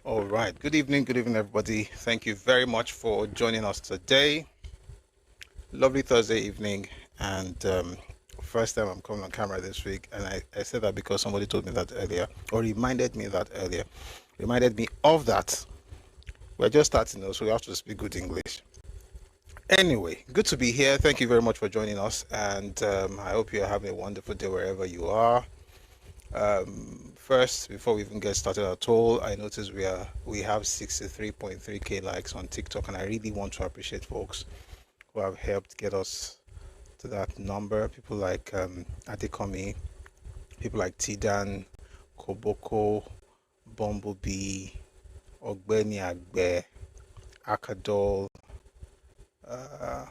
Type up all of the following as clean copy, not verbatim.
All right. Good evening, everybody. Thank you very much for joining us today. Lovely Thursday evening, and first time I'm coming on camera this week. And I said that because somebody told me that earlier, or reminded me that earlier, reminded me of that. We're just starting, though, so we have to speak good English. Anyway, good to be here. Thank you very much for joining us, and I hope you're having a wonderful day wherever you are. First, before we even get started at all, I noticed we have 63.3k likes on TikTok, and I really want to appreciate folks who have helped get us to that number. People like Adekomi, people like Tidan, Koboko, Bumblebee, Ogbeni Agbe, Akadol, uh,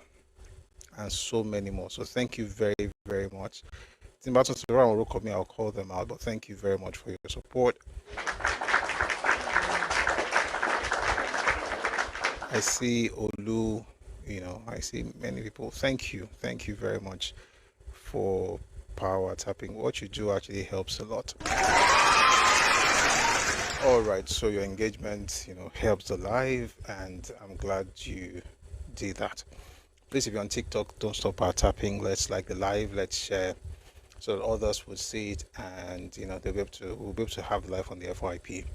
and so many more. So thank you very, very much. I'll call them out, but thank you very much for your support. I see Olu, I see many people. Thank you. Thank you very much for power tapping. What you do actually helps a lot. All right, so your engagement, helps the live, and I'm glad you did that. Please, if you're on TikTok, don't stop our tapping. Let's like the live, let's share so that others will see it, and we'll be able to have the live on the FYP.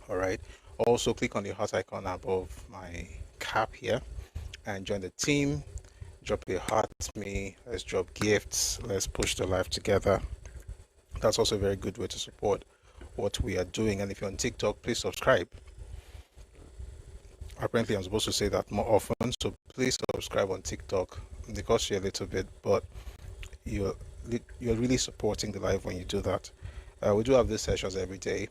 All right. Also, click on the heart icon above my cap here and join the team. Drop a heart to me. Let's drop gifts. Let's push the live together. That's also a very good way to support what we are doing. And if you're on TikTok, please subscribe. Apparently, I'm supposed to say that more often, so please subscribe on TikTok. It costs you a little bit, but you're really supporting the live when you do that. We do have these sessions every day,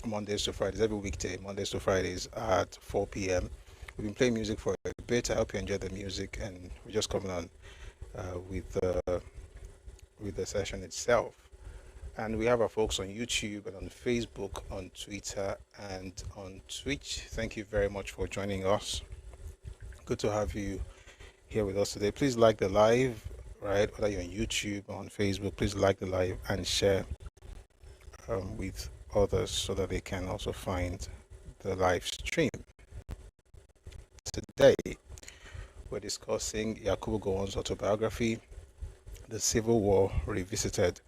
Mondays to Fridays, every weekday, Mondays to Fridays at 4 p.m. We've been playing music for a bit. I hope you enjoy the music, and we're just coming on with the session itself. And we have our folks on YouTube and on Facebook, on Twitter, and on Twitch. Thank you very much for joining us. Good to have you here with us today. Please like the live, right? Whether you're on YouTube or on Facebook, please like the live and share with others so that they can also find the live stream. Today, we're discussing Yakubu Gowon's autobiography, The Civil War Revisited.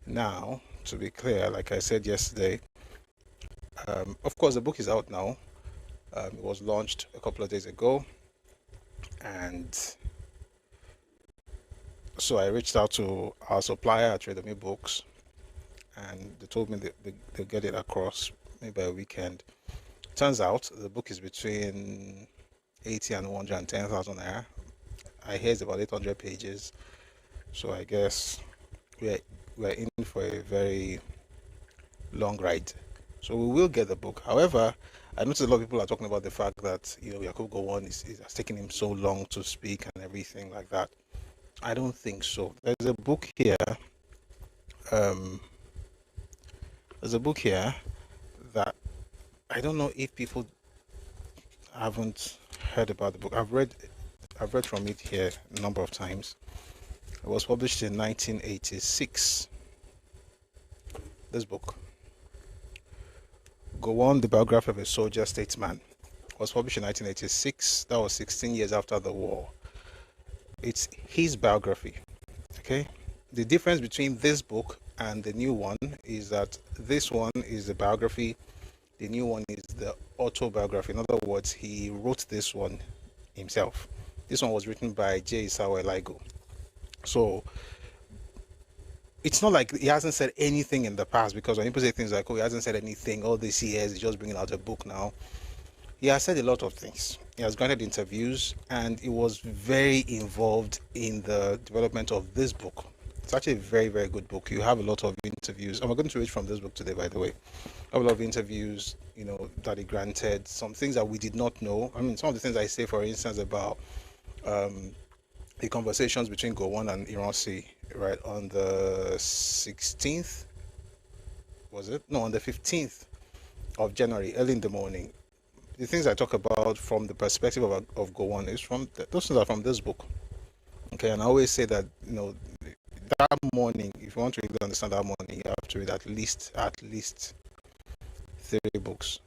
Now, to be clear, like I said yesterday, of course, the book is out now. It was launched a couple of days ago, and so I reached out to our supplier at Trade Books, and they told me they'll get it across maybe by a weekend. Turns out the book is between 80 and 110,000 naira. I hear it's about 800 pages, so I guess we're in for a very long ride. So we will get the book. However, I noticed a lot of people are talking about the fact that Yakubu Gowon has taken him so long to speak and everything like that. I don't think so. There's a book here. There's a book here that I don't know if people haven't heard about the book. I've read from it here a number of times. It was published in 1986. This book, Gowon, the biography of a soldier statesman, was published in 1986. That was 16 years after the war. It's his biography. Okay. The difference between this book and the new one is that this one is the biography. The new one is the autobiography. In other words, he wrote this one himself. This one was written by J. Isawa Eligo. So it's not like he hasn't said anything in the past, because when people say things like, oh, he hasn't said anything all these years, he's just bringing out a book now. He has said a lot of things. He has granted interviews, and he was very involved in the development of this book. It's actually a very, very good book. You have a lot of interviews. And we're going to read from this book today, by the way. I have a lot of interviews, that he granted. Some things that we did not know. I mean, some of the things I say, for instance, about the conversations between Gowon and Iransi, right, on the 16th, was it? No, on the 15th of January, early in the morning. The things I talk about from the perspective of Gowon is those things are from this book. Okay, and I always say that, that morning, if you want to really understand that morning, you have to read at least 3 books.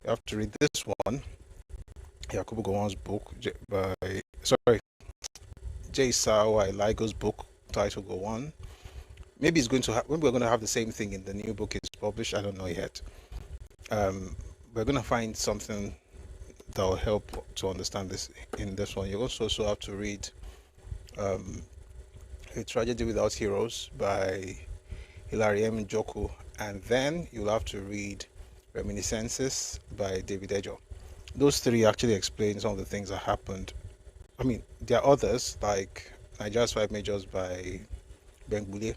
You have to read this one, Yakubu Gowon's book J. Sawa Eligo's book titled Gowon. Maybe maybe we're going to have the same thing in the new book is published. I don't know yet. We're going to find something that will help to understand this in this one. You also have to read A Tragedy Without Heroes by Hilary M. Njoku, and then you'll have to read Reminiscences by David Ejo. Those three actually explain some of the things that happened. I mean, there are others like Nigeria's Five Majors by Bengbule.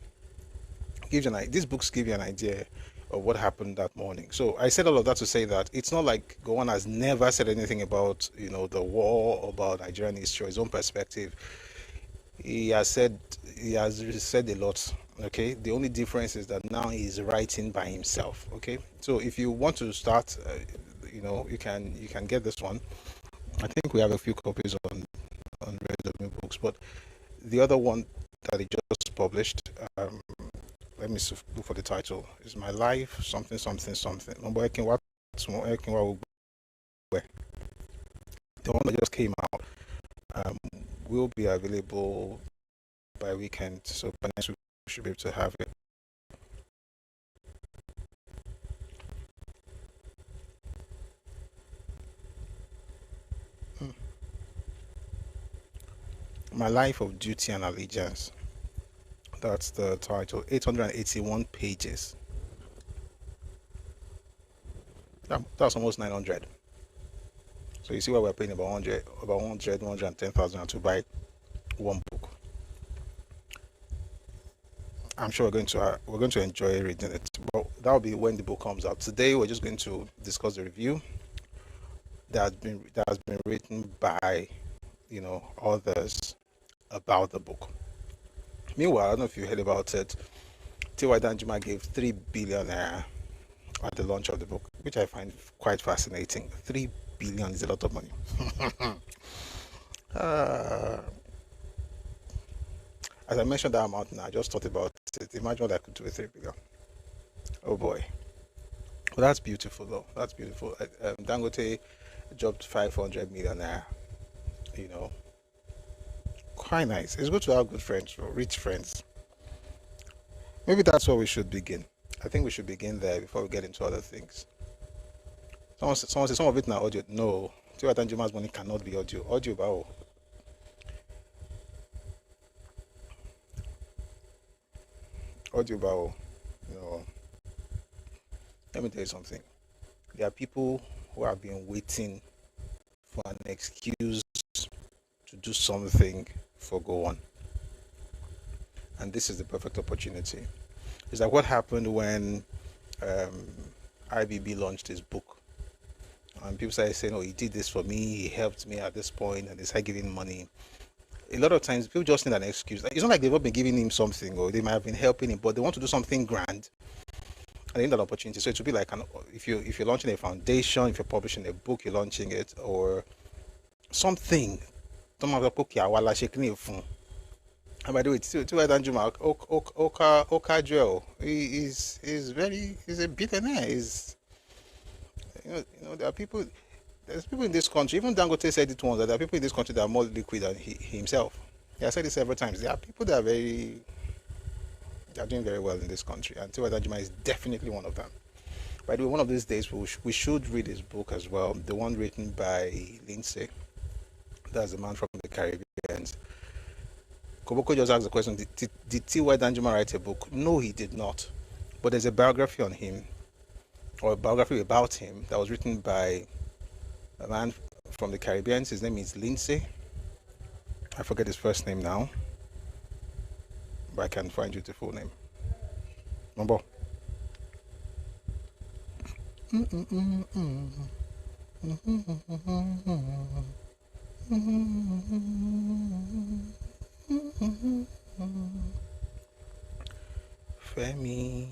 These books give you an idea of what happened that morning. So I said all of that to say that it's not like Gowon has never said anything about the war, about Nigerian history, his own perspective. He has said a lot. Okay, the only difference is that now he's writing by himself. Okay, so if you want to start, you can get this one. I think we have a few copies on Read Books, but the other one that he just published, let me look for the title. Is My Life something something something. The one that just came out will be available by weekend, so by next week we should be able to have it. My Life of Duty and Allegiance. That's the title. 881 pages. That's almost 900. So you see why we're paying about 110,000 to buy one book. I'm sure we're going to enjoy reading it. But that'll be when the book comes out. Today we're just going to discuss the review that has been written by authors about the book. Meanwhile, I don't know if you heard about it. T.Y. Danjuma gave 3 billion naira at the launch of the book, which I find quite fascinating. 3 billion is a lot of money. As I mentioned that amount now, I just thought about it. Imagine what I could do with 3 billion. Oh boy. Well, that's beautiful though. That's beautiful. Dangote dropped 500 million naira. Quite nice. It's good to have good friends, rich friends. Maybe that's where we should begin. I think we should begin there before we get into other things. Someone said some of it now audio. No, Tiwa Danjuma's money cannot be audio. Audio, bao. Audio, bao. Let me tell you something. There are people who have been waiting for an excuse to do something for Gowon. And this is the perfect opportunity. It's like what happened when IBB launched his book. And people started saying, oh, he did this for me, he helped me at this point, and they started giving money. A lot of times, people just need an excuse. It's not like they've not been giving him something, or they might have been helping him, but they want to do something grand, and they need an opportunity. So it would be like, if you're launching a foundation, if you're publishing a book, you're launching it, or something. And by the way, Tiwa Danjuma, Okajwell, he's a billionaire. There are people. There's people in this country. Even Dangote said it once that there are people in this country that are more liquid than he himself. He has said it several times. There are people that they are doing very well in this country, and Tiwa Danjuma is definitely one of them. By the way, one of these days we should read his book as well. The one written by Lindsay. That's the man from the Caribbean. Koboko just asked the question, did T.Y. Danjuma write a book? No, he did not. But there's a biography on him, or a biography about him, that was written by a man from the Caribbean. His name is Lindsay. I forget his first name now, but I can find you the full name. Mambo. Femi,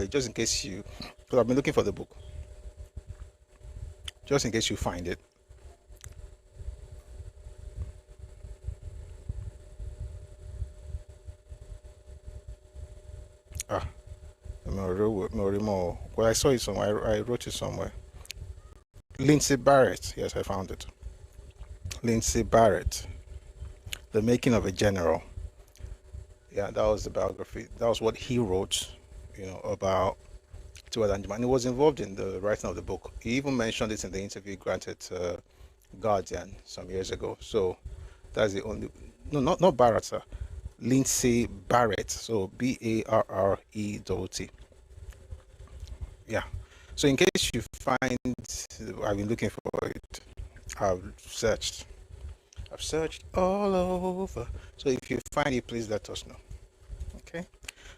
just in case because I've been looking for the book, just in case you find it. Well, I saw it somewhere. I wrote it somewhere. Lindsay Barrett. Yes, I found it. Lindsay Barrett. The Making of a General. Yeah, that was the biography. That was what he wrote, about Danjuma. And he was involved in the writing of the book. He even mentioned it in the interview granted to Guardian some years ago. So that's the only... No, not Barrett, sir. Lindsay Barrett. So Barrett. Yeah. So in case you find... I've been looking for it. I've searched all over. So if you find it, please let us know. Okay.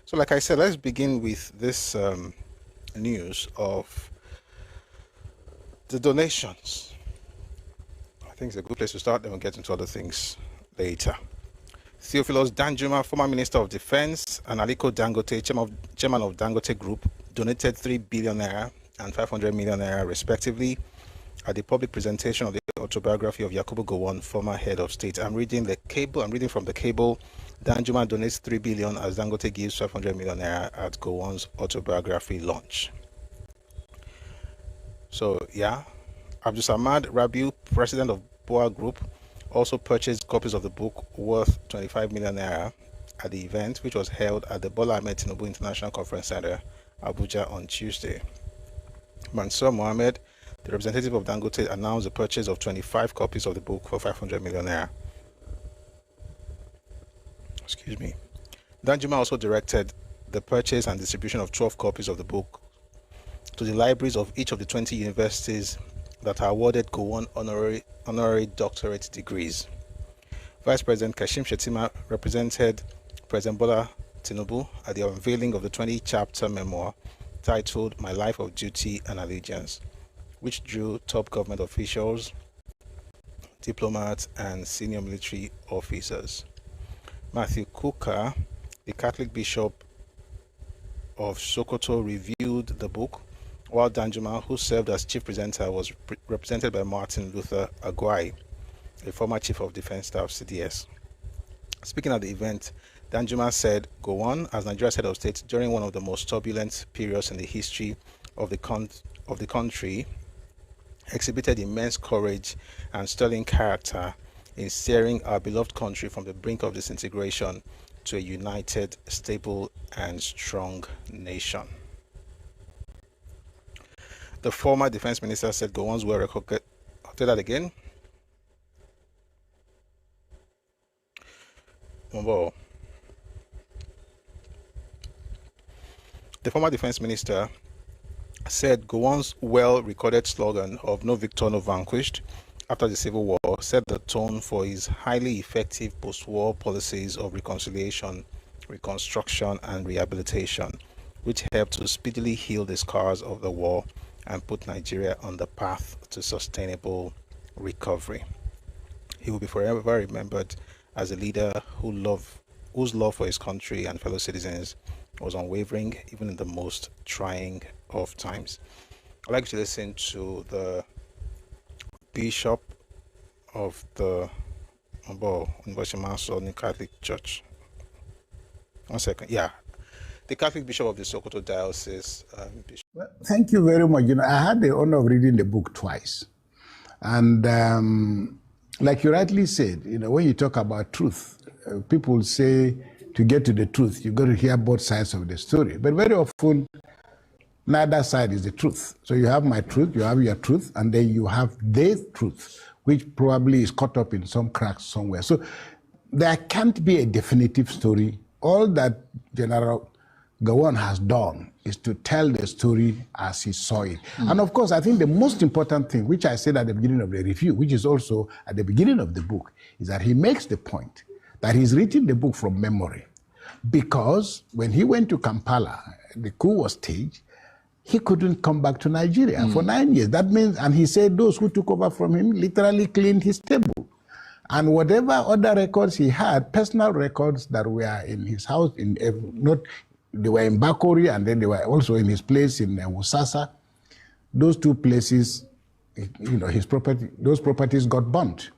So like I said, let's begin with this news of the donations. I think it's a good place to start, then we'll get into other things later. Theophilus Danjuma, former Minister of Defense, and Aliko Dangote, chairman of Dangote Group, donated 3 billion naira and 500 million naira respectively at the public presentation of the autobiography of Yakubu Gowon, former head of state. I'm reading from the cable. Danjuma donates 3 billion as Dangote gives 500 million naira at Gowon's autobiography launch. So, yeah. Abdul Samad Rabiu, president of Boa Group, also purchased copies of the book worth 25 million naira at the event, which was held at the Bola Ahmed Tinubu International Conference Center, Abuja, on Tuesday. Mansour Mohammed, the representative of Dangote, announced the purchase of 25 copies of the book for 500 million naira. Excuse me. Danjuma also directed the purchase and distribution of 12 copies of the book to the libraries of each of the 20 universities that are awarded Gowon honorary doctorate degrees. Vice President Kashim Shettima represented President Bola Tinubu at the unveiling of the 20-chapter memoir titled My Life of Duty and Allegiance, which drew top government officials, diplomats, and senior military officers. Matthew Kukah, the Catholic Bishop of Sokoto, reviewed the book, while Danjuma, who served as chief presenter, was represented by Martin Luther Aguai, a former chief of defense staff, CDS. Speaking at the event, Danjuma said Gowon, as Nigeria's head of state during one of the most turbulent periods in the history of the country, exhibited immense courage and sterling character in steering our beloved country from the brink of disintegration to a united, stable, and strong nation. The former defense minister said Gowon's well recognized. I'll say that again. The former defense minister said Gowon's well-recorded slogan of "No victor, no vanquished" after the Civil War set the tone for his highly effective post-war policies of reconciliation, reconstruction, and rehabilitation, which helped to speedily heal the scars of the war and put Nigeria on the path to sustainable recovery. He will be forever remembered as a leader whose love for his country and fellow citizens was unwavering, even in the most trying of times. I'd like to listen to the Bishop of the Catholic Church. 1 second. Yeah. The Catholic Bishop of the Sokoto Diocese. Well, thank you very much. I had the honor of reading the book twice. And like you rightly said, when you talk about truth, people say to get to the truth, you've got to hear both sides of the story. But very often, neither side is the truth. So you have my truth, you have your truth, and then you have their truth, which probably is caught up in some cracks somewhere. So there can't be a definitive story. All that General Gowon has done is to tell the story as he saw it. And of course, I think the most important thing, which I said at the beginning of the review, which is also at the beginning of the book, is that he makes the point that he's written the book from memory. Because when he went to Kampala, the coup was staged, he couldn't come back to Nigeria for 9 years. That means, and he said those who took over from him literally cleaned his table. And whatever other records he had, personal records that were in his house, they were in Bakori, and then they were also in his place in Wusasa. Those two places, his property, those properties got burnt.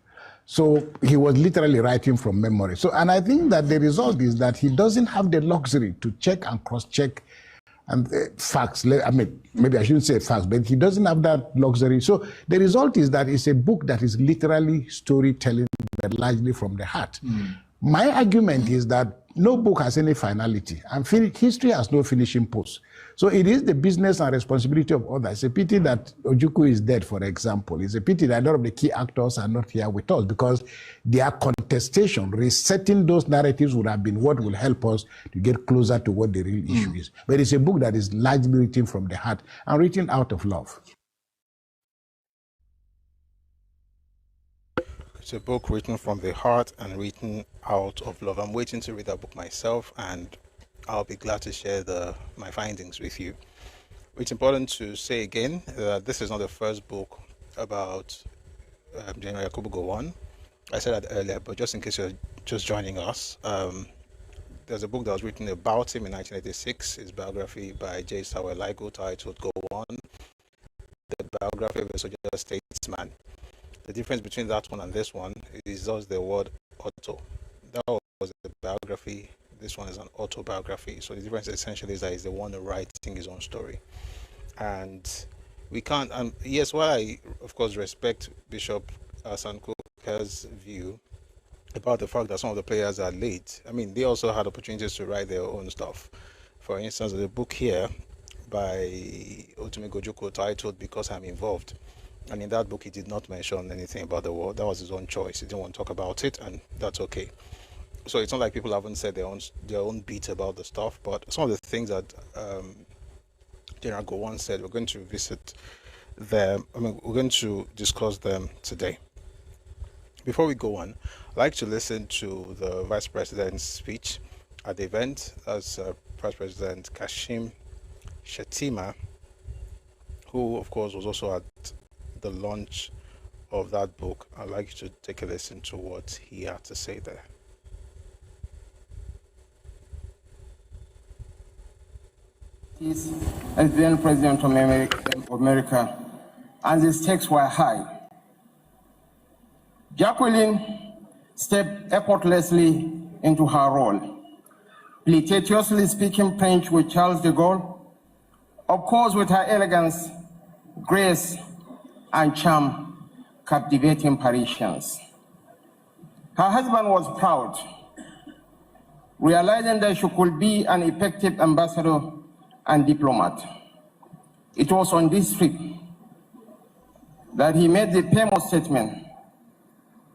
So he was literally writing from memory. So, and I think that the result is that he doesn't have the luxury to check and cross-check and facts. I mean, maybe I shouldn't say facts, but he doesn't have that luxury. So the result is that it's a book that is literally storytelling, but largely from the heart. My argument is that no book has any finality, and history has no finishing post. So it is the business and responsibility of others. It's a pity that Ojukwu is dead, for example. It's a pity that a lot of the key actors are not here with us, because their contestation, resetting those narratives would have been what will help us to get closer to what the real issue is. But it's a book that is largely written from the heart and written out of love. It's a book written from the heart and written out of love. I'm waiting to read that book myself, and I'll be glad to share my findings with you. It's important to say again that this is not the first book about General Yakubu Gowon. I said that earlier, but just in case you're just joining us, there's a book that was written about him in 1986, his biography by J. Sawelaigo, titled Gowon, The Biography of a Soldier Statesman. The difference between that one and this one is just the word auto. That was a biography. This one is an autobiography. So the difference essentially is that he's the one writing his own story. And we can't, yes, while I, of course, respect Bishop Hassan Kukah's view about the fact that some of the players are late, I mean, they also had opportunities to write their own stuff. For instance, the book here by Otumi Gojuko titled Because I'm Involved. And in that book, he did not mention anything about the war. That was his own choice. He didn't want to talk about it, and that's okay. So it's not like people haven't said their own beat about the stuff, but some of the things that General Gowon said, we're going to visit them. I mean, we're going to discuss them today. Before we go on, I'd like to listen to the Vice President's speech at the event. That's Vice President Kashim Shettima, who, of course, was also at the launch of that book. I'd like you to take a listen to what he had to say there. As then President of America, and the stakes were high. Jacqueline stepped effortlessly into her role, flirtatiously speaking French with Charles de Gaulle, of course with her elegance, grace, and charm, captivating Parisians. Her husband was proud, realizing that she could be an effective ambassador and diplomat. It was on this trip that he made the famous statement,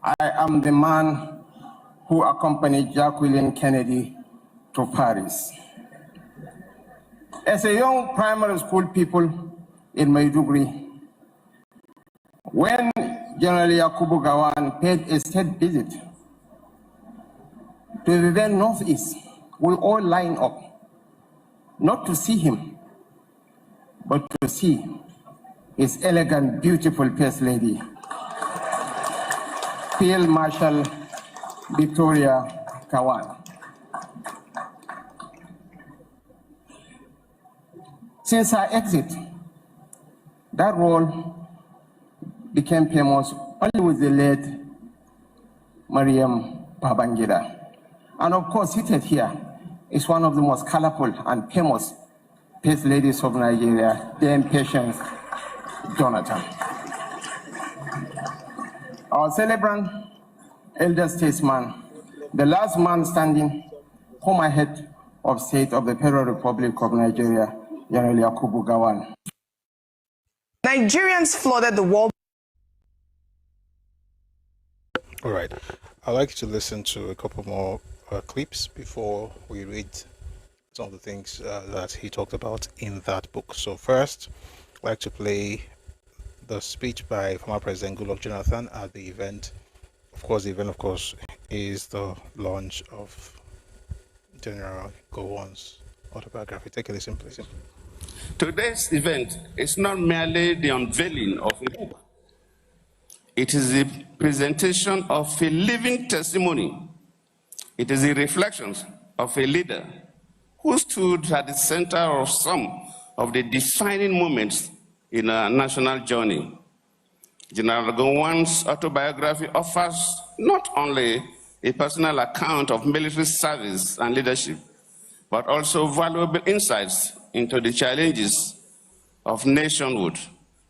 "I am the man who accompanied Jacqueline Kennedy to Paris." As a young primary school pupil in Maiduguri, when General Yakubu Gowon paid a state visit to the then Northeast, we all lined up, not to see him, but to see his elegant, beautiful First Lady, Field Marshal Victoria Gowon. Since her exit, that role became famous only with the late Mariam Babangida. And of course, seated here is one of the most colorful and famous First Ladies of Nigeria, Dame Patience Jonathan. Our celebrant, elder statesman, the last man standing, former head of state of the Federal Republic of Nigeria, General Yakubu Gowon. Nigerians flooded the world. All right. I'd like to listen to a couple more clips before we read some of the things that he talked about in that book. So first, I'd like to play the speech by former President Goodluck Jonathan at the event. Of course, the event, of course, is the launch of General Gowon's autobiography. Take a listen, please. Today's event is not merely the unveiling of a book. It is the presentation of a living testimony. It is the reflections of a leader who stood at the center of some of the defining moments in our national journey. General Gowon's autobiography offers not only a personal account of military service and leadership, but also valuable insights into the challenges of nationhood,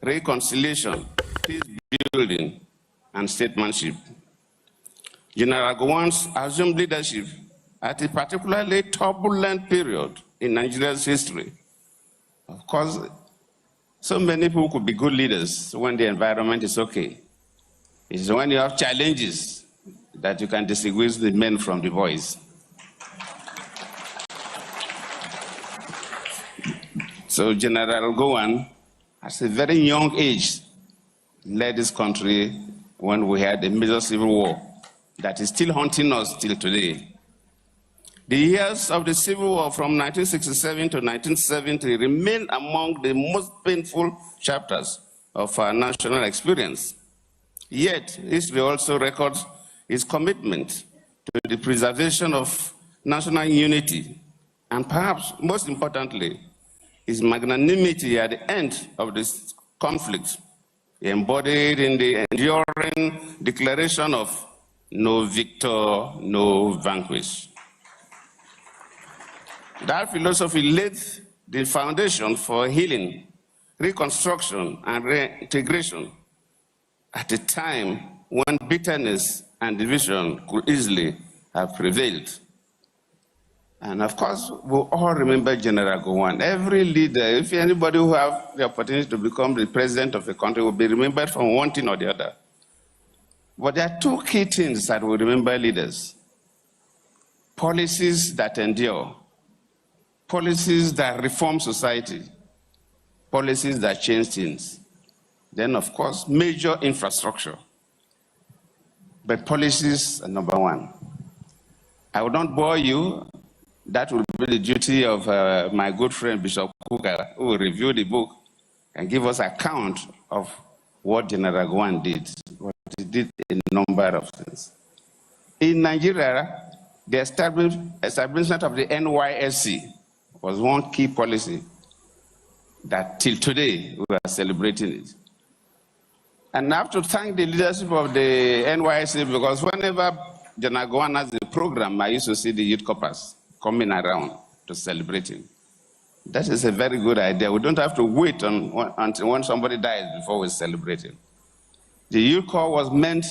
reconciliation, peace building, and statesmanship. General Gowon assumed leadership at a particularly turbulent period in Nigeria's history. Of course, so many people could be good leaders when the environment is okay. It's when you have challenges that you can distinguish the men from the boys. So General Gowon, at a very young age, led this country when we had a major civil war that is still haunting us till today. The years of the Civil War from 1967 to 1970 remain among the most painful chapters of our national experience. Yet, history also records his commitment to the preservation of national unity, and perhaps most importantly, his magnanimity at the end of this conflict, embodied in the enduring declaration of no victor, no vanquished. That philosophy laid the foundation for healing, reconstruction, and reintegration at a time when bitterness and division could easily have prevailed. And of course, we all remember General Gowon. Every leader, if anybody who has the opportunity to become the president of a country, will be remembered from one thing or the other. But there are two key things that we remember leaders: policies that endure, policies that reform society, policies that change things. Then, of course, major infrastructure. But policies are number one. I will not bore you. That will be the duty of my good friend, Bishop Kukah, who will review the book and give us account of what General Gowon did, what he did in a number of things. In Nigeria, the establishment of the NYSC was one key policy that till today we are celebrating it. And I have to thank the leadership of the NYSC, because whenever General Gowon has a program, I used to see the youth corpers coming around to celebrate him. That is a very good idea. We don't have to wait until when somebody dies before we celebrate him. The youth corps was meant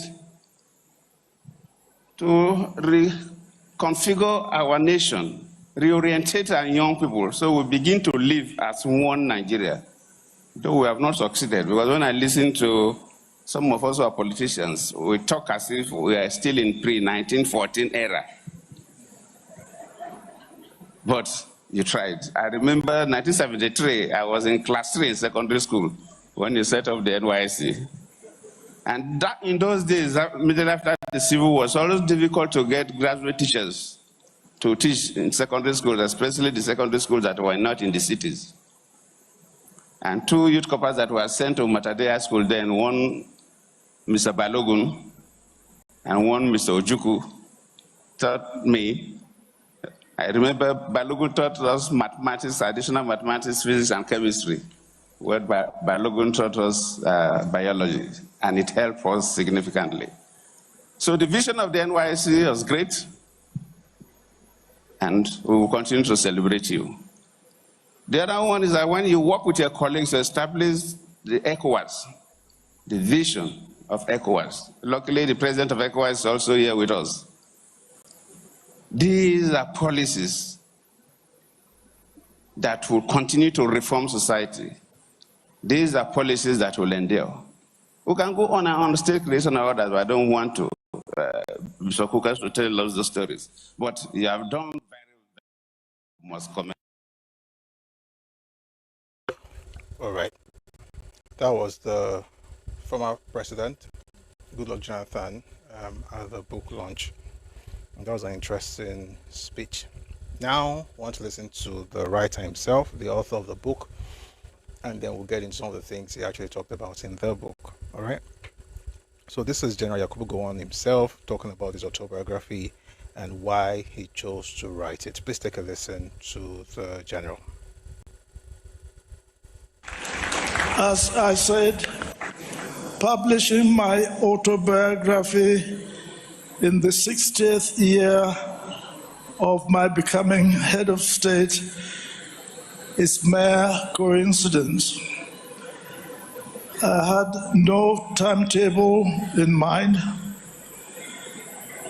to reconfigure our nation, reorientate our young people so we begin to live as one Nigeria. Though we have not succeeded, because when I listen to some of us who are politicians, we talk as if we are still in pre-1914 era. But you tried. I remember 1973, I was in class 3 in secondary school when you set up the NYSC. And that, in those days, immediately after the Civil War, it was always difficult to get graduate teachers to teach in secondary schools, especially the secondary schools that were not in the cities. And 2 youth corpers that were sent to Matade High School then, one Mr. Balogun and one Mr. Ojuku, taught me. I remember Balogun taught us mathematics, additional mathematics, physics, and chemistry, where Balogun taught us biology, and it helped us significantly. So the vision of the NYSC was great, and we will continue to celebrate you. The other one is that when you work with your colleagues to establish the ECOWAS, the vision of ECOWAS. Luckily, the president of ECOWAS is also here with us. These are policies that will continue to reform society. These are policies that will endure. We can go on and on, state creation and others, but I don't want to, Mr. Kukah, to tell us the stories. But you have done very well. Must comment. All right. That was the former president, Goodluck Jonathan, at the book launch. And that was an interesting speech. Now, I want to listen to the writer himself, the author of the book, and then we'll get into some of the things he actually talked about in the book. All right. So this is General Yakubu Gowon himself talking about his autobiography and why he chose to write it. Please take a listen to the general. As I said, publishing my autobiography in the 60th year of my becoming head of state is mere coincidence. I had no timetable in mind.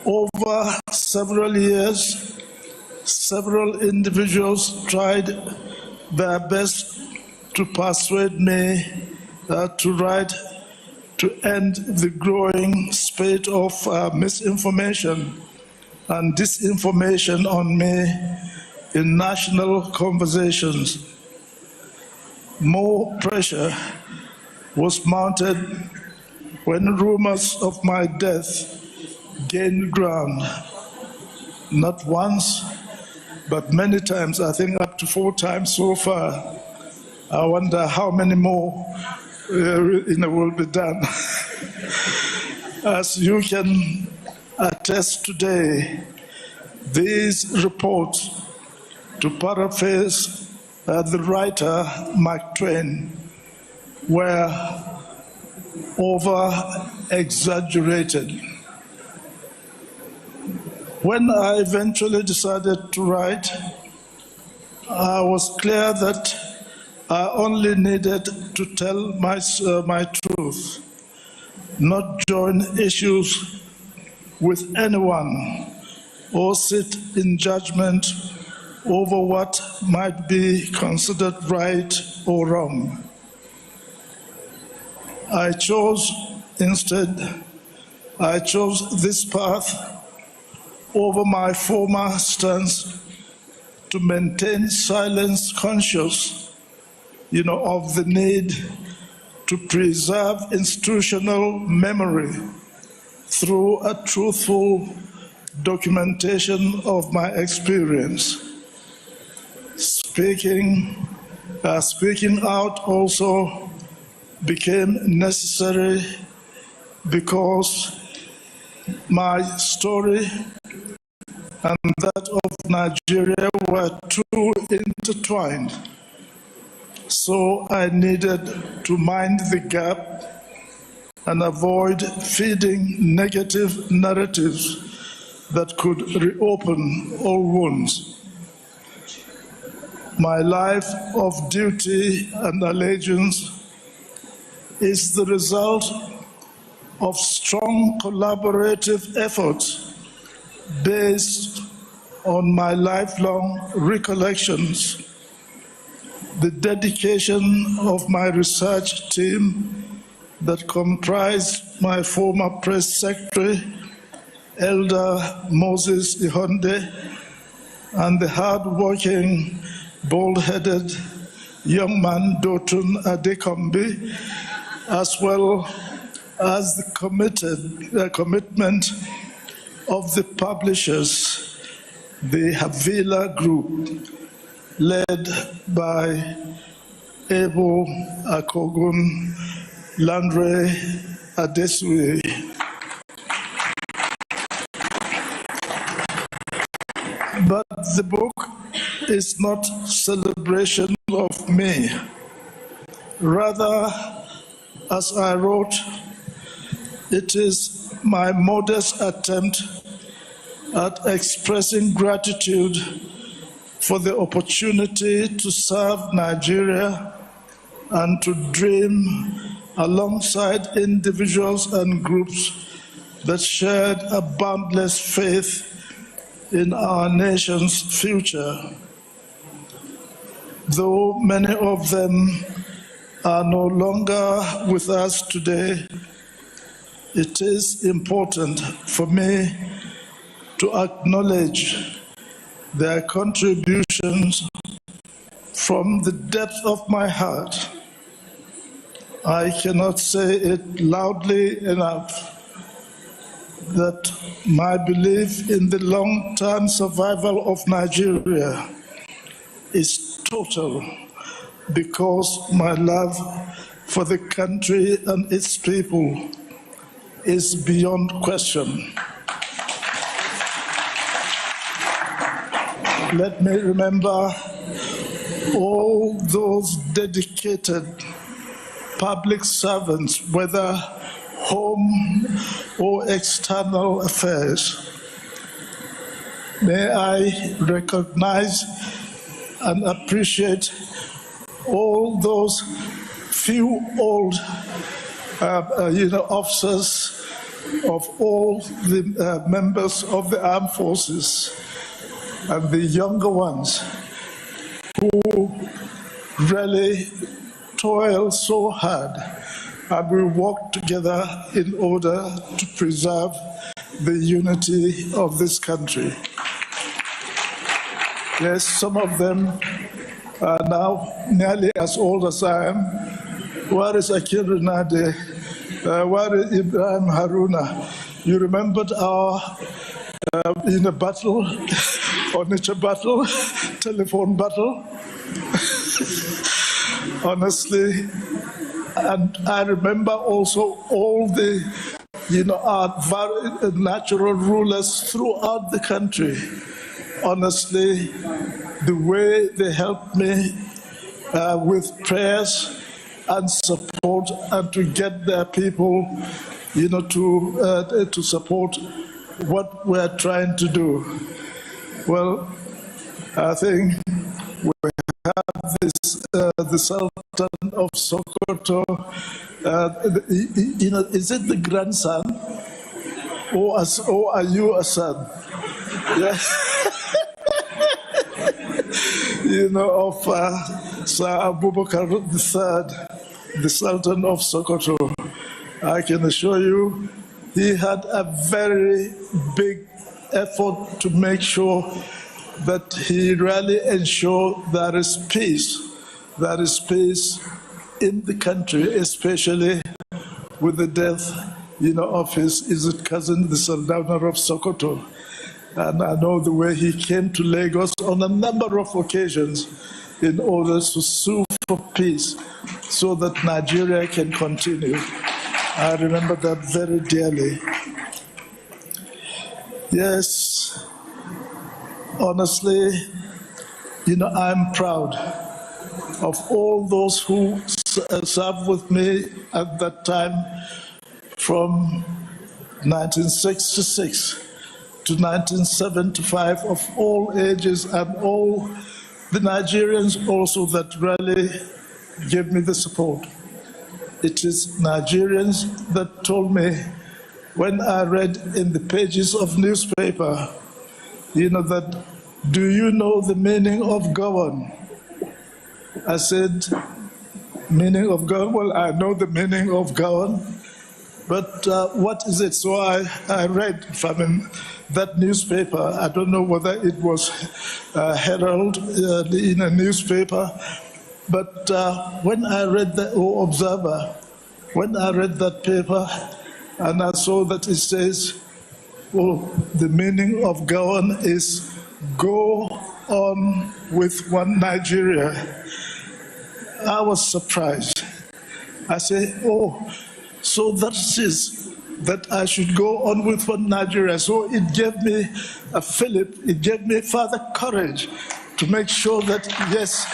Over several years, several individuals tried their best to persuade me to write to end the growing spate of misinformation and disinformation on me in national conversations. More pressure was mounted when rumors of my death gained ground, not once, but many times, I think up to 4 times so far. I wonder how many more will be done. As you can attest today, these reports, to paraphrase the writer Mark Twain, were over-exaggerated. When I eventually decided to write, I was clear that I only needed to tell my truth, not join issues with anyone or sit in judgment over what might be considered right or wrong. I chose this path over my former stance to maintain silence, conscious of the need to preserve institutional memory through a truthful documentation of my experience. Speaking out also became necessary because my story and that of Nigeria were too intertwined. So I needed to mind the gap and avoid feeding negative narratives that could reopen all wounds. My life of duty and allegiance is the result of strong collaborative efforts based on my lifelong recollections, the dedication of my research team that comprised my former press secretary, Elder Moses Ihonde, and the hard-working, bold-headed young man Dotun Adekombi, as well as the commitment of the publishers, the Havila Group, led by Abel Akogun Landre Adesue. But the book is not a celebration of me. Rather, as I wrote, it is my modest attempt at expressing gratitude for the opportunity to serve Nigeria and to dream alongside individuals and groups that shared a boundless faith in our nation's future. Though many of them are no longer with us today, it is important for me to acknowledge their contributions from the depth of my heart. I cannot say it loudly enough that my belief in the long-term survival of Nigeria is total because my love for the country and its people is beyond question. Let me remember all those dedicated public servants, whether home or external affairs. May I recognize and appreciate all those few old officers of all the members of the armed forces and the younger ones who really toil so hard, and we work together in order to preserve the unity of this country. Yes, some of them are now nearly as old as I am. Where is Akil Renade? Where is Ibrahim Haruna? You remembered our in a battle, furniture battle, telephone battle? Honestly, and I remember also all the, our natural rulers throughout the country. Honestly, the way they helped me with prayers and support, and to get their people, to support what we're trying to do. Well, I think we have this, the Sultan of Sokoto. Is it the grandson, or are you a son? Yeah. Of Sir Abubakar III, the Sultan of Sokoto. I can assure you, he had a very big effort to make sure that he really ensured there is peace. There is peace in the country, especially with the death, of his cousin, the Sultan of Sokoto. And I know the way he came to Lagos on a number of occasions in order to sue for peace so that Nigeria can continue. I remember that very dearly. Yes, honestly, I'm proud of all those who served with me at that time from 1966 to 1975, of all ages, and all the Nigerians also that really gave me the support. It is Nigerians that told me, when I read in the pages of newspaper, that, do you know the meaning of Gowon? I said, meaning of Gowon? Well, I know the meaning of Gowon, but what is it? So I read from that newspaper. I don't know whether it was Herald in a newspaper, but when I read the Observer, when I read that paper, and I saw that it says, the meaning of Gowon is go on with one Nigeria, I was surprised. I said, so that is that I should go on with one Nigeria. So it gave me it gave me further courage to make sure that, yes,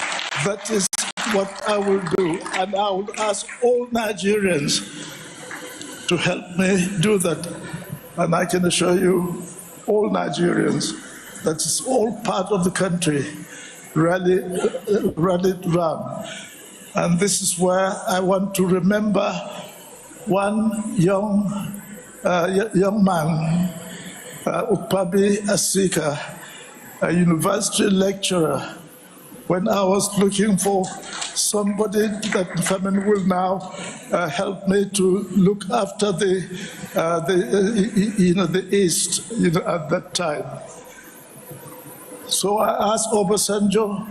that is what I will do. And I will ask all Nigerians to help me do that. And I can assure you, all Nigerians, that is all part of the country, rallied round. And this is where I want to remember one young man, Ukpabi Asika, a university lecturer. When I was looking for somebody that will now help me to look after the East, at that time. So I asked Obasanjo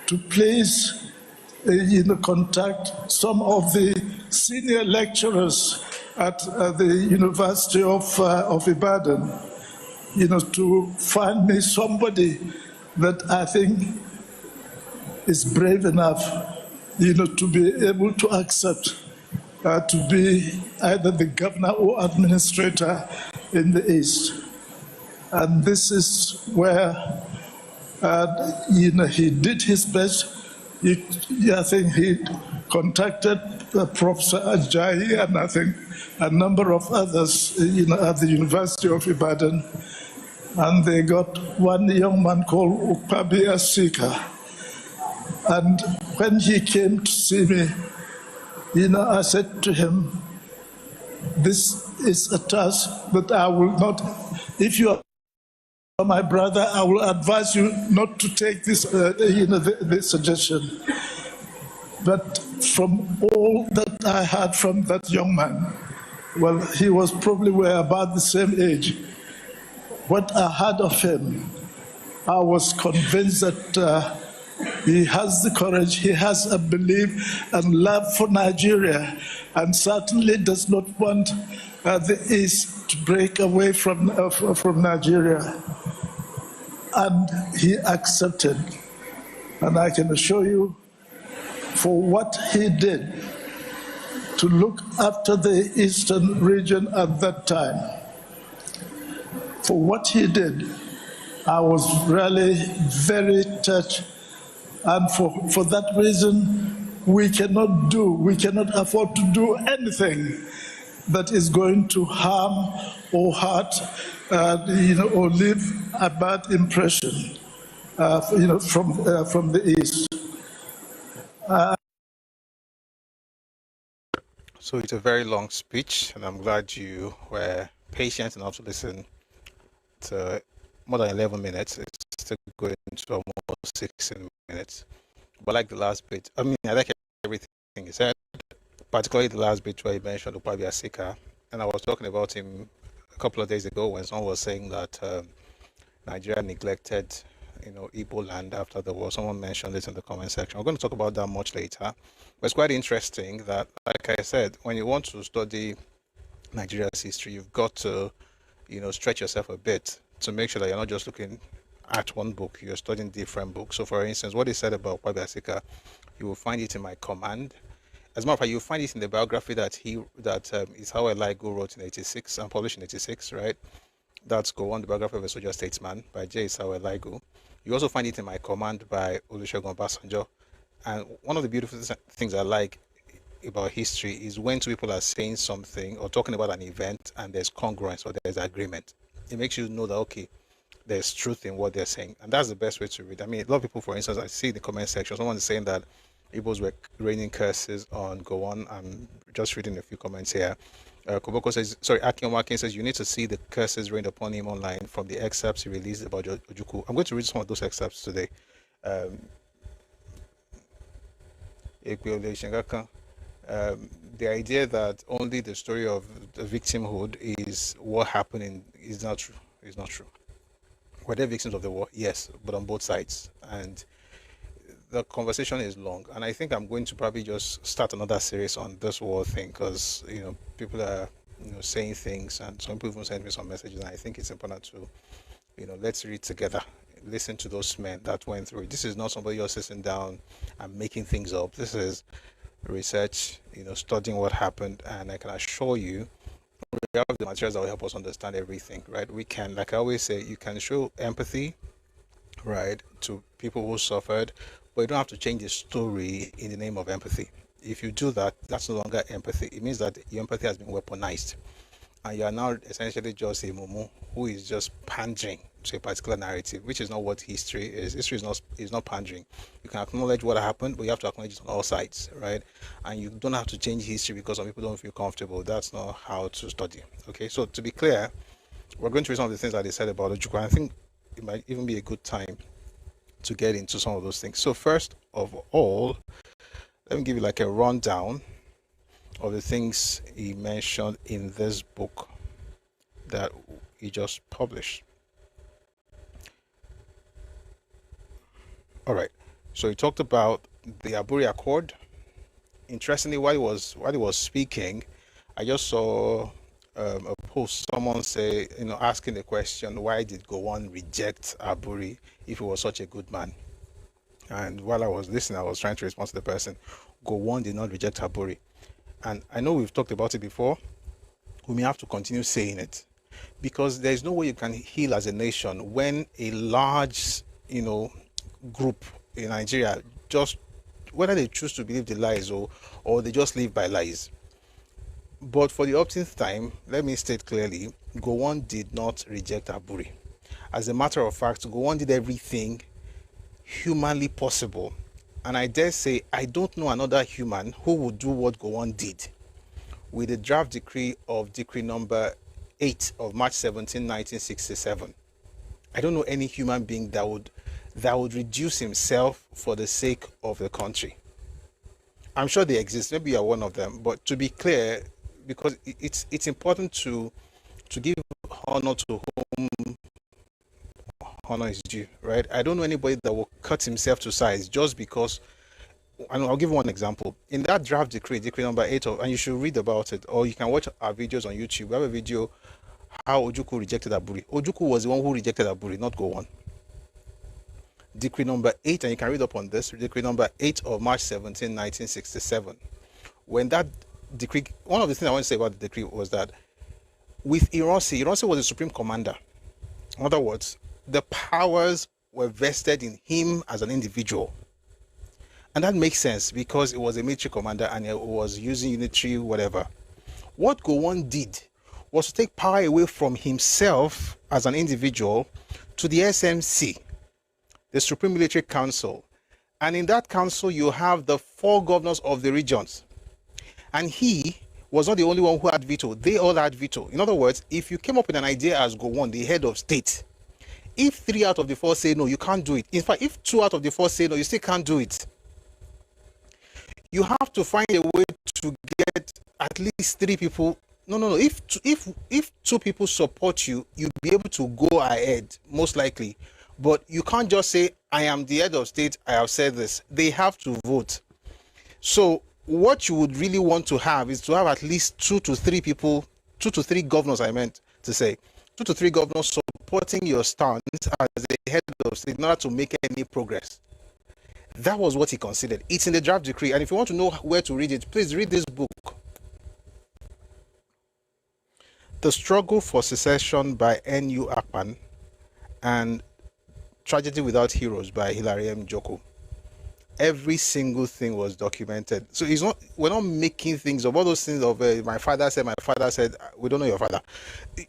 to please, contact some of the senior lecturers at the University of Ibadan, to find me somebody that I think is brave enough, to be able to accept to be either the governor or administrator in the East. And this is where, he did his best. I think he contacted Professor Ajayi and I think a number of others, at the University of Ibadan. And they got one young man called Ukpabi Asika. And when he came to see me, I said to him, this is a task that I will not, if you are my brother, I will advise you not to take this, this suggestion. But from all that I heard from that young man, well, he was probably about the same age. What I heard of him, I was convinced that he has the courage, he has a belief and love for Nigeria, and certainly does not want the East to break away from Nigeria. And he accepted. And I can assure you, for what he did to look after the Eastern region at that time, for what he did, I was really very touched. And for that reason, we cannot afford to do anything that is going to harm or hurt, or leave a bad impression, from the East. So it's a very long speech, and I'm glad you were patient enough to listen to more than 11 minutes. It's still going to almost 16 minutes. But like the last bit, I like everything he said, particularly the last bit where he mentioned Autobiography. And I was talking about him a couple of days ago when someone was saying that Nigeria neglected, Igbo land after the war. Someone mentioned it in the comment section. We're going to talk about that much later. But it's quite interesting that, like I said, when you want to study Nigeria's history, you've got to, stretch yourself a bit to make sure that you're not just looking at one book, you're studying different books. So for instance, what he said about Autobiography, you will find it in my command. As a matter of fact, you'll find it in the biography that is How I Like Go wrote in 86 and published in 86, right? That's Gowon, the biography of a soldier statesman by J. Samuel Ligo. You also find it in My Command by Olusegun Obasanjo. And one of the beautiful things I like about history is when two people are saying something or talking about an event and there's congruence or there's agreement. It makes you know that, okay, there's truth in what they're saying. And that's the best way to read. A lot of people, for instance, I see in the comment section, someone is saying that Igbos were raining curses on Gowon. I'm just reading a few comments here. Koboko says, Akin Wakin says, you need to see the curses rained upon him online from the excerpts he released about Ojukwu. I'm going to read some of those excerpts today. The idea that only the story of the victimhood is what happened is not true. It's not true. Were there victims of the war? Yes, but on both sides. And the conversation is long, and I think I'm going to probably just start another series on this war thing because people are saying things, and some people send me some messages, and I think it's important to let's read together, listen to those men that went through it. This is not somebody just sitting down and making things up. This is research, studying what happened, and I can assure you we have the materials that will help us understand everything, right? We can, like I always say, you can show empathy, right, to people who suffered, but you don't have to change the story in the name of empathy. If you do that, that's no longer empathy. It means that your empathy has been weaponized, and you are now essentially just a mumu who is just pandering to a particular narrative, which is not what history is. History is not pandering. You can acknowledge what happened, but you have to acknowledge it on all sides, right? And you don't have to change history because some people don't feel comfortable. That's not how to study. Okay, so to be clear, we're going to read some of the things that they said about Ojukwu. I think it might even be a good time to get into some of those things. So first of all, let me give you like a rundown of the things he mentioned in this book that he just published. All right, so he talked about the Aburi Accord. Interestingly, while he was speaking, I just saw a post, someone say, asking the question, why did Gowon reject Aburi if he was such a good man? And while I was listening, I was trying to respond to the person. Gowon did not reject Aburi. And I know we've talked about it before. We may have to continue saying it because there's no way you can heal as a nation when a large, group in Nigeria, just whether they choose to believe the lies or they just live by lies. But for the umpteenth time, let me state clearly, Gowon did not reject Aburi. As a matter of fact, Gowon did everything humanly possible and I dare say I don't know another human who would do what Gowon did with the draft decree of decree number 8 of March 17, 1967. I don't know any human being that would reduce himself for the sake of the country. I'm sure they exist. Maybe you are one of them. But to be clear, because it's important to give honor to whom honor is due, right? I don't know anybody that will cut himself to size just because. And I'll give one example. In that draft decree number 8 of, and you should read about it, or you can watch our videos on YouTube. We have a video how Ojukwu rejected Aburi. Ojukwu was the one who rejected Aburi, not Gowon. Decree number 8, and you can read up on this, decree number 8 of March 17, 1967. When that decree, one of the things I want to say about the decree was that with Ironsi was the supreme commander. In other words, the powers were vested in him as an individual. And that makes sense because it was a military commander and it was using unitary whatever. What Gowon did was to take power away from himself as an individual to the SMC, the Supreme Military Council. And in that council, you have the 4 governors of the regions. And he was not the only one who had veto. They all had veto. In other words, if you came up with an idea as Gowon, the head of state, if 3 out of the 4 say no, you can't do it. In fact, if 2 out of the 4 say no, you still can't do it. You have to find a way to get at least 3 people. No. If 2 people support you, you'll be able to go ahead, most likely. But you can't just say, I am the head of state, I have said this. They have to vote. So what you would really want to have is to have at least 2 to 3 people, 2 to 3 governors, I meant to say, 2 to 3 governors supporting your stance as the head of state in order to make any progress. That was what he considered. It's in the draft decree. And if you want to know where to read it, please read this book. The Struggle for Secession by N.U. Akpan and Tragedy Without Heroes by Hilary M. Joko. Every single thing was documented. So we're not making things of all those things of my father said, we don't know your father.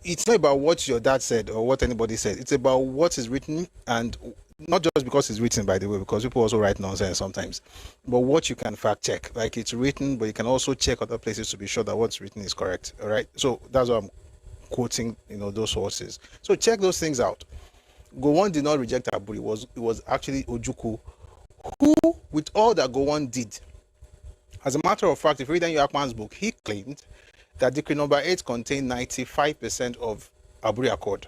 It's not about what your dad said or what anybody said. It's about what is written, and not just because it's written, by the way, because people also write nonsense sometimes, but what you can fact check. Like, it's written, but you can also check other places to be sure that what's written is correct. All right. So that's why I'm quoting, those sources. So check those things out. Gowon did not reject Aburi. It was actually Ojukwu who, with all that Gowon did, as a matter of fact, if you read N.U. Akpan's book, he claimed that decree number 8 contained 95% of Aburi Accord.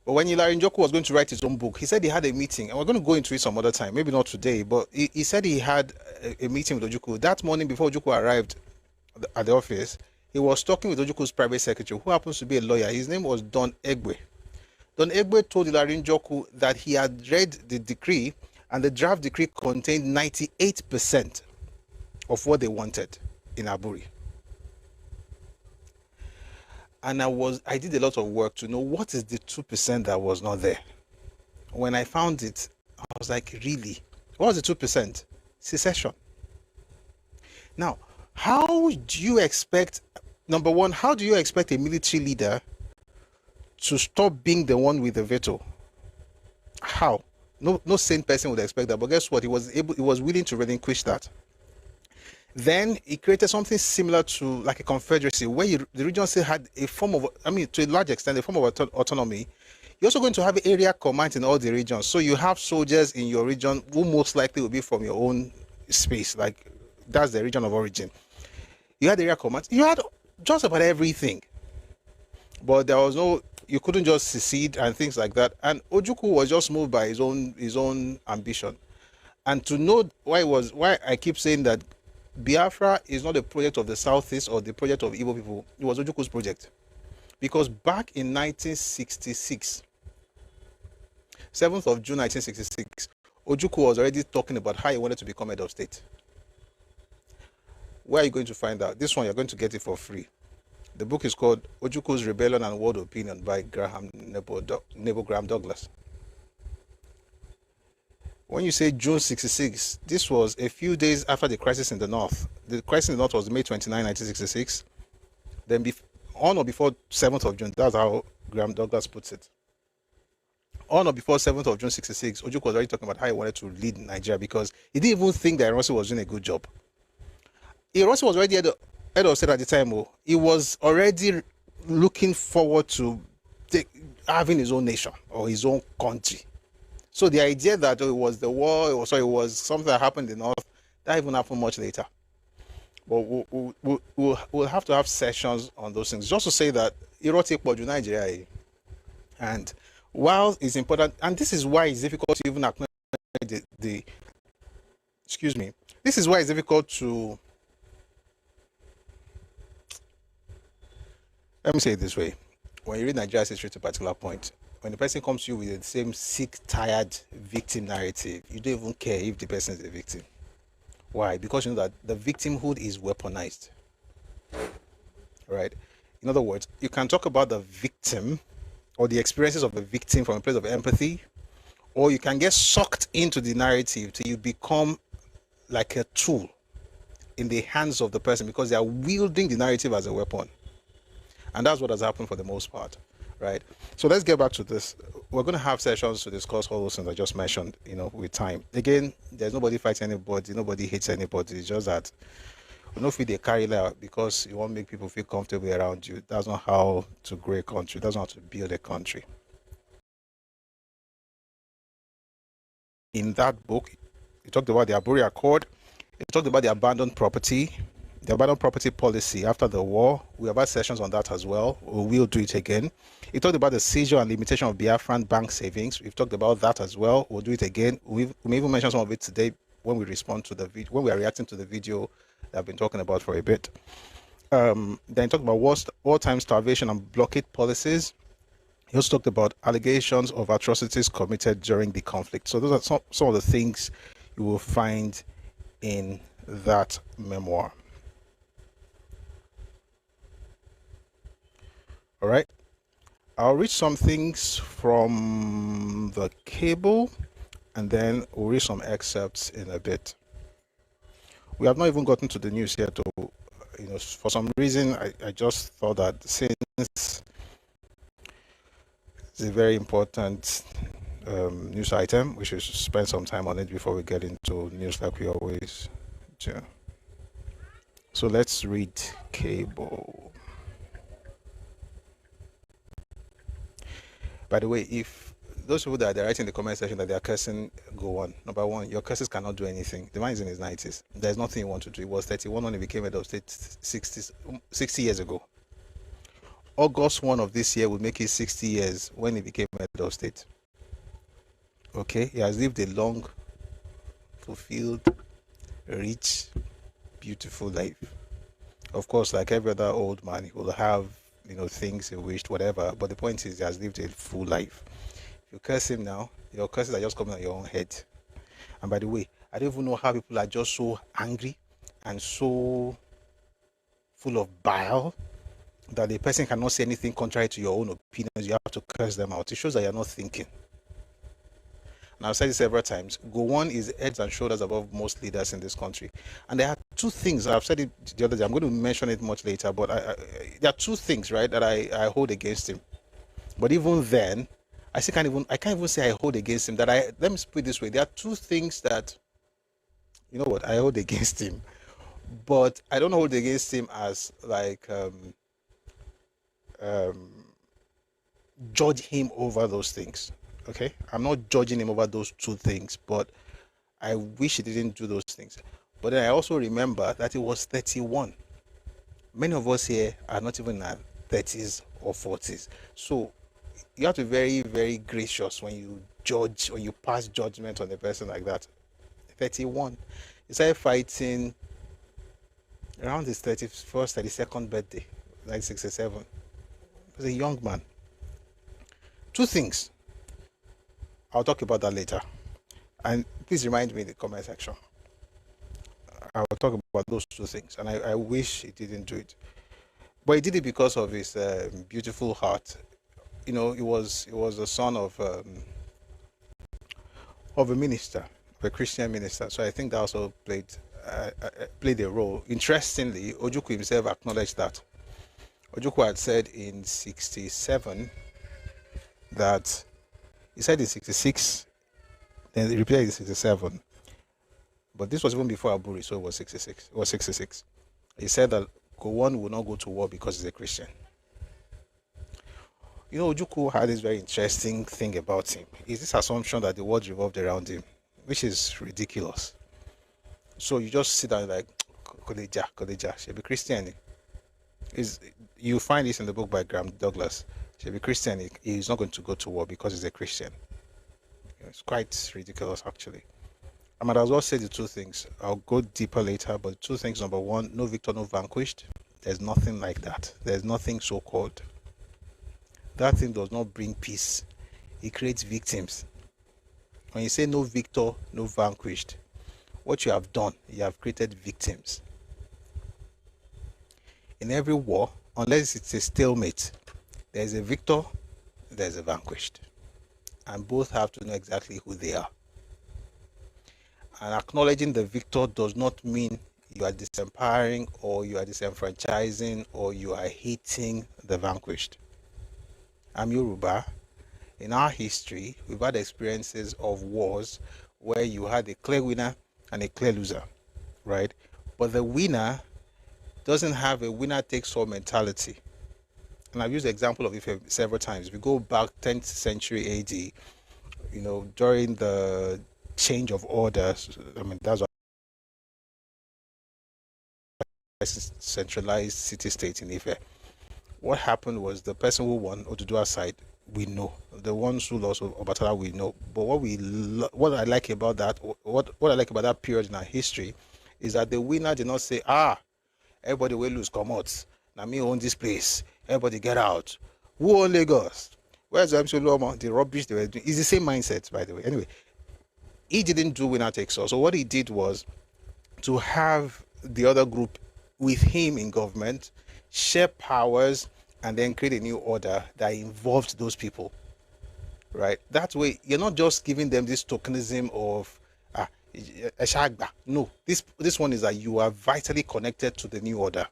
But when Hilary Njoku was going to write his own book, he said he had a meeting, and we're going to go into it some other time, maybe not today, but he said he had a meeting with Ojukwu. That morning before Ojukwu arrived at the office, he was talking with Ojukwu's private secretary, who happens to be a lawyer. His name was Don Egbe. Don Egbe told Hilary Njoku that he had read the decree, and the draft decree contained 98% of what they wanted in Aburi. And I did a lot of work to know what is the 2% that was not there. When I found it, I was like, really? What was the 2%? Secession. Now, how do you expect, number one, how do you expect a military leader to stop being the one with the veto? How? No sane person would expect that. But guess what? He was willing to relinquish that. Then he created something similar to like a confederacy, where the region still had a form of, to a large extent, a form of autonomy. You're also going to have area command in all the regions. So you have soldiers in your region who most likely will be from your own space, like that's the region of origin. You had area command. You had just about everything. But there was you couldn't just secede and things like that. And Ojukwu was just moved by his own ambition. And to know why I keep saying that Biafra is not a project of the Southeast or the project of Igbo people. It was Ojukwu's project. Because back in 1966, 7th of June 1966, Ojukwu was already talking about how he wanted to become head of state. Where are you going to find out? This one, you're going to get it for free. The book is called Ojukwu's Rebellion and World Opinion by Nebo Graham Douglas. When you say June 66, this was a few days after the crisis in the North. The crisis in the North was May 29, 1966. Then on or before 7th of June, that's how Graham Douglas puts it. on or before 7th of June 66, Ojukwu was already talking about how he wanted to lead Nigeria because he didn't even think that Ironsi was doing a good job. Ironsi was already head of state at the time. He was already looking forward to having his own nation or his own country. So the idea that it was the war, it was something that happened in the north, that even happened much later. But we'll have to have sessions on those things. Just to say that Iroti Poju Nigeria, and while it's important, and this is why it's difficult to even acknowledge excuse me, this is why it's difficult to, let me say it this way. When you read Nigeria's history to a particular point, when the person comes to you with the same sick, tired victim narrative, you don't even care if the person is a victim. Why? Because you know that the victimhood is weaponized. Right? In other words, you can talk about the victim or the experiences of the victim from a place of empathy, or you can get sucked into the narrative till you become like a tool in the hands of the person because they are wielding the narrative as a weapon. And that's what has happened for the most part, right? So let's get back to this. We're going to have sessions to discuss all those things I just mentioned, with time. Again, there's nobody fighting anybody, nobody hates anybody. It's just that we don't feel they carry that because you want to make people feel comfortable around you. That's not how to grow a country. That's not how to build a country. In that book, he talked about the Aburi Accord. He talked about the abandoned property policy after the war. We have had sessions on that as well. We will do it again. He talked about the seizure and limitation of Biafran bank savings. We've talked about that as well. We'll do it again. We may even mention some of it today when we respond to the video, when we are reacting to the video that I've been talking about for a bit. Then he talked about wartime starvation and blockade policies. He also talked about allegations of atrocities committed during the conflict. So those are some of the things you will find in that memoir. All right, I'll read some things from the cable and then we'll read some excerpts in a bit. We have not even gotten to the news yet. For some reason, I just thought that since it's a very important news item, we should spend some time on it before we get into news like we always do. So let's read cable. By the way, if those people that are writing in the comment section that they are cursing Gowon, number one, your curses cannot do anything. The man is in his 90s. There's nothing you want to do. He was 31 when he became head of state 60 years ago. August 1 of this year will make it 60 years when he became head of state. Okay, he has lived a long, fulfilled, rich, beautiful life. Of course, like every other old man, he will have things he wished, whatever. But the point is, he has lived a full life. If you curse him now, your curses are just coming on your own head. And by the way, I don't even know how people are just so angry and so full of bile that the person cannot say anything contrary to your own opinions. You have to curse them out. It shows that you're not thinking. And I've said it several times. Gowon is heads and shoulders above most leaders in this country. And there are two things. I've said it the other day. I'm going to mention it much later. But there are two things, right, that I hold against him. But even then, I can't even say I hold against him. Let me put it this way. There are two things that, I hold against him. But I don't hold against him as like judge him over those things. Okay, I'm not judging him over those two things, but I wish he didn't do those things. But then I also remember that he was 31. Many of us here are not even in our 30s or 40s. So you have to be very, very gracious when you judge or you pass judgment on a person like that. 31. He started fighting around his 31st, 32nd birthday, 1967. He was a young man. Two things. I'll talk about that later. And please remind me in the comment section. I'll talk about those two things. And I wish he didn't do it. But he did it because of his beautiful heart. He was the son of a minister, of a Christian minister. So I think that also played a role. Interestingly, Ojukwu himself acknowledged that. Ojukwu had said in 1967 that He said in 66, then he repeated in 67. But this was even before Aburi, so it was 66. It was 66. He said that Gowon will not go to war because he's a Christian. You know, Ojukwu had this very interesting thing about him. Is this assumption that the world revolved around him, which is ridiculous. So you just sit down like, Kodeja, she'll be Christian. You find this in the book by Graham Douglas. She'll be Christian. He's not going to go to war because he's a Christian. It's quite ridiculous, actually. I might as well say the two things. I'll go deeper later, but two things. Number one, no victor, no vanquished. There's nothing like that. There's nothing so-called. That thing does not bring peace. It creates victims. When you say no victor, no vanquished, what you have done, you have created victims. In every war, unless it's a stalemate, there's a victor, there's a vanquished. And both have to know exactly who they are. And acknowledging the victor does not mean you are disempowering or you are disenfranchising or you are hating the vanquished. I'm Yoruba. In our history, we've had experiences of wars where you had a clear winner and a clear loser, right? But the winner doesn't have a winner takes all mentality. And I've used the example of Ife several times. We go back 10th century AD, you know, during the change of orders. I mean, that's a centralized city-state in Ife. What happened was the person who won, Oduduwa side, we know. The ones who lost, Obatala, we know. But what I like about that, what I like about that period in our history, is that the winner did not say, everybody will lose, come out. Now me own this place. Everybody get out. Who own Lagos? Where's MC Loma? The rubbish they were doing. It's the same mindset, by the way. Anyway, he didn't do winner takes all. So what he did was to have the other group with him in government, share powers, and then create a new order that involved those people, right? That way, you're not just giving them this tokenism of no. This one is that you are vitally connected to the new order,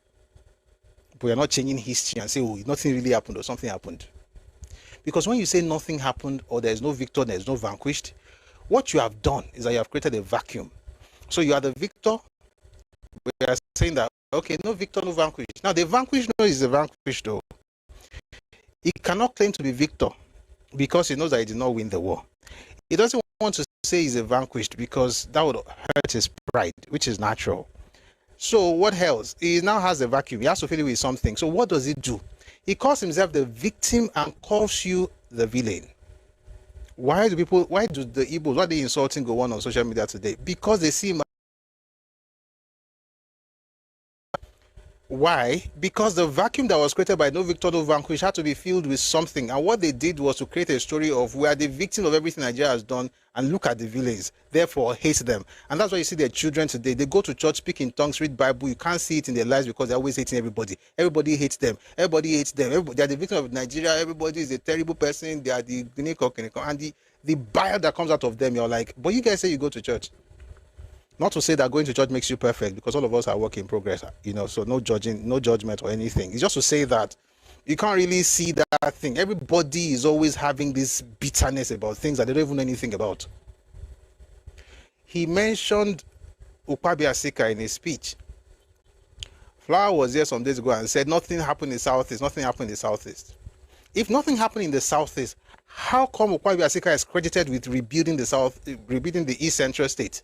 but you're not changing history and say, oh, nothing really happened or something happened. Because when you say nothing happened or there's no victor, there's no vanquished, what you have done is that you have created a vacuum. So you are the victor. We are saying that, okay, no victor, no vanquished. Now, the vanquished knows is the vanquished, though. He cannot claim to be victor because he knows that he did not win the war. He doesn't want to say he's a vanquished because that would hurt his pride, which is natural. So what else? He now has a vacuum. He has to fill it with something. So what does he do? He calls himself the victim and calls you the villain. Why do the Igbos, why are they insulting Gowon on social media today? Because they see. Why? Because the vacuum that was created by no victor, no vanquish had to be filled with something. And what they did was to create a story of we are the victim of everything Nigeria has done and look at the villains, therefore hate them. And that's why you see their children today. They go to church, speak in tongues, read Bible. You can't see it in their lives because they're always hating everybody. Everybody hates them. Everybody hates them. They are the victim of Nigeria. Everybody is a terrible person. They are the and the bile that comes out of them, you're like, but you guys say you go to church. Not to say that going to church makes you perfect, because all of us are work in progress, you know, so no judgment or anything. It's just to say that you can't really see that thing. Everybody is always having this bitterness about things that they don't even know anything about. He mentioned Ukpabi Asika in his speech. Flower was there some days ago and said nothing happened in the Southeast, nothing happened in the Southeast. If nothing happened in the Southeast, how come Ukpabi Asika is credited with rebuilding the East Central state?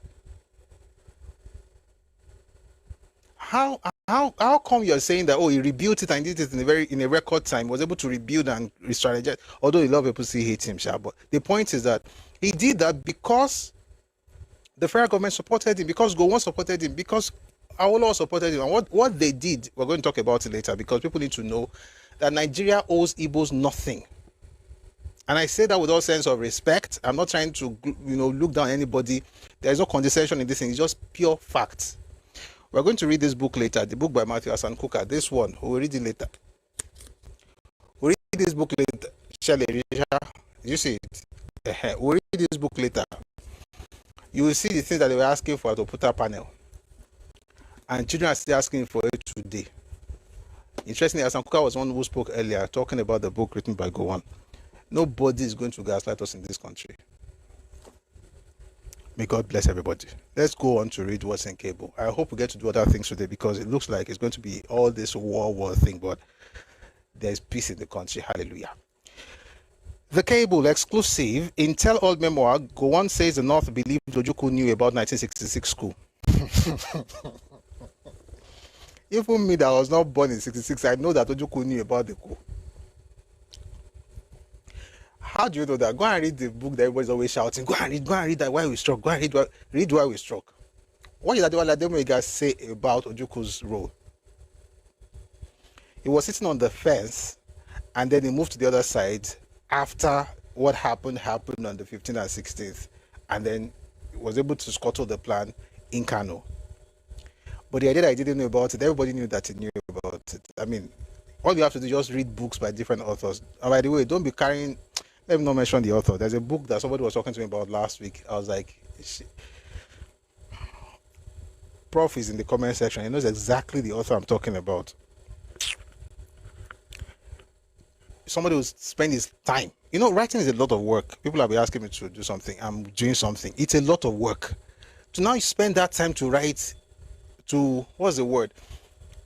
How come you're saying that, oh, he rebuilt it and did it in a record time, was able to rebuild and re-strategize, although a lot of people still hate him, but the point is that he did that because the federal government supported him, because Gowon supported him, because Awolowo supported him. And what they did, we're going to talk about it later, because people need to know that Nigeria owes Igbos nothing. And I say that with all sense of respect. I'm not trying to, look down on anybody. There's no condescension in this thing. It's just pure facts. We're going to read this book later, the book by Matthew Hassan Kukah. This one, we'll read it later. We'll read this book later. Shall you see it? We'll read this book later. You will see the things that they were asking for at the Puta panel. And children are still asking for it today. Interestingly, Hassan Kukah was one who spoke earlier, talking about the book written by Gowon. Nobody is going to gaslight us in this country. May God bless everybody. Let's go on to read what's in cable. I hope we get to do other things today because it looks like it's going to be all this war thing, but there's peace in the country. Hallelujah. The cable exclusive. In Tell All Memoir, Gowon says the North believed Ojukwu knew about 1966 coup. Even me that was not born in 66, I know that Ojukwu knew about the coup. How do you know that? Go and read the book that everybody's always shouting. Go and read that why we struck. Go and read why we struck. What did Adewale say about Ojukwu's role? He was sitting on the fence and then he moved to the other side after what happened on the 15th and 16th, and then he was able to scuttle the plan in Kano. But the idea that I didn't know about it, everybody knew that he knew about it. I mean, all you have to do is just read books by different authors. And by the way, don't be carrying, let me not mention the author. There's a book that somebody was talking to me about last week. I was like, Prof is in the comment section. He knows exactly the author I'm talking about. Somebody will spend his time. You know, writing is a lot of work. People have been asking me to do something. I'm doing something. It's a lot of work. To now spend that time to write,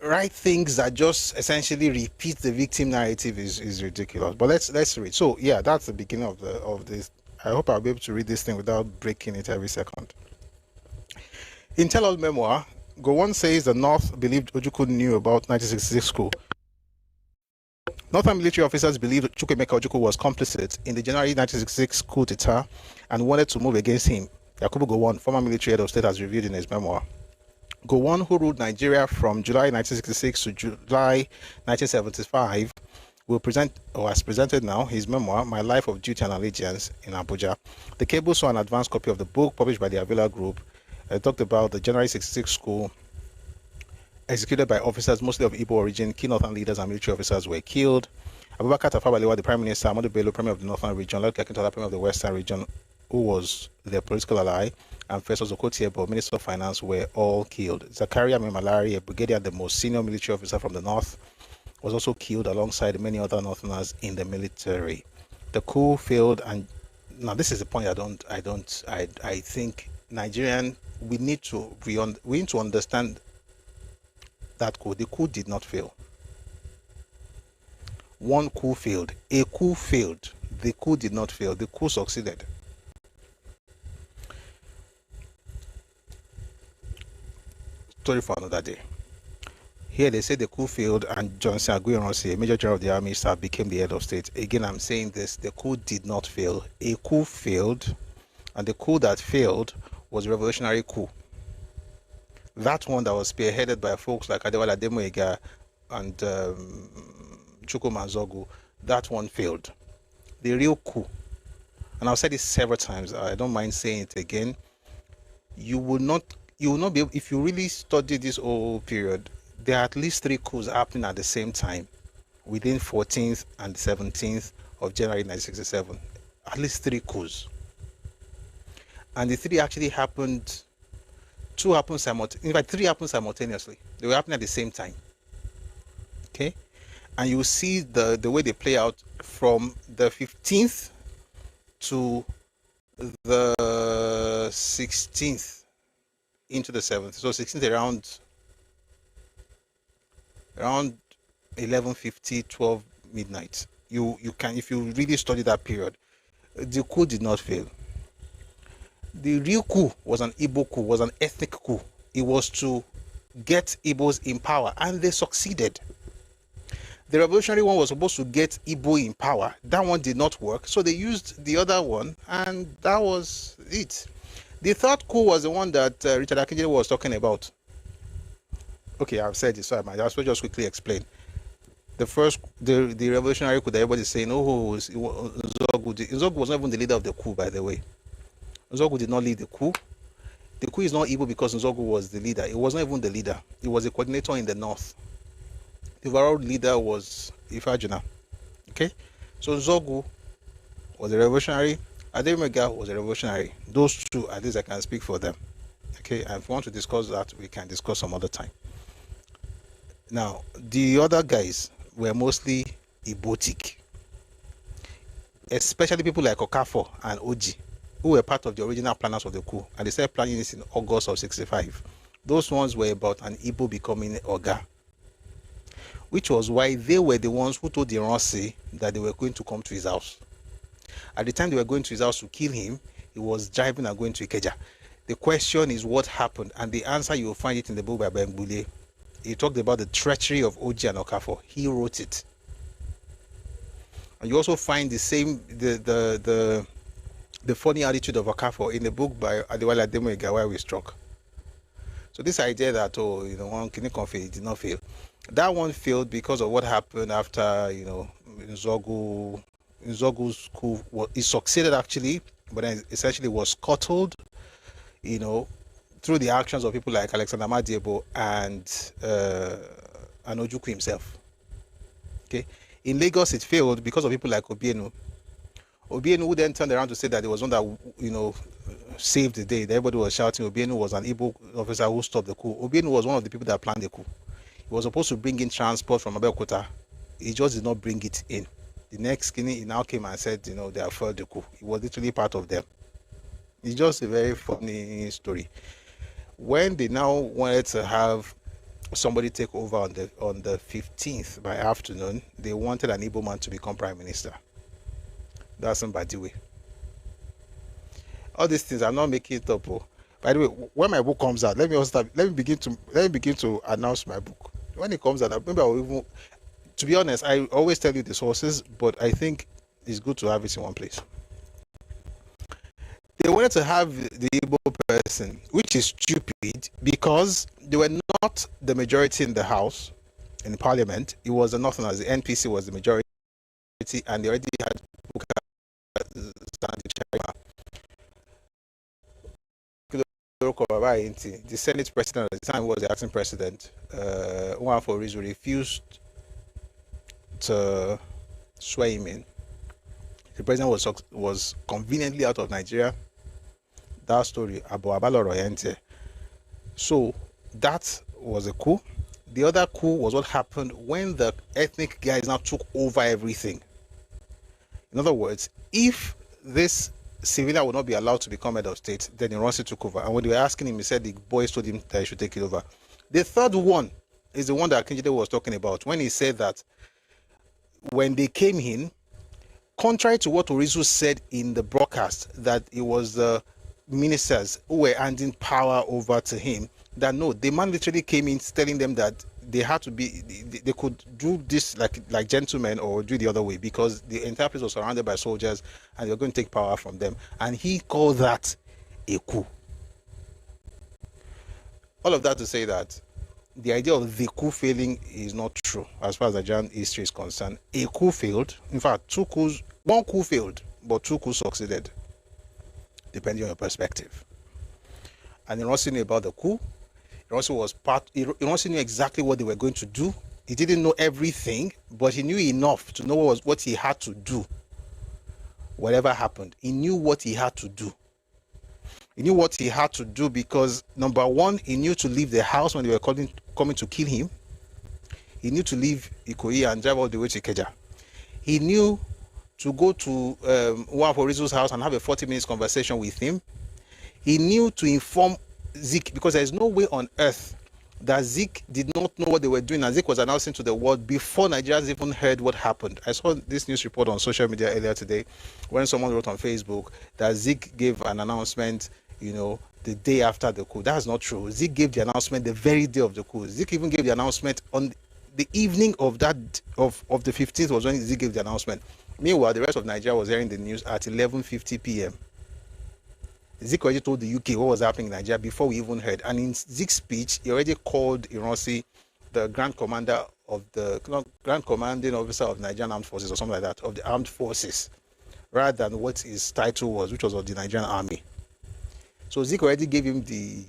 write things that just essentially repeat the victim narrative is ridiculous. But let's read. So yeah, that's the beginning of this. I hope I'll be able to read this thing without breaking it every second. In Tell All Memoir, Gowon says the North believed Ojukwu knew about 1966 coup. Northern military officers believed Chukwuemeka Ojukwu was complicit in the January 1966 coup d'etat and wanted to move against him. Yakubu Gowon, former military head of state, has revealed in his memoir. Gowon, who ruled Nigeria from July 1966 to July 1975, will present, or has presented now, his memoir, My Life of Duty and Allegiance, in Abuja. The cable saw an advanced copy of the book published by the Avila Group. It talked about the January 66 coup executed by officers mostly of Igbo origin. Key northern leaders and military officers were killed. Abubakar Tafawa Balewa, the Prime Minister, Ahmadu Bello, Premier of the Northern Region, Lord Akintola, Premier of the Western Region, who was their political ally, and Festus Okotie-Eboh, Minister of Finance, were all killed. Zakaria Memalari, a brigadier and the most senior military officer from the North, was also killed alongside many other Northerners in the military. The coup failed, and now this is the point I think Nigerian, we need to understand that coup. The coup did not fail. One coup failed. A coup failed. The coup did not fail. The coup succeeded. Story for another day. Here they say the coup failed and Johnson Aguiyi-Ironsi, a major general of the army staff, became the head of state. Again, I'm saying this, the coup did not fail. A coup failed, and the coup that failed was a revolutionary coup. That one that was spearheaded by folks like Adewale Ademoyega and Chukwuma Nzogu, that one failed. The real coup, and I've said this several times, I don't mind saying it again, you will not be able, if you really study this whole period, there are at least 3 coups happening at the same time within 14th and 17th of January 1967. At least 3 coups. And the 3 actually happened, 2 happened simultaneously. In fact, 3 happened simultaneously. They were happening at the same time. Okay? And you see the way they play out from the 15th to the 16th into the 7th. So 16th around 11:50, 12 midnight. You can, if you really study that period, the coup did not fail. The real coup was an Igbo coup, was an ethnic coup. It was to get Igbos in power, and they succeeded. The revolutionary one was supposed to get Igbo in power. That one did not work, so they used the other one, and that was it. The third coup was the one that Richard Akinjide was talking about. Okay, I've said this, so I might as well just quickly explain. The first, the revolutionary coup that everybody's saying, oh, Nzogu was not even the leader of the coup, by the way. Nzogu did not lead the coup. The coup is not evil because Nzogu was the leader. It was not even the leader. It was a coordinator in the north. The overall leader was Ifajuna. Okay? So Nzogu was a revolutionary. Ademega was a revolutionary. Those two, at least I can speak for them. Okay? And if we want to discuss that, we can discuss some other time. Now, the other guys were mostly Igbotic. especially people like Okafor and Oji, who were part of the original planners of the coup, and they started planning this in August of 65. Those ones were about an Igbo becoming Oga, which was why they were the ones who told the Iransi that they were going to come to his house. At the time they were going to his house to kill him, he was driving and going to Ikeja. The question is what happened, and the answer you will find it in the book by Bengbule. He talked about the treachery of Oji and Okafor. He wrote it. And you also find the same the funny attitude of Okafor in the book by Adewale Ademoyiga, Why We Struck. So this idea that one Kinikan failed, did not fail. That one failed because of what happened after Nzogu's coup. He succeeded actually, but then essentially was scuttled, through the actions of people like Alexander Madiebo and Ojukwu himself. Okay, in Lagos it failed because of people like Obienu. Obienu, who then turned around to say that there was one that saved the day. Everybody was shouting Obienu was an Igbo officer who stopped the coup. Obienu was one of the people that planned the coup. He was supposed to bring in transport from Abeokuta. He just did not bring it in. The next skinny, he now came and said, they have failed the coup. He was literally part of them. It's just a very funny story. When they now wanted to have somebody take over on the 15th by afternoon, they wanted an Igbo man to become prime minister. That's Mbadiwe. All these things, I'm not making it up. By the way, when my book comes out, let me begin to announce my book. When it comes out, maybe I'll even, to be honest, I always tell you the sources, but I think it's good to have it in one place. They wanted to have the Igbo person, which is stupid because they were not the majority in the House, in the Parliament. It was the Northerners. The NPC was the majority, and they already had Kukah. The Senate president at the time was the acting president. One for reason refused to swear him in. The president was conveniently out of Nigeria. That story about Abaloro. So that was a coup. The other coup was what happened when the ethnic guys now took over everything. In other words, if this civilian would not be allowed to become head of state, then Iransi took over. And when they were asking him, he said the boys told him that he should take it over. The third one is the one that Akinjide was talking about when he said that when they came in, contrary to what Orizu said in the broadcast, that it was the ministers who were handing power over to him, that no, the man literally came in telling them that they had to be, they could do this like gentlemen or do the other way because the entire place was surrounded by soldiers and they were going to take power from them. And he called that a coup. All of that to say that the idea of the coup failing is not true as far as Nigerian history is concerned. A coup failed. In fact, one coup failed, but two coups succeeded, depending on your perspective. And Iransi knew about the coup. Iransi knew exactly what they were going to do. He didn't know everything, but he knew enough to know what he had to do. Whatever happened, he knew what he had to do. He knew what he had to do because, number one, he knew to leave the house when they were coming to kill him. He knew to leave Ikoyi and drive all the way to Ikeja. He knew to go to one of Orizu's house and have a 40-minute conversation with him. He knew to inform Zik, because there is no way on earth that Zik did not know what they were doing, and Zik was announcing to the world before Nigerians even heard what happened. I saw this news report on social media earlier today when someone wrote on Facebook that Zik gave an announcement, the day after the coup. That's not true. Zik gave the announcement the very day of the coup. Zik even gave the announcement on the evening of the 15th was when Zik gave the announcement. Meanwhile, the rest of Nigeria was hearing the news at 11:50 p.m. Zik already told the UK what was happening in Nigeria before we even heard. And in Zik's speech, he already called Iransi the Grand Commanding Officer of Nigerian Armed Forces or something like that, of the Armed Forces, rather than what his title was, which was of the Nigerian Army. So Zik already gave him the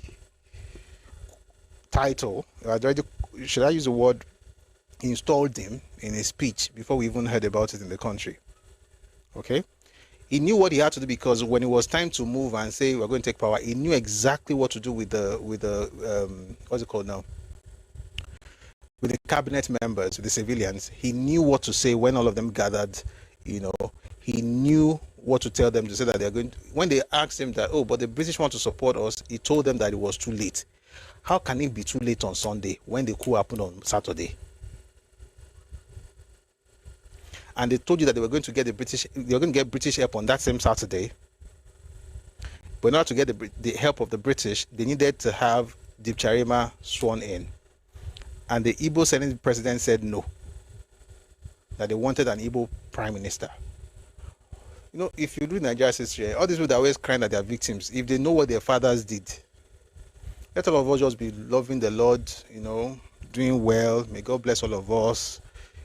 title, should I use the word, installed him in his speech before we even heard about it in the country. Okay? He knew what he had to do because when it was time to move and say we're going to take power, he knew exactly what to do with the what's it called now? With the cabinet members, with the civilians. He knew what to say when all of them gathered, he knew what to tell them to say that they're going to, when they asked him that, oh, but the British want to support us, he told them that it was too late. How can it be too late on Sunday when the coup happened on Saturday? And they told you that they were going to get they were going to get British help on that same Saturday. But in order to get the help of the British, they needed to have Deep Charima sworn in. And the Igbo Senate president said no, that they wanted an Igbo prime minister. You know, if you read Nigeria's history, all these people that are always crying at their victims, if they know what their fathers did, let all of us just be loving the Lord, you know, doing well. May God bless all of us.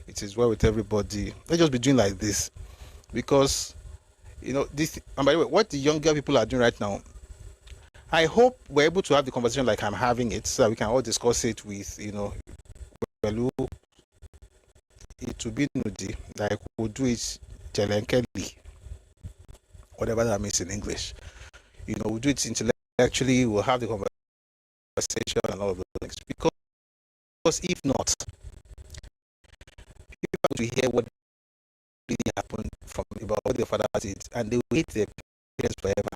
It is well with everybody. Let's just be doing like this. Because, you know, this, and by the way, what the younger people are doing right now, I hope we're able to have the conversation like I'm having it, so that we can all discuss it with, you know, it will be nudie, like we'll do it jelenkeli, whatever that means in English. You know, we'll do it intellectually, we'll have the conversation and all of those things. Because if not, people are going to hear what really happened from about what their fathers did, and they will hate their parents forever.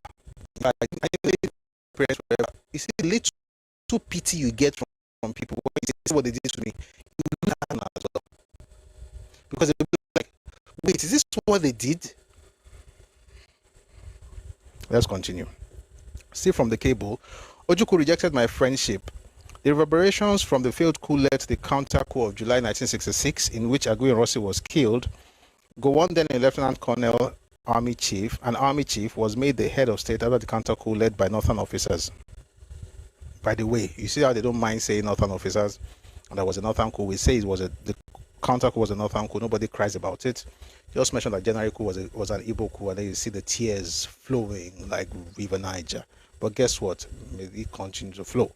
In fact, I hate their parents forever. You see, the little pity you get from people when you say what they did to me, you learn as well. Because they'll be like, wait, is this what they did? Let's continue. See from the cable, Ojukwu rejected my friendship. The reverberations from the failed coup led to the counter coup of July 1966, in which Aguiyi Rossi was killed. Gowon, then a lieutenant colonel army chief, was made the head of state after the counter coup led by northern officers. By the way, you see how they don't mind saying northern officers, and there was a northern coup. We say it was the counter coup was a northern coup. Nobody cries about it. Just mention that January coup was an Igbo coup, and then you see the tears flowing like River Niger. But guess what? May it continue to flow.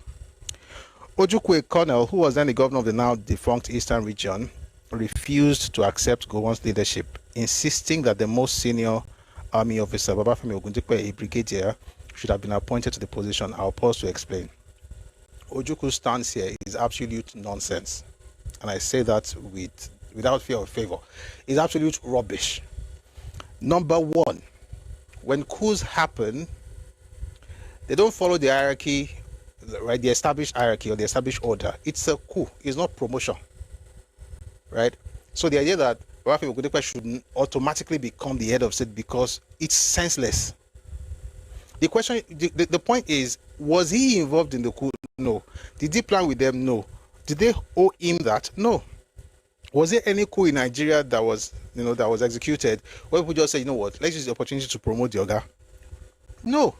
Ojukwu, a colonel who was then the governor of the now defunct Eastern region, refused to accept Gowon's leadership, insisting that the most senior army officer, Babafemi Ogundipe, a brigadier, should have been appointed to the position. I'll pause to explain. Ojukwu's stance here is absolute nonsense, and I say that without fear of favor. It's absolute rubbish. Number one, when coups happen, they don't follow the hierarchy, right? The established hierarchy or the established order. It's a coup. It's not promotion, right? So the idea that Babafemi Ogundipe should automatically become the head of state, because it's senseless. The question, the point is, was he involved in the coup? No. Did he plan with them? No. Did they owe him that? No. Was there any coup in Nigeria that was executed where people just say, you know what, let's use the opportunity to promote the Oga? No.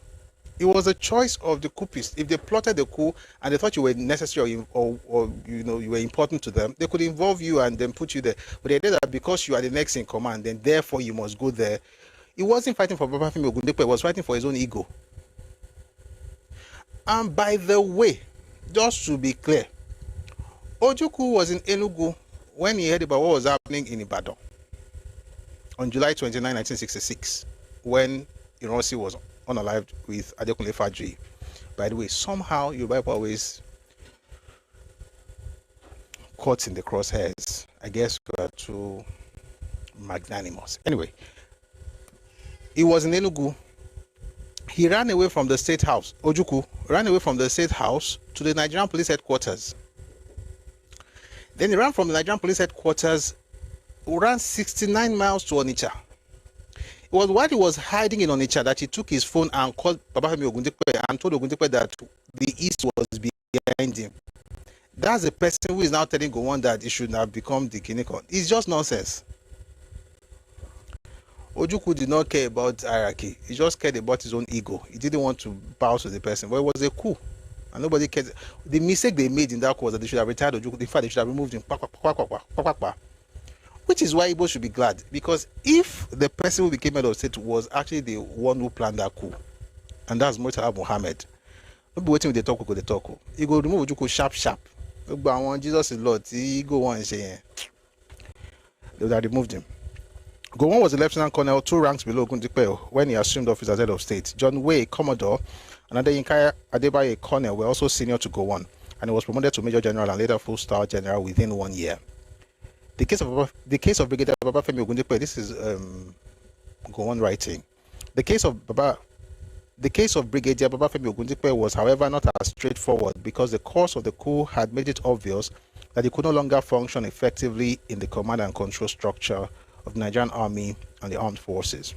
It was a choice of the coupists. If they plotted the coup and they thought you were necessary or you were important to them, they could involve you and then put you there. But they did that because you are the next in command, then therefore you must go there. He wasn't fighting for Babafemi Ogundipe, he was fighting for his own ego. And by the way, just to be clear, Ojukwu was in Enugu when he heard about what was happening in Ibadan on July 29, 1966, when Ironsi was unalived with Adekunle Fajri. By the way, somehow Yoruba people always caught in the crosshairs. I guess we are too magnanimous. Anyway, he was in Enugu. He ran away from the state house. Ojukwu ran away from the state house to the Nigerian police headquarters. Then he ran from the Nigerian police headquarters, ran 69 miles to Onitsha. It was while he was hiding in Onitsha that he took his phone and called Babafemi Ogundipe and told Ogundipe that the East was behind him. That's the person who is now telling Gowon that he should have become the Kiniko. It's just nonsense. Ojukwu did not care about hierarchy. He just cared about his own ego. He didn't want to bow to the person. But it was a coup. And nobody cared. The mistake they made in that coup was that they should have retired Ojukwu. In fact, they should have removed him. Which is why Igbo should be glad. Because if the person who became head of state was actually the one who planned that coup, and that's Murtala Muhammad, don't be waiting with the talk. He go remove Ojukwu sharp. Jesus is Lord. He go on and say, they would have removed him. Gowon was a lieutenant colonel 2 ranks below Ogundipe when he assumed office as head of state. John Way, Commodore, and Adeyinka Adebayo, colonel, were also senior to Gowon, and he was promoted to major general and later full-star general within 1 year. The case of Brigadier Babafemi Ogundipe, this is Gowon writing. The case of Brigadier Babafemi Ogundipe was, however, not as straightforward because the course of the coup had made it obvious that he could no longer function effectively in the command and control structure of the Nigerian Army and the armed forces.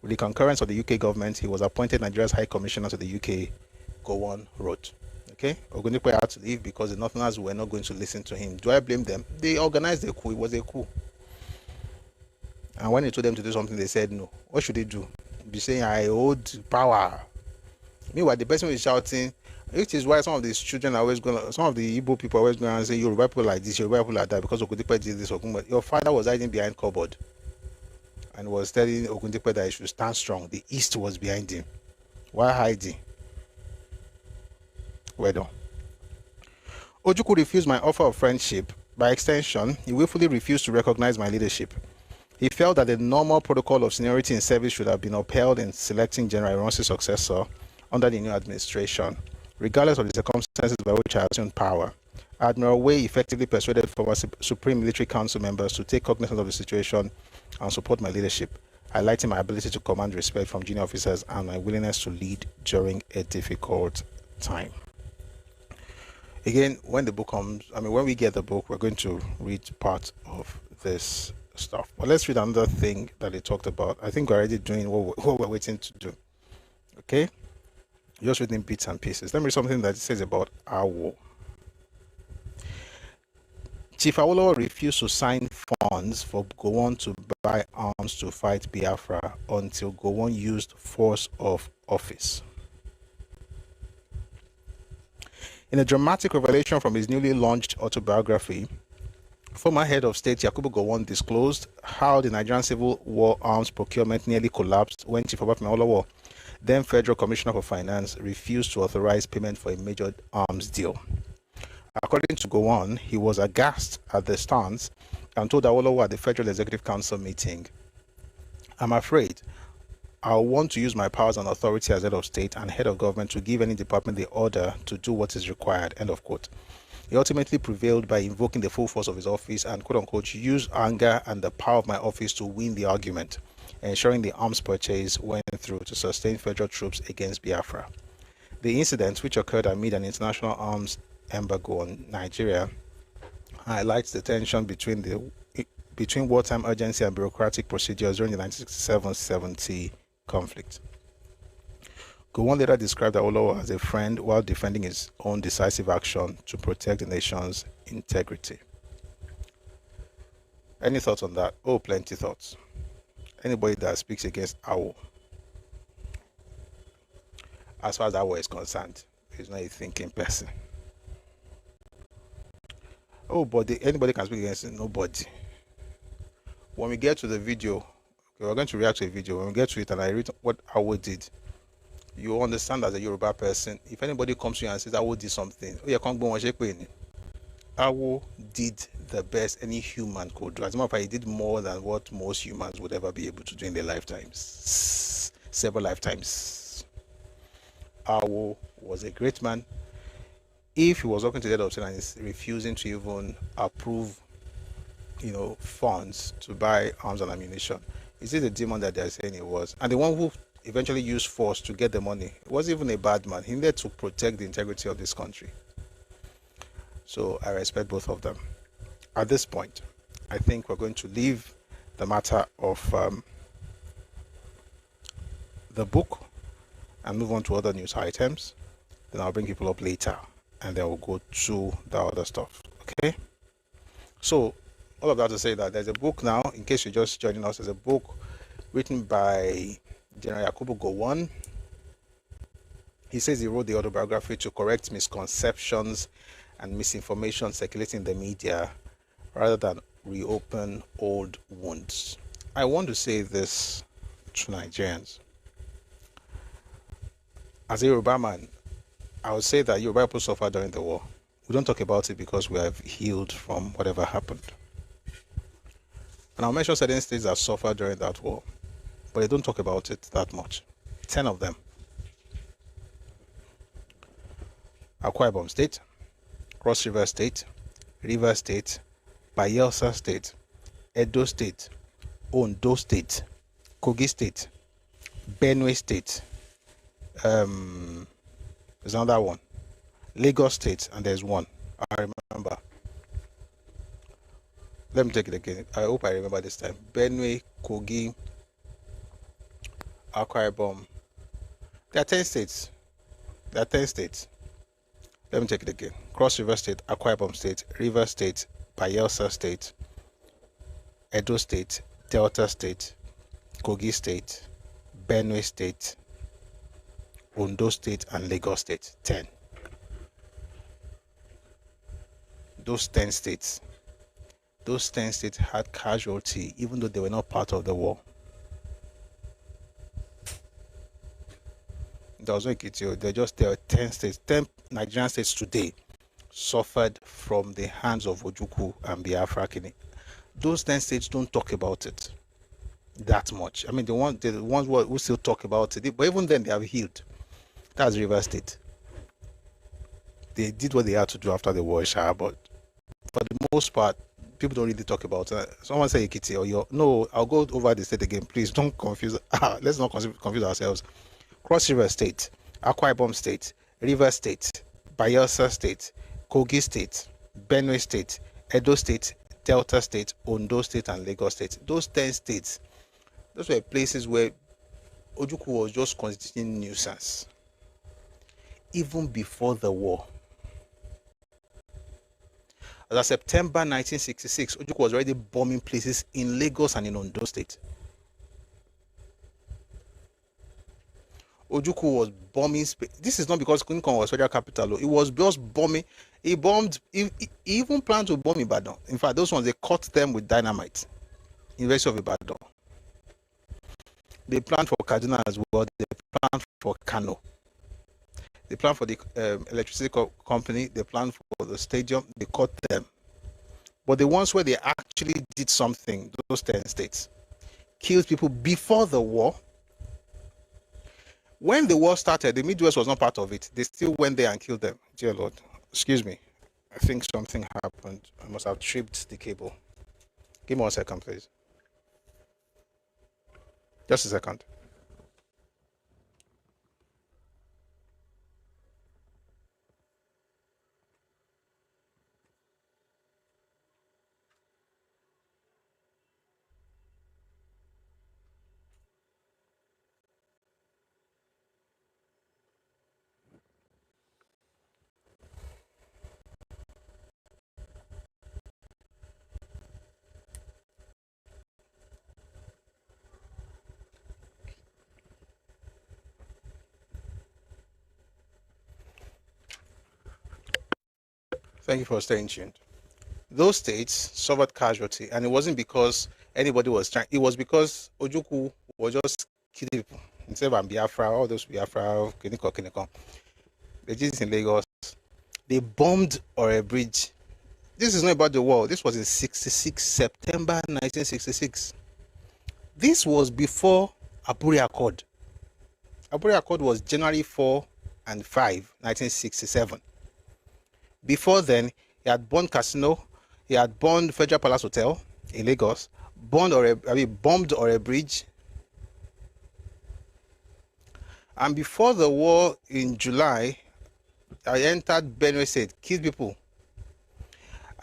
With the concurrence of the UK government, he was appointed Nigeria's High Commissioner to the UK, Gowon wrote. Okay, Ogundipe had to leave because the Northerners were not going to listen to him. Do I blame them? They organized the coup. It was a coup. And when he told them to do something, they said no. What should they do? Be saying, I hold power. Meanwhile, the person is shouting, which is why some of these children are always going to, some of the Igbo people are always going to say, Yoruba people like this, Yoruba people like that, because Ogundipe did this. Your father was hiding behind cupboard and was telling Ogundipe that he should stand strong. The East was behind him. Why hiding? Well done. Ojukwu refused my offer of friendship. By extension, he willfully refused to recognize my leadership. He felt that the normal protocol of seniority in service should have been upheld in selecting General Ironsi's successor under the new administration, regardless of the circumstances by which I assumed power. Admiral Wei effectively persuaded former Supreme Military Council members to take cognizance of the situation and support my leadership, highlighting my ability to command respect from junior officers and my willingness to lead during a difficult time. Again, when the book comes, when we get the book, we're going to read part of this stuff. But let's read another thing that they talked about. I think we're already doing what we're waiting to do. Okay? Just reading bits and pieces. Let me read something that it says about our war. Chief Awolowo refused to sign funds for Gowon to buy arms to fight Biafra until Gowon used force of office. In a dramatic revelation from his newly launched autobiography, former head of state Yakubu Gowon disclosed how the Nigerian Civil War arms procurement nearly collapsed when Chief Obafemi Awolowo, then Federal Commissioner for Finance, refused to authorize payment for a major arms deal. According to Gowon, he was aghast at the stance and told Awolowo at the Federal Executive Council meeting, "I'm afraid I'll want to use my powers and authority as head of state and head of government to give any department the order to do what is required." End of quote. He ultimately prevailed by invoking the full force of his office and quote-unquote use anger and the power of my office to win the argument, ensuring the arms purchase went through to sustain federal troops against Biafra. The incident, which occurred amid an international arms embargo on Nigeria, highlights the tension between wartime urgency and bureaucratic procedures during the 1967-70 conflict. Gowon later described Awolowo as a friend while defending his own decisive action to protect the nation's integrity. Any thoughts on that? Oh, plenty thoughts. Anybody that speaks against Awo, as far as Awo is concerned, he's not a thinking person. Oh, but anybody can speak against it? Nobody. When we get to the video, okay, we're going to react to a video. When we get to it and I read what Awo did, you understand as a Yoruba person, if anybody comes to you and says Awo did something, oh, you can't go on shaking. Awo did the best any human could do. As a matter of fact, he did more than what most humans would ever be able to do in their lifetimes. Several lifetimes. Awo was a great man. If he was talking to the head of state and is refusing to even approve, funds to buy arms and ammunition, is it the demon that they're saying it was? And the one who eventually used force to get the money wasn't even a bad man. He needed to protect the integrity of this country. So I respect both of them. At this point, I think we're going to leave the matter of the book and move on to other news items. Then I'll bring people up later and then we'll go to the other stuff. Okay? So all of that to say that there's a book now, in case you're just joining us, there's a book written by General Yakubu Gowon. He says he wrote the autobiography to correct misconceptions and misinformation circulating in the media rather than reopen old wounds. I want to say this to Nigerians. As a Yoruba man, I would say that Yoruba people suffered during the war. We don't talk about it because we have healed from whatever happened. And I'll mention certain states that suffered during that war, but they don't talk about it that much. 10 of them. Akwa Ibom State, Cross River State, River State, Bayelsa State, Edo State, Ondo State, Kogi State, Benue State, there's another one, Lagos State, and there's one. I remember. Let me take it again. I hope I remember this time. Benue, Kogi, Akwa Ibom. There are 10 states. There are 10 states. Let me take it again. Cross River State, Akwa Ibom State, River State, Bayelsa State, Edo State, Delta State, Kogi State, Benue State, Ondo State, and Lagos State. 10. Those 10 states. Those 10 states had casualty even though they were not part of the war. There was no Ekiti. There were 10 states. 10 Nigerian states today suffered from the hands of Ojukwu and Biafra. Those 10 states don't talk about it that much. I mean, the ones who still talk about it, but even then they have healed. That's River State. They did what they had to do after the war, but for the most part, people don't really talk about it. Someone say Ekiti or no, I'll go over the state again. Please don't confuse. Let's not confuse ourselves. Cross River State, Akwa Ibom State, River State, Bayelsa State, Kogi State, Benue State, Edo State, Delta State, Ondo State, and Lagos State. Those 10 states, those were places where Ojukwu was just constituting nuisance. Even before the war. As of September 1966, Ojukwu was already bombing places in Lagos and in Ondo State. Ojukwu was bombing. This is not because Kukah was federal capital. It was just bombing. He bombed. He even planned to bomb Ibadan. In fact, those ones, they caught them with dynamite. University of Ibadan. They planned for Kaduna as well. They planned for Kano. They planned for the electricity company. They planned for the stadium. They caught them. But the ones where they actually did something, those 10 states, killed people before the war. When the war started, the Midwest was not part of it. They still went there and killed them. Dear Lord, excuse me. I think something happened. I must have tripped the cable. Give me 1 second, please. Just a second. Thank you for staying tuned. Those states suffered casualty, and it wasn't because anybody was trying. It was because Ojukwu was just killing people. Instead of Biafra, all those Biafra, Kiniko. They did this in Lagos. They bombed Ore Bridge. This is not about the war. This was in September 1966. This was before Aburi Accord. Aburi Accord was January 4 and 5, 1967. Before then, he had bombed Casino, he had bombed Federal Palace Hotel in Lagos, bombed Ore Bridge. And before the war in July, I entered Benue State, killed people.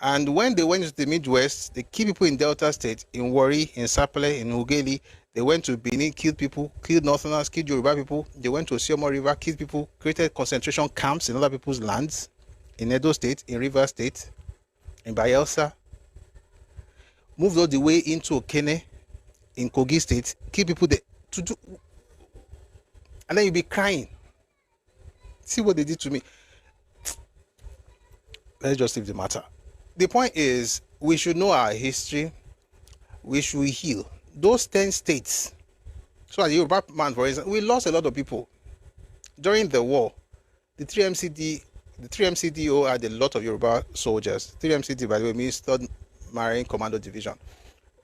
And when they went to the Midwest, they killed people in Delta State, in Warri, in Sapele, in Ugeli. They went to Benin, killed people, killed Northerners, killed Yoruba people. They went to Siomo River, killed people, created concentration camps in other people's lands. In Edo State, in River State, in Bayelsa, moved all the way into Okene, in Kogi State, kill people there to do, and then you'll be crying. See what they did to me. Let's just leave the matter. The point is, we should know our history. We should heal. Those 10 states. So as Yoruba man, for instance, we lost a lot of people during the war. The 3MCDO had a lot of Yoruba soldiers. 3MCD, by the way, means 3rd Marine Commando Division.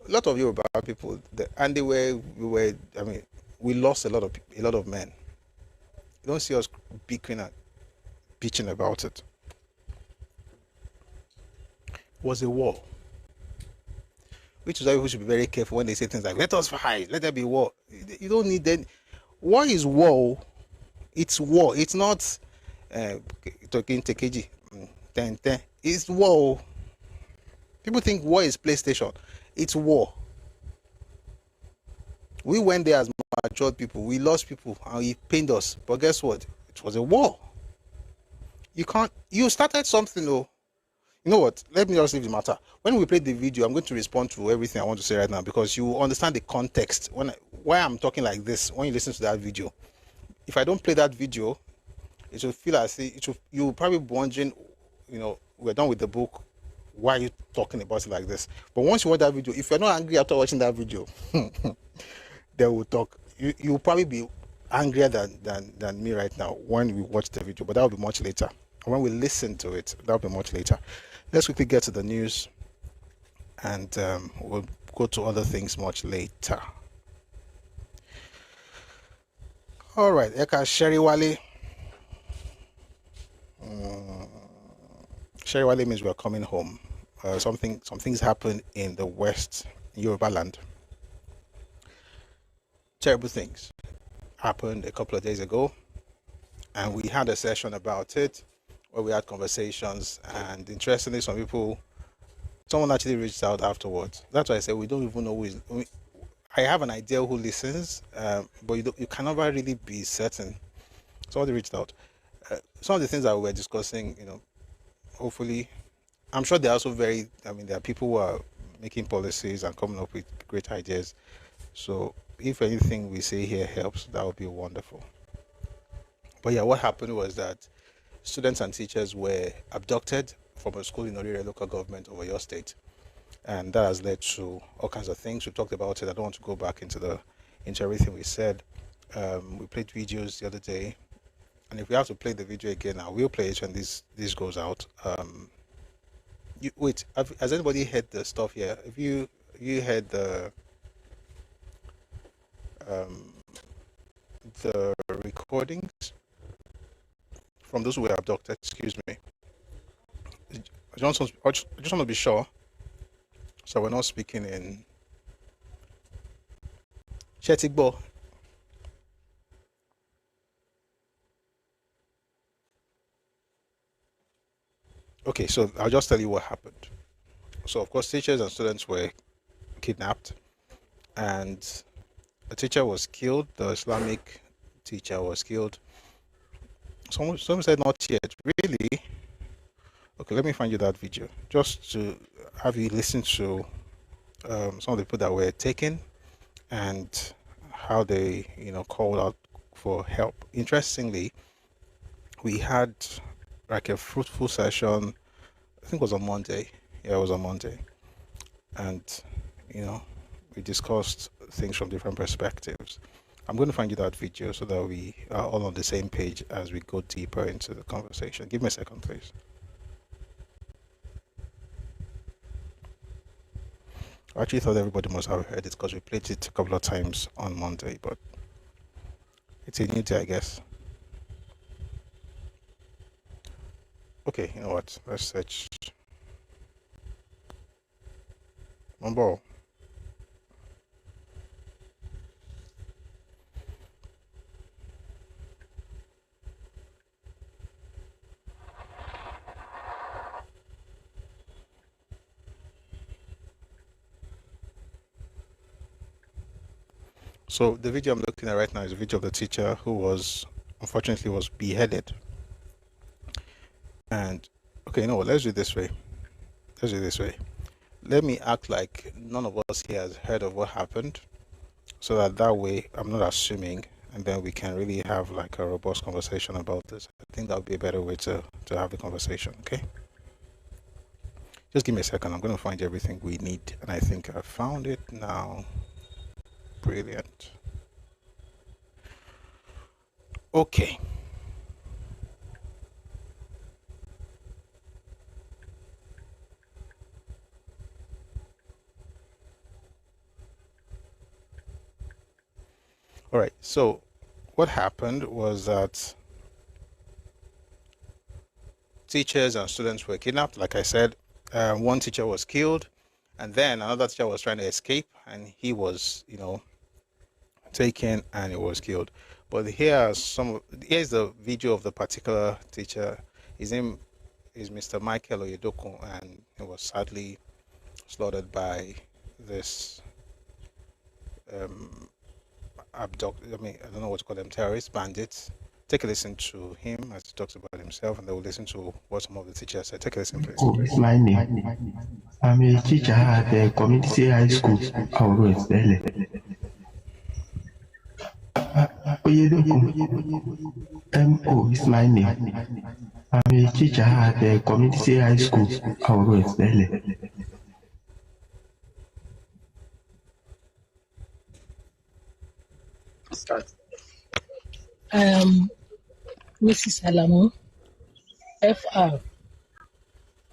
A lot of Yoruba people, and we lost a lot of men. You don't see us bickering and bitching about it. It was a war. Which is why people should be very careful when they say things like, let us fight, let there be war. You don't need that. War is war. It's war. It's not talking Tekeji 10. It's war. People think war is PlayStation. It's war. We went there as matured people. We lost people and it pained us. But guess what? It was a war. You started something though. You know what? Let me just leave the matter. When we play the video, I'm going to respond to everything I want to say right now because you understand the context. Why I'm talking like this when you listen to that video. If I don't play that video, it will feel as if you'll probably be wondering, we're done with the book. Why are you talking about it like this? But once you watch that video, if you're not angry after watching that video, they will talk. You'll probably be angrier than me right now when we watch the video, but that will be much later. When we listen to it, that will be much later. Let's quickly get to the news, and we'll go to other things much later. All right, Eka Sheriwale. Sheriwale means we're coming home. Some things happened in the West, Yoruba land. Terrible things happened a couple of days ago, and we had a session about it where we had conversations, and interestingly, someone actually reached out afterwards. That's why I said we don't even know I have an idea who listens, but you can never really be certain. Somebody reached out. Some of the things that we were discussing, hopefully, I'm sure they're also there are people who are making policies and coming up with great ideas. So if anything we say here helps, that would be wonderful. But yeah, what happened was that students and teachers were abducted from a school in Orire local government of your state, and that has led to all kinds of things. We talked about it. I don't want to go back into everything we said. We played videos the other day, and if we have to play the video again, I will play it when this goes out. Has anybody heard the stuff here? Have you heard the recordings from those who were abducted? Excuse me. I just want to be sure, so we're not speaking in Shetigbo. Okay, so I'll just tell you what happened. So of course, teachers and students were kidnapped, and a teacher was killed. The Islamic teacher was killed. Someone said not yet. Really? Okay, let me find you that video just to have you listen to some of the people that were taken and how they, called out for help. Interestingly, we had like a fruitful session. I think it was on Monday. Yeah, it was on Monday, and we discussed things from different perspectives. I'm going to find you that video so that we are all on the same page as we go deeper into the conversation. Give me a second, please. I actually thought everybody must have heard it because we played it a couple of times on Monday, but it's a new day, I guess. Okay, you know what? Let's search. Number. So the video I'm looking at right now is a video of the teacher who unfortunately was beheaded. And okay, let's do it this way. Let me act like none of us here has heard of what happened, so that way I'm not assuming, and then we can really have like a robust conversation about this. I think that would be a better way to have the conversation. Okay, just give me a second. I'm going to find everything we need, and I think I found it now. Brilliant. Okay. All right, so what happened was that teachers and students were kidnapped. Like I said, one teacher was killed, and then another teacher was trying to escape, and he was, taken and he was killed. But here's the video of the particular teacher. His name is Mr. Michael Oyedokun, and he was sadly slaughtered by this I don't know what to call them, terrorists, bandits. Take a listen to him as he talks about himself, and then we'll listen to what some of the teachers said. Take a listen, please. Oh, it's my name. I'm a teacher at the community high school, Auro Estelle. M.O. is my name. I'm a teacher at the community high school, Auro Estelle. I am Mrs. Alamu, FR.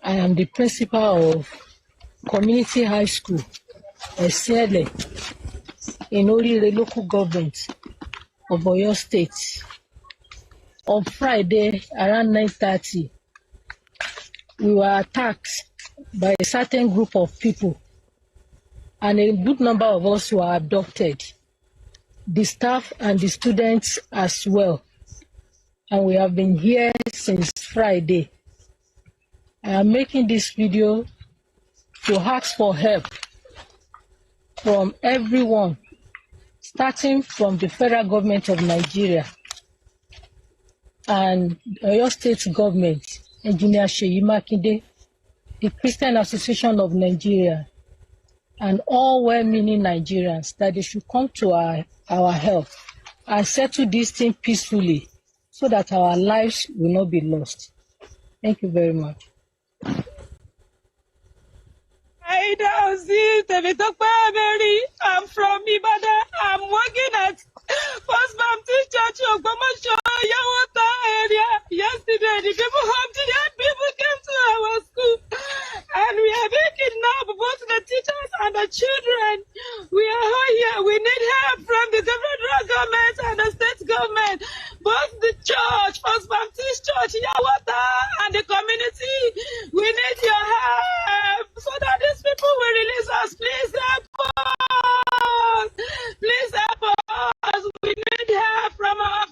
I am the principal of Community High School, Esele, in Orire local government of Oyo State. On Friday, around 9:30, we were attacked by a certain group of people, and a good number of us were abducted, the staff and the students as well. And we have been here since Friday. I am making this video to ask for help from everyone, starting from the federal government of Nigeria and Oyo State government, Engineer Seyi Makinde, the Christian Association of Nigeria, and all well-meaning Nigerians, that they should come to our help and settle this thing peacefully so that our lives will not be lost. Thank you very much. I'm from Ibadan. I'm working at First Baptist Church of Gomasho, Yawata area. Yesterday, the people came to our school, and we are being kidnapped, both the teachers and the children. We are all here. We need help from the federal government and the state government, both the church, First Baptist Church, Yawata, and the community. We need your help so that these people will release us. Please help us. Please help us. We need help from our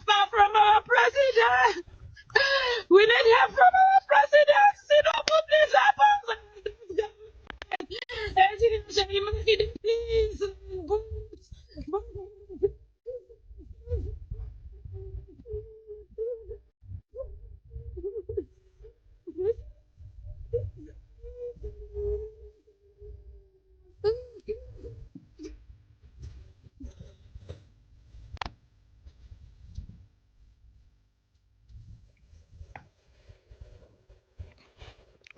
president. We need help from our president. Soludo, please help us.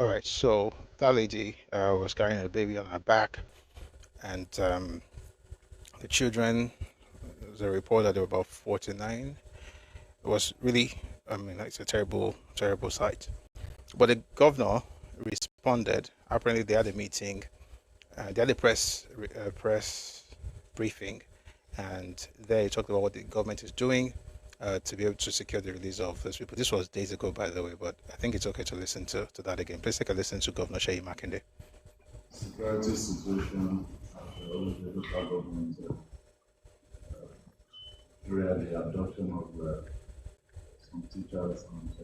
All right, so that lady was carrying a baby on her back, and the children, there's a report that there were about 49. It was really, it's a terrible, terrible sight. But the governor responded. Apparently, they had a meeting, they had a press briefing, and they talked about what the government is doing to be able to secure the release of those people. This was days ago, by the way, but I think it's okay to listen to that again. Please take a listen to Governor Seyi Makinde. Security situation at the local government area, the abduction of some teachers and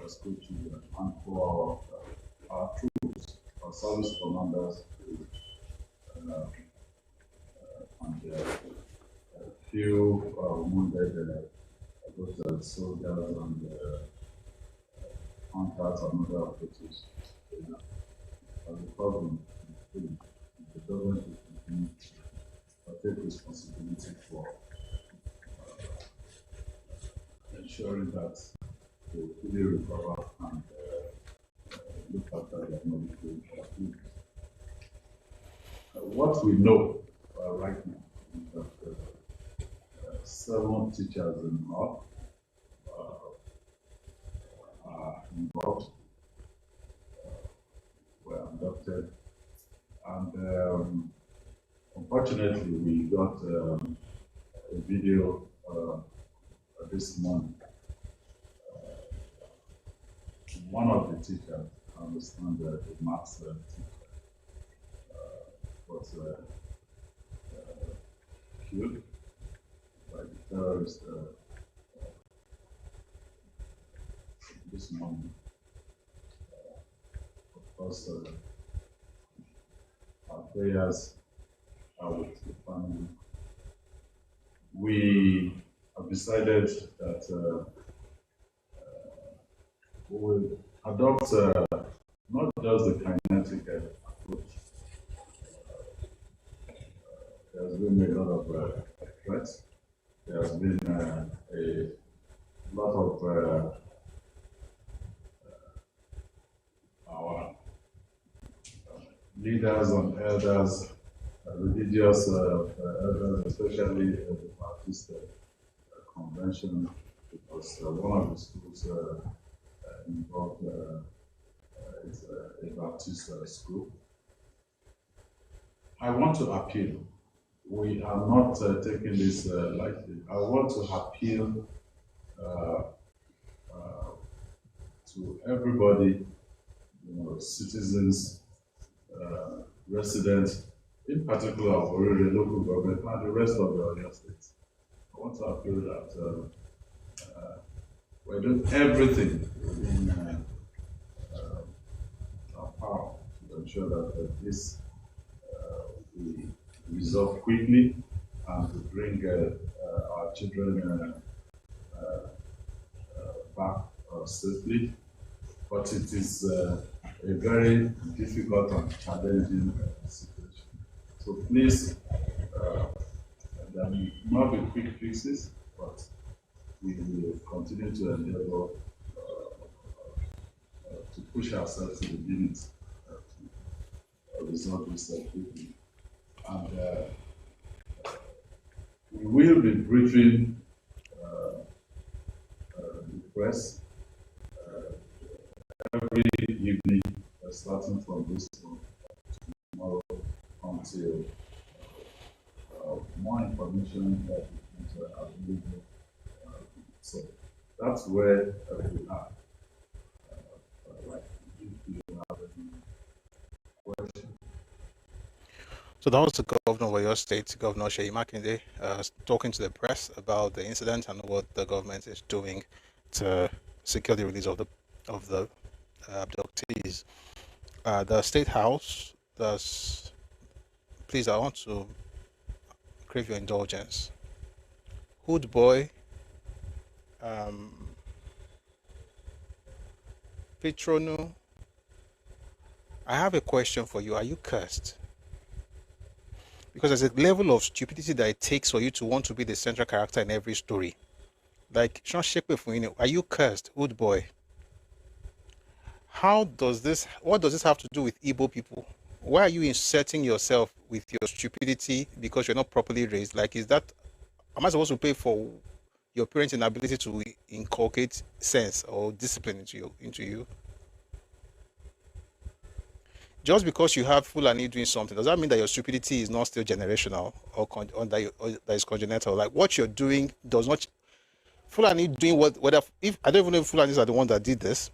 school children, and for our troops, our service commanders, and a few wounded both soldiers and hunters and other operatives. As a problem, the government will continue to take responsibility for ensuring that they fully recover and look after their medical needs. What we know right now is that 7 teachers in North are involved, were abducted, and unfortunately we got a video this morning. One of the teachers, I understand the maths teacher, was killed terrorists this morning. Of course, our prayers are with the family. We have decided that we will adopt not just the kinetic approach. There has been a lot of threats. There has been a lot of our leaders and elders, religious elders, especially the Baptist convention, because one of the schools involved is a Baptist school. I want to appeal. We are not taking this lightly. I want to appeal to everybody, citizens, residents, in particular of the local government and the rest of the other states. I want to appeal that we're doing everything within our power to ensure that this will resolve quickly and to bring our children back safely. But it is a very difficult and challenging situation. So please, there will not be quick fixes, but we will continue to endeavor to push ourselves to the limit to resolve this quickly. And we will be briefing the press every evening, starting from this tomorrow until more information that is available. So that's where we are. If you have any question. So that was the governor of your state, Governor Seyi Makinde, talking to the press about the incident and what the government is doing to secure the release of the abductees. The State House does. Please, I want to crave your indulgence. Hood boy, Petronu, I have a question for you. Are you cursed? Because there's a level of stupidity that it takes for you to want to be the central character in every story. Like, are you cursed, Hood boy? What does this have to do with Igbo people? Why are you inserting yourself with your stupidity because you're not properly raised? Like, am I supposed to pay for your parents' inability to inculcate sense or discipline into you? Just because you have Fulani doing something, does that mean that your stupidity is not still generational or that is congenital? Like, what you're doing does not. Fulani doing if I don't even know if Fulanis are the ones that did this.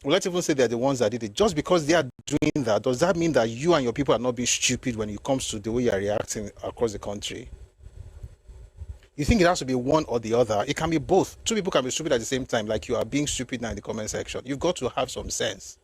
Well, let's even say they're the ones that did it. Just because they are doing that, does that mean that you and your people are not being stupid when it comes to the way you are reacting across the country? You think it has to be one or the other? It can be both. Two people can be stupid at the same time, like you are being stupid now in the comment section. You've got to have some sense.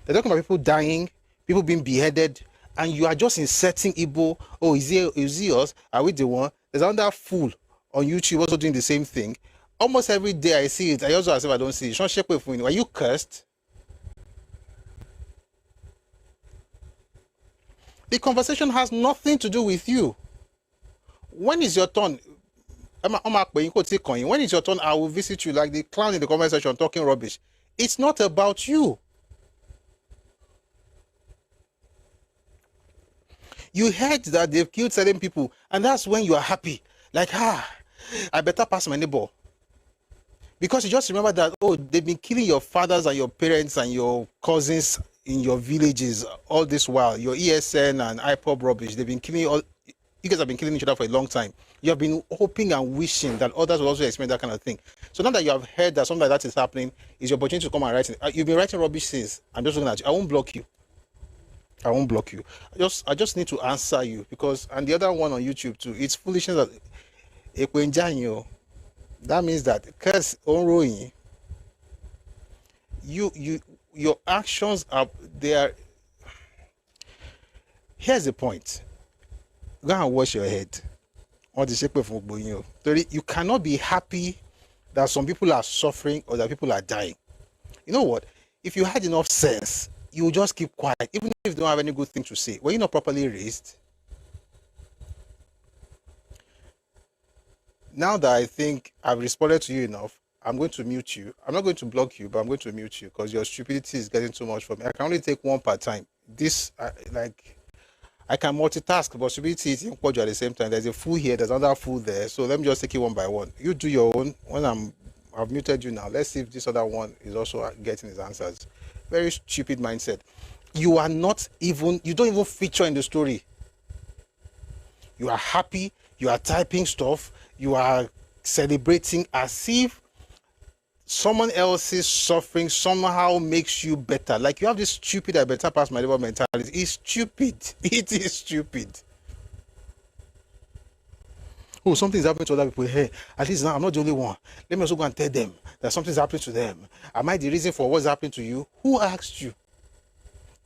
They're talking about people dying, people being beheaded, and you are just inserting Igbo. Oh, is he us? Are we the one? There's another fool on YouTube also doing the same thing. Almost every day I see it. I also ask if I don't see it. Are you cursed? The conversation has nothing to do with you. When is your turn? When is your turn? I will visit you like the clown in the comment section talking rubbish. It's not about you. You heard that they've killed certain people, and that's when you are happy. Like, I better pass my neighbor. Because you just remember that, they've been killing your fathers and your parents and your cousins in your villages all this while. Your ESN and IPOB rubbish, they've been killing you guys have been killing each other for a long time. You have been hoping and wishing that others will also experience that kind of thing. So now that you have heard that something like that is happening, is your opportunity to come and write it. You've been writing rubbish since. I'm just looking at you. I won't block you. I just need to answer you because, and the other one on YouTube too, it's foolishness that That means that curse onroing, your actions are there. Here's the point. Go and wash your head. You cannot be happy that some people are suffering or that people are dying. You know what? If you had enough sense, you will just keep quiet, even if you don't have any good thing to say. Were you not properly raised? Now that I think I've responded to you enough, I'm going to mute you. I'm not going to block you, but I'm going to mute you because your stupidity is getting too much for me. I can only take one per time. I can multitask, but stupidity is at the same time. There's a fool here, there's another fool there. So let me just take it one by one. You do your own. When I've muted you now. Let's see if this other one is also getting his answers. Very stupid mindset. You don't even feature in the story. You are happy, you are typing stuff, you are celebrating as if someone else's suffering somehow makes you better. Like you have this stupid, I better pass my level mentality. It's stupid. It is stupid. Oh, something's happening to other people. Hey, at least now I'm not the only one. Let me also go and tell them that something's happening to them. Am I the reason for what's happening to you? Who asked you?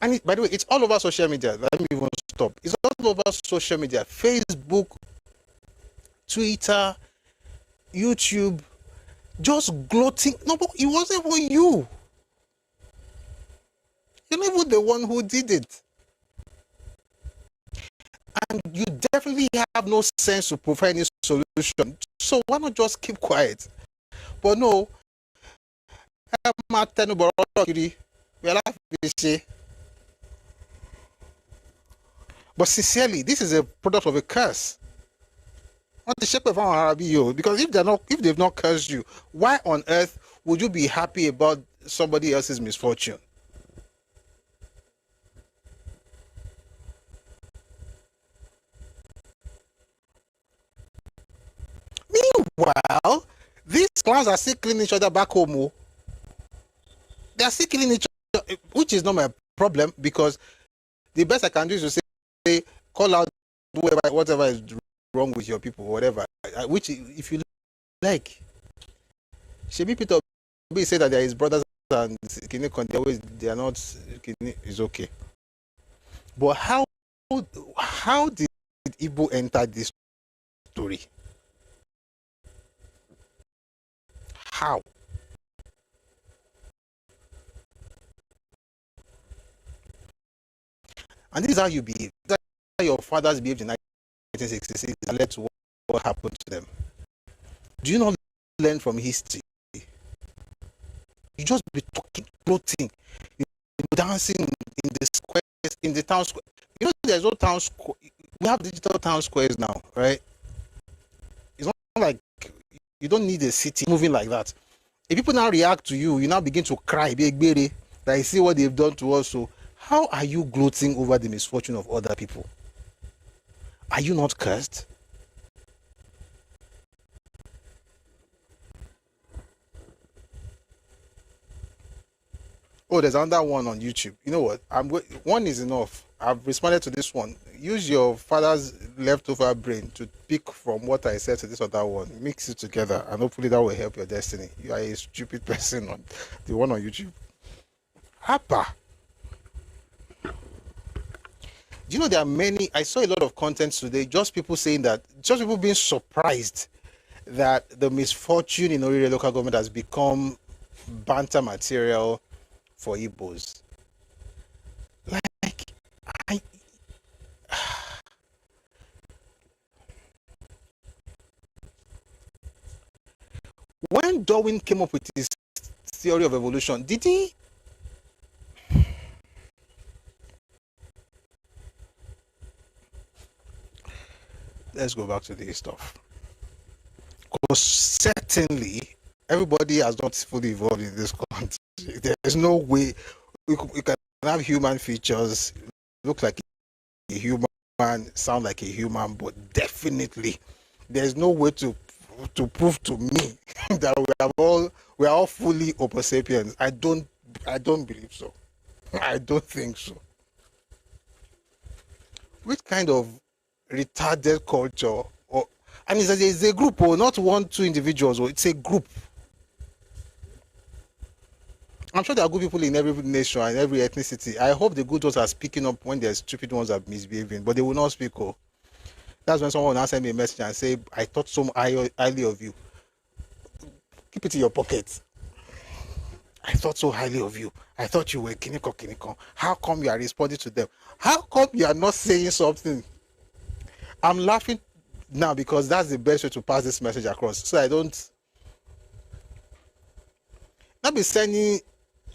And by the way, it's all over social media. Let me even stop. It's all over social media. Facebook, Twitter, YouTube. Just gloating. No, but it wasn't even you. You're not even the one who did it. And you definitely have no sense to provide any solution. So why not just keep quiet? But no. But sincerely, this is a product of a curse. Because if they've not cursed you, why on earth would you be happy about somebody else's misfortune? Meanwhile, these clowns are still killing each other back home. They are still killing each other, which is not my problem, because the best I can do is to say call out whatever is wrong with your people, whatever. Which, if you like, Shebi Peter Obi said that there is brothers and they are not. Is okay. But how did Igbo enter this story? How? And this is how you behave. This is how your fathers behaved in 1966 that led to what happened to them. Do you not learn from history? You just be talking, floating, dancing in the squares, in the town square. You know, there's no town square. We have digital town squares now, right? It's not like you don't need a city moving like that. If people now react to you, you now begin to cry, that you see what they've done to us. So how are you gloating over the misfortune of other people? Are you not cursed? Oh, there's another one on YouTube. You know what? One is enough. I've responded to this one. Use your father's leftover brain to pick from what I said to this other one. Mix it together, and hopefully that will help your destiny. You are a stupid person on the one on YouTube. Hapa. Do you know there are many? I saw a lot of content today. Just people saying that, just people being surprised that the misfortune in Orire local government has become banter material for Igbos. Like, when Darwin came up with his theory of evolution, did he? Let's go back to this stuff. Because certainly everybody has not fully evolved in this country. There's no way you can have human features, look like a human, sound like a human, but definitely there's no way to prove to me that we are all fully Homo sapiens. I don't believe so. I don't think so. Which kind of retarded culture, or And it's a group, or not one, two individuals, or it's a group. I'm sure there are good people in every nation and every ethnicity. I hope the good ones are speaking up when the stupid ones are misbehaving, but they will not speak. Oh, that's when someone will now send me a message and say, I thought so highly of you. Keep it in your pocket. I thought so highly of you. I thought you were kiniko. How come you are responding to them? How come you are not saying something? I'm laughing now because that's the best way to pass this message across. So I don't not be sending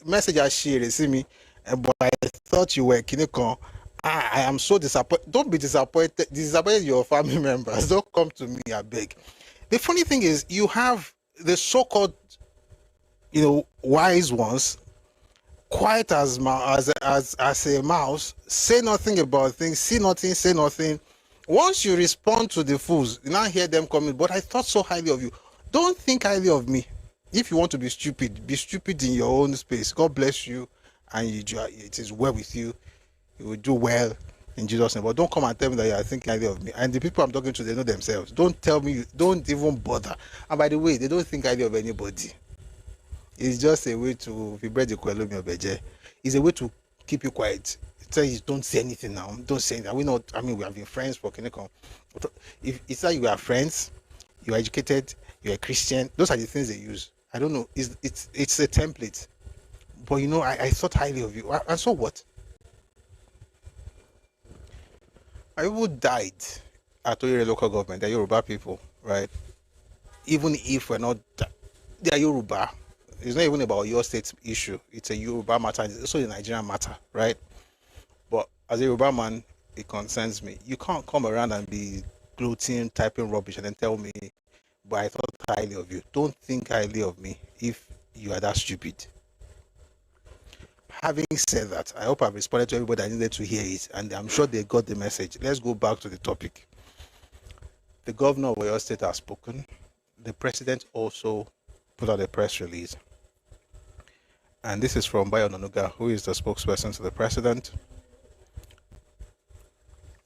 message as she see me, but I thought you were kiniko. I am so disappointed. Don't be disappointed. Disappointed your family members. Don't come to me, I beg. The funny thing is, you have the so-called, wise ones, quiet as a mouse, say nothing about things, see nothing, say nothing. Once you respond to the fools, you now hear them coming, but I thought so highly of you. Don't think highly of me. If you want to be stupid in your own space. God bless you, and it is well with you. You will do well in Jesus' name. But don't come and tell me that you are thinking highly of me. And the people I'm talking to, they know themselves. Don't tell me, don't even bother. And by the way, they don't think highly of anybody. It's just a way to it's a way to keep you quiet. Tell you don't say anything now. Don't say anything. We have been friends for Kinecon. If it's that you are friends, you are educated, you are a Christian, those are the things they use. I don't know. It's a template. But I thought highly of you. And so what? My people died at Oire local government. They're Yoruba people, right? Even if we're not, they are Yoruba. It's not even about your state issue. It's a Yoruba matter. It's also a Nigerian matter, right? But as a Yoruba man, it concerns me. You can't come around and be gloating, typing rubbish, and then tell me, but I thought highly of you. Don't think highly of me if you are that stupid. Having said that, I hope I've responded to everybody that needed to hear it, and I'm sure they got the message. Let's go back to the topic. The governor of Oyo State has spoken. The president also put out a press release. And this is from Bayo Nanuga, who is the spokesperson to the president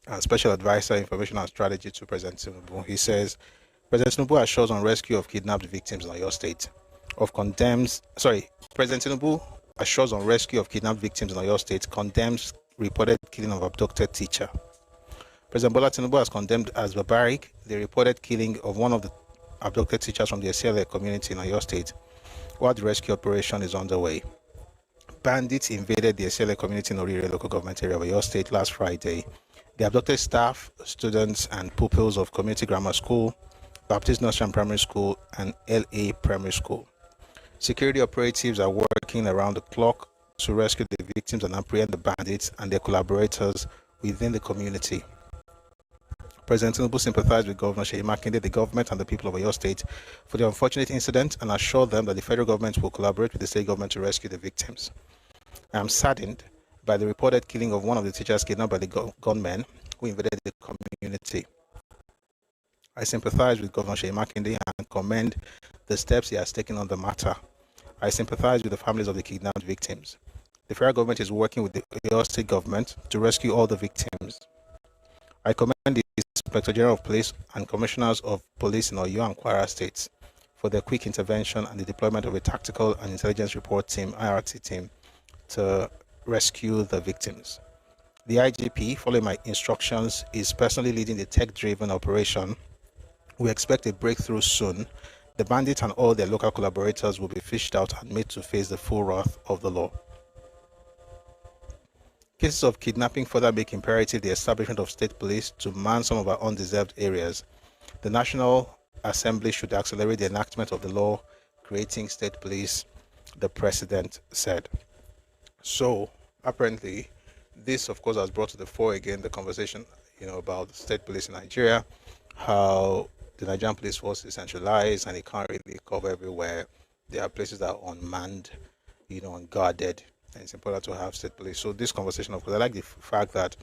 and special advisor, information and strategy to President Tinubu. He says, President Tinubu assures on rescue of kidnapped victims in Oyo State. President Tinubu assures on rescue of kidnapped victims in Oyo State, condemns reported killing of abducted teacher. President Bola Tinubu has condemned as barbaric the reported killing of one of the abducted teachers from the NDLEA community in Oyo State, while the rescue operation is underway. Bandits invaded the NDLEA community in Orire local government area of Oyo State last Friday. The abducted staff, students, and pupils of Community Grammar School, Baptist Nursery and Primary School, and LA Primary School. Security operatives are working around the clock to rescue the victims and apprehend the bandits and their collaborators within the community. President Tinubu sympathized with Governor Seyi Makinde, the government, and the people of Oyo State for the unfortunate incident and assured them that the federal government will collaborate with the state government to rescue the victims. I am saddened by the reported killing of one of the teachers kidnapped by the gunmen who invaded the community. I sympathize with Governor Seyi Makinde and commend the steps he has taken on the matter. I sympathize with the families of the kidnapped victims. The federal government is working with the Oyo State government to rescue all the victims. I commend the Inspector General of Police and Commissioners of Police in Oyo and Kwara states for their quick intervention and the deployment of a tactical and intelligence report team, IRT team, to rescue the victims. The IGP, following my instructions, is personally leading the tech-driven operation. We expect a breakthrough soon. The bandits and all their local collaborators will be fished out and made to face the full wrath of the law. Cases of kidnapping further make imperative the establishment of state police to man some of our undeserved areas. The National Assembly should accelerate the enactment of the law creating state police, the president said. So, apparently, this, of course, has brought to the fore again the conversation, about the state police in Nigeria, how the Nigerian police force is centralized and it can't really cover everywhere. There are places that are unmanned, unguarded, and it's important to have state police. So this conversation, of course, I like the fact that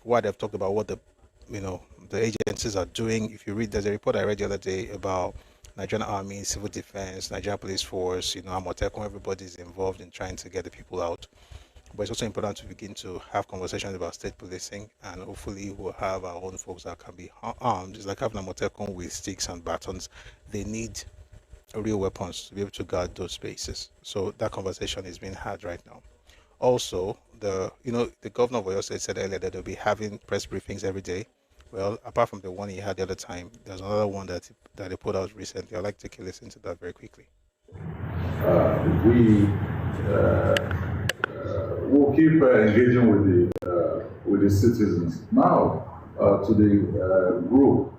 what they've talked about, what the agencies are doing. If you read, there's a report I read the other day about Nigerian Army, Civil Defense, Nigerian Police Force, Amotekun, everybody is involved in trying to get the people out But it's also important to begin to have conversations about state policing, and hopefully we'll have our own folks that can be armed. It's like having a Motekon with sticks and batons. They need real weapons to be able to guard those spaces. So that conversation is being had right now. Also, the governor of Oyo State said earlier that they'll be having press briefings every day. Well, apart from the one he had the other time, there's another one that they put out recently. I'd like to take a listen to that very quickly. We will keep engaging with the citizens. Now, to the group,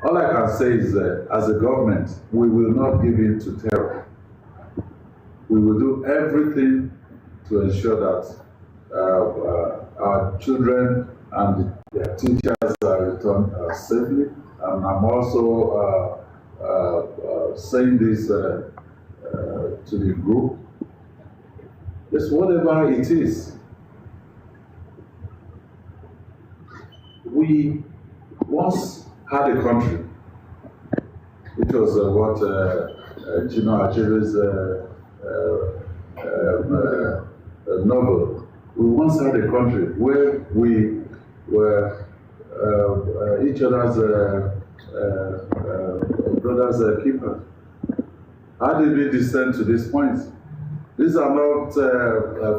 all I can say is that as a government, we will not give in to terror. We will do everything to ensure that our children and their teachers are returned safely. And I'm also saying this to the group. Just whatever it is, we once had a country, which was what Gino Achebe's novel. We once had a country where we were each other's brothers' keepers. How did we descend to this point? These are not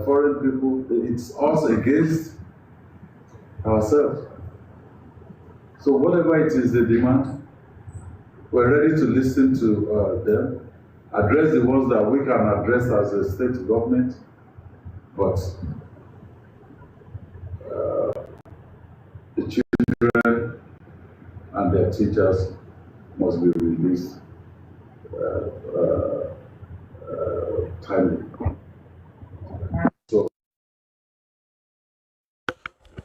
foreign people. It's us against ourselves. So whatever it is they demand, we're ready to listen to them, address the ones that we can address as a state government, but the children and their teachers must be released timely. So,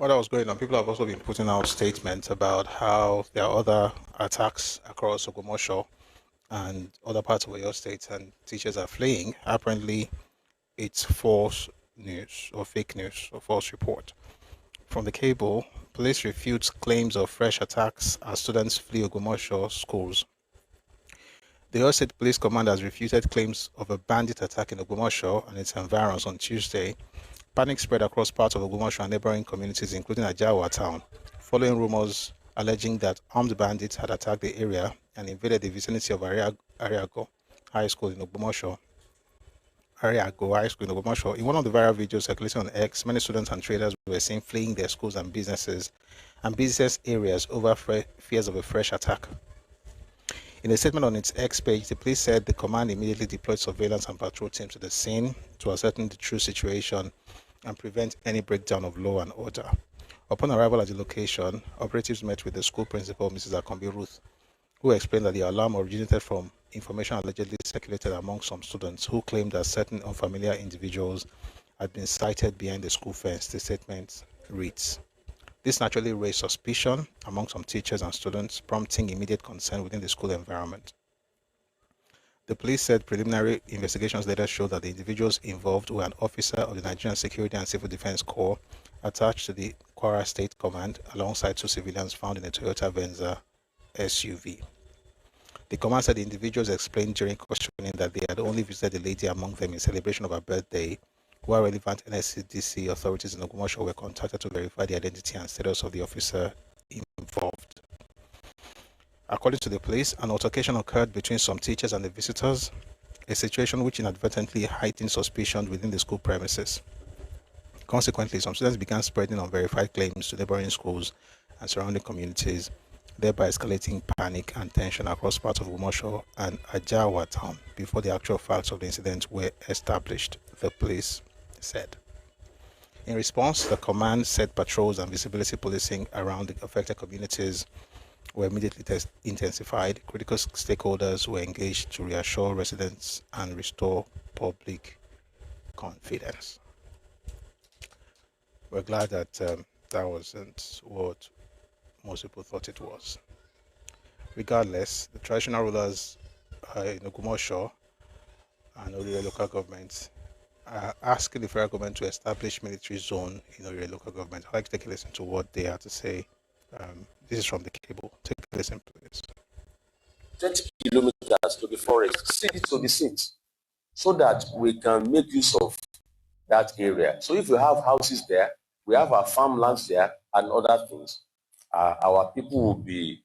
While that was going on, people have also been putting out statements about how there are other attacks across Ogomosho and other parts of Oyo State, and teachers are fleeing. Apparently, it's false news or fake news or false report. From the cable, police refutes claims of fresh attacks as students flee Ogomosho schools. The Oyo State Police Command has refuted claims of a bandit attack in Ogomosho and its environs on Tuesday. Panic spread across parts of Ogomosho and neighboring communities, including Ajawa town, following rumors alleging that armed bandits had attacked the area and invaded the vicinity of Ariago High School in Ogomosho. In one of the viral videos circulating on X, many students and traders were seen fleeing their schools and business areas over fears of a fresh attack. In a statement on its X page, the police said the command immediately deployed surveillance and patrol teams to the scene to ascertain the true situation and prevent any breakdown of law and order. Upon arrival at the location, operatives met with the school principal, Mrs. Akombi Ruth, who explained that the alarm originated from information allegedly circulated among some students who claimed that certain unfamiliar individuals had been sighted behind the school fence. The statement reads, "This naturally raised suspicion among some teachers and students, prompting immediate concern within the school environment." The police said preliminary investigations later showed that the individuals involved were an officer of the Nigerian Security and Civil Defense Corps attached to the Kwara State Command alongside two civilians found in a Toyota Venza SUV. The command said the individuals explained during questioning that they had only visited the lady among them in celebration of her birthday, while relevant NSCDC authorities in Ogomosho were contacted to verify the identity and status of the officer involved. According to the police, an altercation occurred between some teachers and the visitors, a situation which inadvertently heightened suspicion within the school premises. Consequently, some students began spreading unverified claims to neighboring schools and surrounding communities, thereby escalating panic and tension across parts of Ogomosho and Ajawa town before the actual facts of the incident were established, the police said. In response, the command set patrols and visibility policing around the affected communities were immediately intensified. Critical stakeholders were engaged to reassure residents and restore public confidence. We're glad that that wasn't what most people thought it was. Regardless, the traditional rulers in Ogomosho and Orire local government are asking the federal government to establish military zone in Orire local government. I'd like to take a listen to what they have to say. This is from the cable. Take a listen, please. 30 kilometers to the forest, city to the seat. so that we can make use of that area. So if we have houses there, we have our farmlands there and other things, our people will be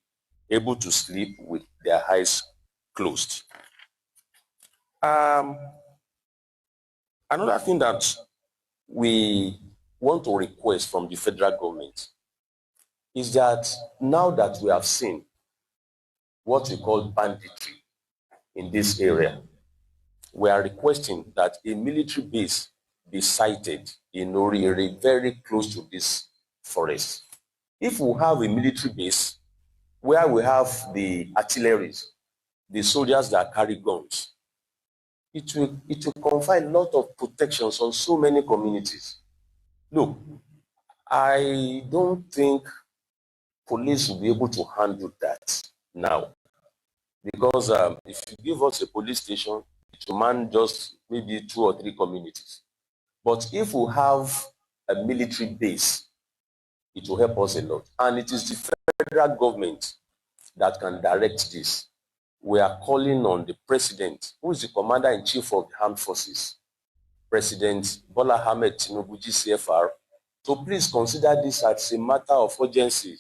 able to sleep with their eyes closed. Another thing that we want to request from the federal government is that now that we have seen what we call banditry in this area, we are requesting that a military base be sited in Ori area very close to this forest. If we have a military base where we have the artillery, the soldiers that carry guns, it will confer a lot of protections on so many communities. Look, I don't think police will be able to handle that now, because if you give us a police station, it will man just maybe 2 or 3 communities. But if we have a military base, it will help us a lot. And it is the federal government that can direct this. We are calling on the president, who is the commander-in-chief of the armed forces, President Bola Ahmed Tinubu GCFR, to please consider this as a matter of urgency.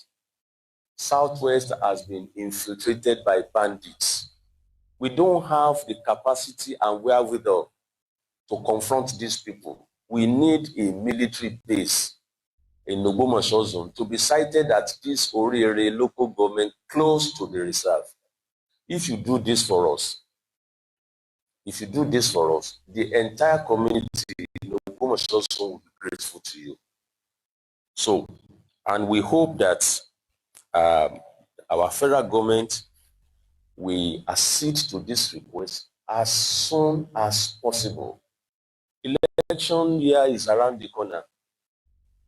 Southwest has been infiltrated by bandits. We don't have the capacity and wherewithal to confront these people. We need a military base in Ogbomoso zone to be sited at this Oriere local government close to the reserve. If you do this for us, the entire community in Ogbomoso zone will be grateful to you. So, and we hope that our federal government will accede to this request as soon as possible. Election year is around the corner.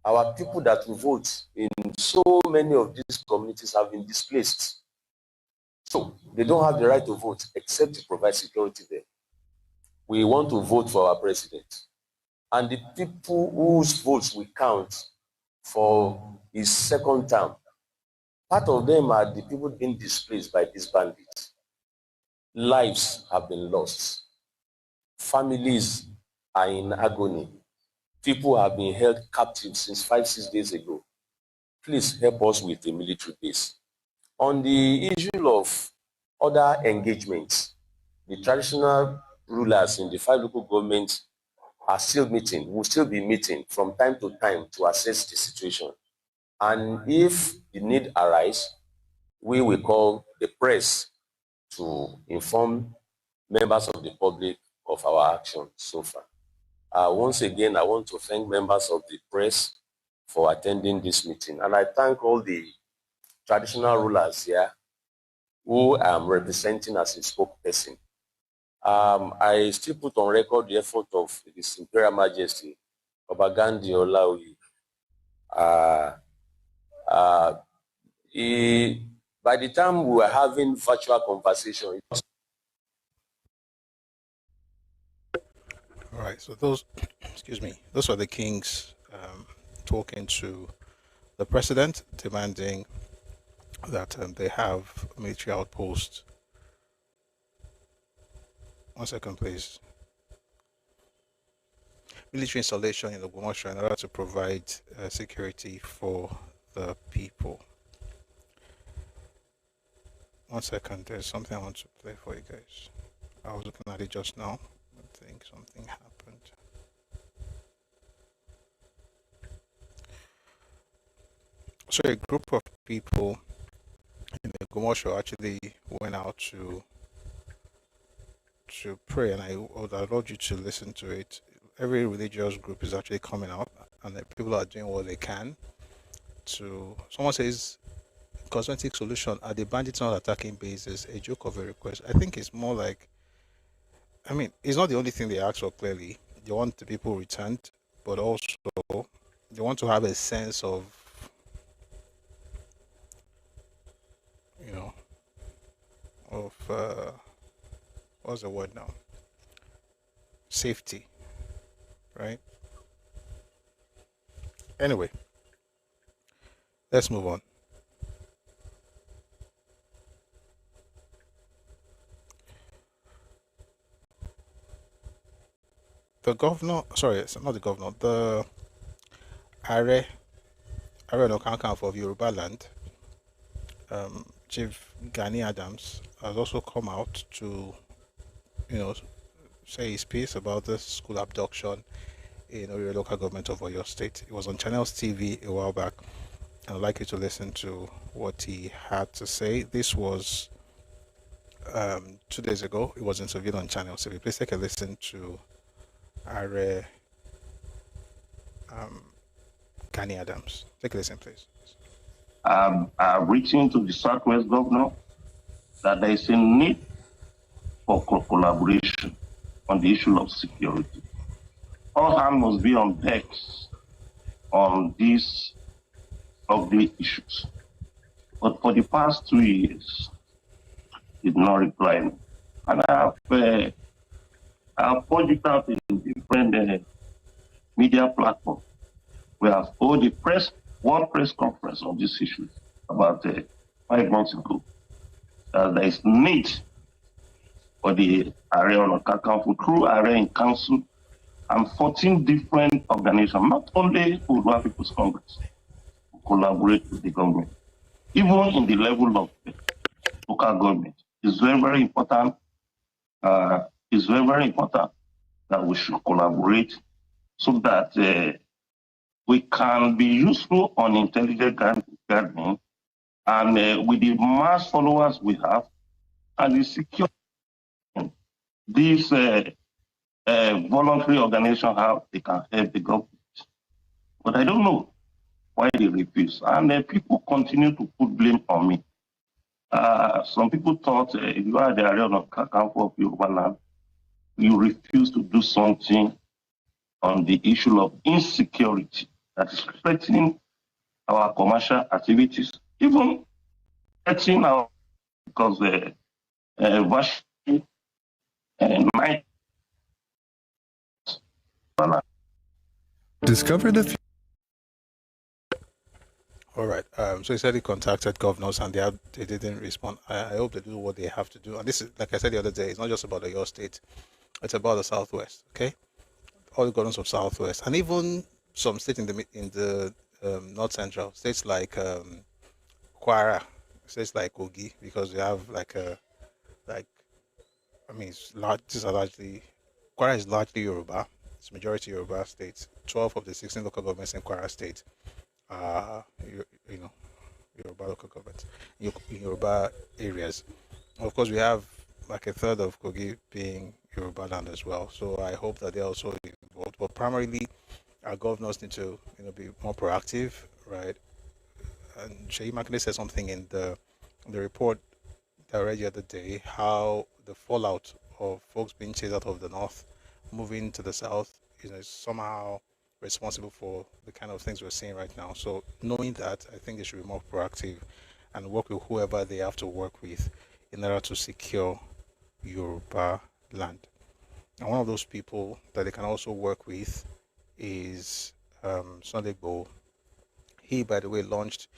Our people that will vote in so many of these communities have been displaced. So they don't have the right to vote except to provide security there. We want to vote for our president. And the people whose votes we count for his second term, part of them are the people being displaced by these bandits. Lives have been lost. Families are in agony. People have been held captive since 5-6 days ago. Please help us with the military base. On the issue of other engagements, the traditional rulers in the 5 local governments are still meeting, will still be meeting from time to time to assess the situation. And if the need arises, we will call the press to inform members of the public of our action so far. Once again, I want to thank members of the press for attending this meeting. And I thank all the traditional rulers here who I'm representing as a spokesperson. I still put on record the effort of His Imperial Majesty, Oba Gandhi Olaoye. By the time we were having virtual conversation, All right, so those, those are the kings talking to the president, demanding that they have military outposts. One second, please. Military installation in Ogbomoso in order to provide security for the people. One second, there's something I want to play for you guys. I was looking at it just now. I think something happened. So a group of people in the Ogbomoso actually went out to pray, and I would urge you to listen to it. Every religious group is actually coming out, and the people are doing what they can to. Someone says, cosmetic solution, are the bandits not attacking bases? A joke of a request. I think it's more like, I mean, it's not the only thing they ask for. Clearly, they want the people returned, but also they want to have a sense of, you know, of what's the word now? Safety, right? Anyway, let's move on. the governor, sorry, it's not the governor, the Are Onokankan of Yoruba land, Chief Gani Adams, has also come out to, say his piece about the school abduction in Oyo local government of Oyo State. It was on Channels TV a while back, and I'd like you to listen to what he had to say. This was 2 days ago. It was interviewed on Channels TV. Please take a listen to Are Gani Adams. Take a listen, please. I've written to the Southwest Governor that there is a need for collaboration on the issue of security. All hands must be on deck on these ugly issues. But for the past 2 years, did not reply me. And I've pointed it out in different media platforms. We have held one press conference on this issue about 5 months ago. There is need for the area on Kakanfu through area in council and 14 different organizations, not only Urban People's Congress, collaborate with the government. Even in the level of local government, it's very, very important. It's very, very important that we should collaborate so that we can be useful on intelligent gathering and with the mass followers we have and the secure these voluntary organizations have, they can help the government. But I don't know why they refuse. And people continue to put blame on me. Some people thought if you are the area of Kakanfu of Yoruba land, you refuse to do something on the issue of insecurity that is threatening our commercial activities, even threatening our, because the version 9. Discover the All right. So he said he contacted governors and they didn't respond. I hope they do what they have to do. And this is, like I said the other day, it's not just about your state. It's about the Southwest. Okay, all the governors of Southwest, and even some states in the North Central, states like Kwara, states like Kogi, because they have it's large. These are largely, Kwara is largely Yoruba. It's majority Yoruba states. 12 of the 16 local governments in Kwara State are, Yoruba local governments, Yoruba areas. Of course, we have like a third of Kogi being Yoruba land as well. So I hope that they're also involved. But primarily, our governors need to, be more proactive, right? And Sheyi Makinde said something in the report that I read the other day, how the fallout of folks being chased out of the north, moving to the south, is somehow responsible for the kind of things we're seeing right now. So knowing that, I think they should be more proactive and work with whoever they have to work with in order to secure Yoruba land. And one of those people that they can also work with is Sunday Igboho. He, by the way, launched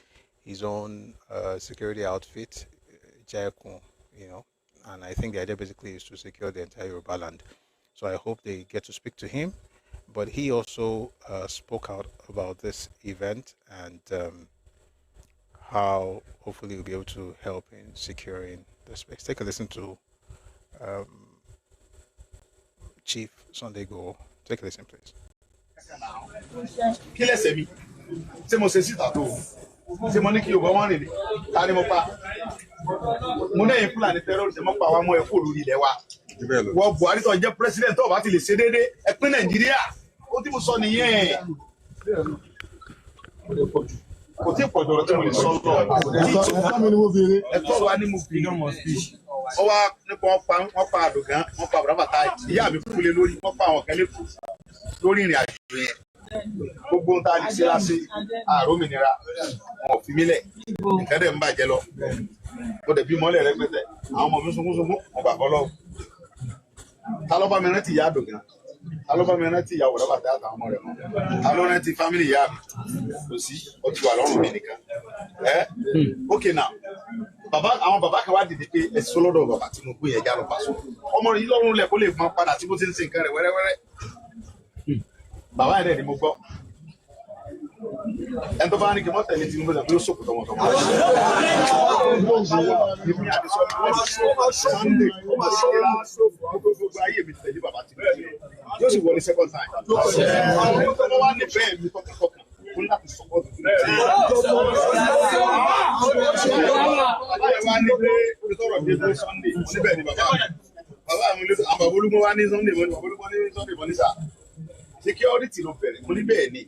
his own security outfit, Jayakun, and I think the idea basically is to secure the entire Yoruba land. So I hope they get to speak to him. But he also spoke out about this event and how hopefully we'll be able to help in securing the space. Take a listen to Chief Sunday Igboho. Take a listen, please. Kí lẹ́sẹ̀ mi ṣé mo ṣe síta tó ṣé mo ní kí Yorùbá wọn rìn ní ta ni mo pa mo ní ẹ̀yin Fúlàní terrorist mo pa wá mọ́ ẹ kó lórí ilẹ̀ wa wọ́n Buhari tó jẹ́ president tó bá ti lè ṣe déédéé ẹ pín Nàìjíríà ó tí mo sọ nìyẹn kò tí ì pọ̀jù ọ̀rọ̀ tí mo lè sọ ẹ̀tọ́ wa ni mo fi ọ wá nípa wọ́n pa àdògán wọ́n pa àbúrábàtà ìyá mi kúlé lórí wọ́n pa àwọn kẹ́lẹ́ kù lórí ìrìn àjò yẹn gbogbo ohun tá a lè ṣe láṣẹ àrómìnira wọn ò fi mí lẹ̀ nǹkan dẹ̀ ń bàjẹ́ lọ mo dẹ̀ bí mọ́lẹ̀ rẹpẹtẹ àwọn ọmọ mi sunkún mo gbà fọlọ́ ta ló bá mi rántí ìyá àdògán ta ló bá mi rántí ìyàwó àbúrábàtà àtàwọn ọmọ rẹ̀ mọ́ ta ló rántí fámìlì ìyá mi kò sí ó ti wà lọ́rùn mi nìkan okay now àwọn bàbá kan wá dìde pé ẹsẹ lọ́dọ̀ bàbá Tinubu yẹn já lọ Paso ọmọ yìí lọ́rùn lẹ kó lè mọ padà tí bó ti ń ṣe nǹkan rẹ̀ wẹ́rẹ́wẹ́rẹ́ bàbá yẹn ni mo gbọ́ ẹni tó bá ní kí wọ́n tẹ̀lé Tinubu lọ bí ó sòkò tọmọtọmọ. èmi àti Sunday gbogbo ayé mi tẹ̀lé bàbá Tinubu yóò sì wọlé second time. àwọn tó wá ní bẹ́ẹ̀ mi tọkàntọkàn ó ní láti support Tinubu. bàbá yẹn wá ní pé olùtọ́rọ̀ dé fún Sunday níbẹ̀ ni bàbá mi àbàbólúmọ́ wá ní Sunday mọ́ ní àbàbólúmọ́ ní Sunday mọ́ ní sáà security ló bẹ̀rẹ̀ mo ní bẹ́ẹ̀ ni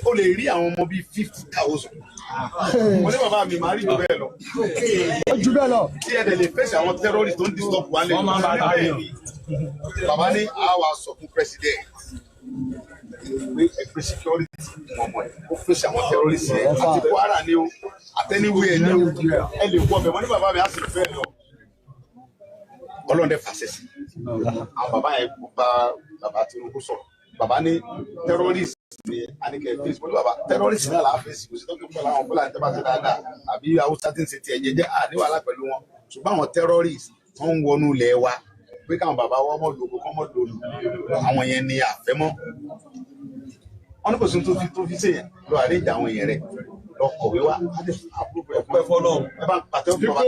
o lè rí àwọn ọmọ bíi 50,000 mo ní bàbá mi máa rí jù bẹ́ẹ̀ lọ tí ẹ dẹ̀ lè fèsì àwọn terrorist tó ń disturb wa lẹ́nu bàbá ní àwa sọ fún president pé ẹgbẹ́ security wọn mọ̀ ẹ́ ó fèsì àwọn terrorist yẹn àti Kwara ni o àtẹniwé ẹ ní o ẹ lè wọ ọbẹ̀ mo ní bàbá mi á sì bẹ́ẹ̀ lọ Ọlọ́run dẹ̀ fàṣẹ sí àwọn bàbá yẹn bá bàbá Tinubu sọ̀rọ̀ bàbá ní terrorist ni anike face mo ní bàbá terrorist náà la face kò sí tó kí n pẹ̀lú àwọn Fúlàní tẹ́bà ti dáadáa àbí Haúsá tí ń ṣe tiẹ̀ jẹ́jẹ́ àníwàlá pẹ̀lú wọn ṣùgbọ́n àwọn terrorist tó ń wọnú ilẹ̀ wa pé káwọn bàbá wọn mọ̀ lògùn kọ́ mọ̀ lòlù àwọn yẹn ni àfẹ́mọ́ wọn ní kò sí tó fi ṣèyàn lọ àríjà àwọn èèyàn rẹ lọ kọ̀wé wa ẹ̀pẹ́ fọlọ́ ẹ bá pàtẹ́ òkú bàbá.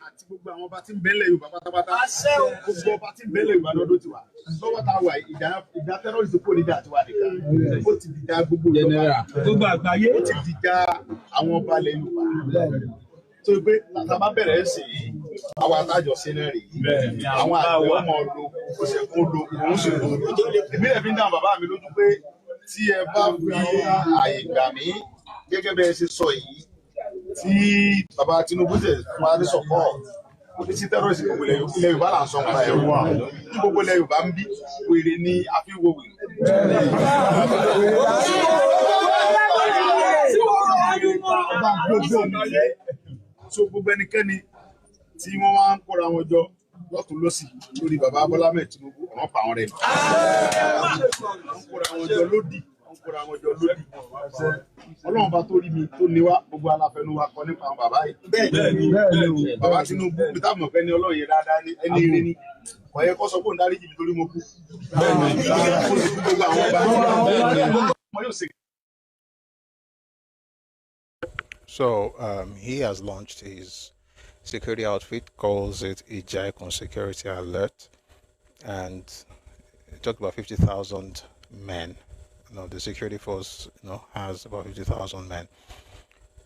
Àti gbogbo àwọn ọba tí ń bẹ́lẹ̀ Yorùbá pátápátá gbogbo ọba tí ń bẹ́lẹ̀ Yorùbá lọ́dún tiwa lọ́wọ́ tá a wà ìjà tẹ́rọ̀rìsì kò ní dà tiwa nìkan ó ti dìjà gbogbo ìjọba gbogbo àgbáyé ó ti dìjà àwọn ọba ilẹ̀ Yorùbá tó gbé tàbá bẹ̀rẹ̀ ẹ̀ sìn yìí àwọn atájọ sí náà rèé àwọn àgbẹ̀ ọmọ lo òṣèkún lo òun sì lo èmi rẹ̀ fi ń dá bàbá mi lójú pé tí ẹ bá fi àyè gbà mí gẹ́gẹ́ bẹ́ẹ̀ ṣe sọ yìí tí bàbá Tinubu tẹ̀ fún adé sọ̀pọ̀ ó fi sí tẹ́rọ̀sì gbogbo ilẹ̀ Yorùbá là ń sọ nípa ẹ̀rọ wa tí gbogbo ilẹ̀ Yorùbá ń bí wèrè ní àfiwòwè. So gbogbo ẹnikẹ́ni tí wọ́n wá ń kóra wọn jọ lọ́tún lọ́sì lórí bàbá Bọ́lá Ahmed Tinubu ọ̀nà pa àwọn rẹ̀ nù. wọ́n kóra wọn jọ lódì Ọlọ́run bá tó rí mi tó ní wá gbogbo aláfẹnú wa kọ nípa àwọn bàbá yìí. bẹ́ẹ̀ni bàbá Tinubu bí táwọn mọ̀ fẹ́ ni Ọlọ́run yẹn dáadáa ní ẹni ire ni ọ̀yẹ́ kọ́ sọ pé òun dárí jìbì torí mo kú. gbogbo àwọn ọba yóò ṣe. So he has launched his security outfit, calls it Ijai Security Alert, and he talked about 50,000 men. The security force, has about 50,000 men.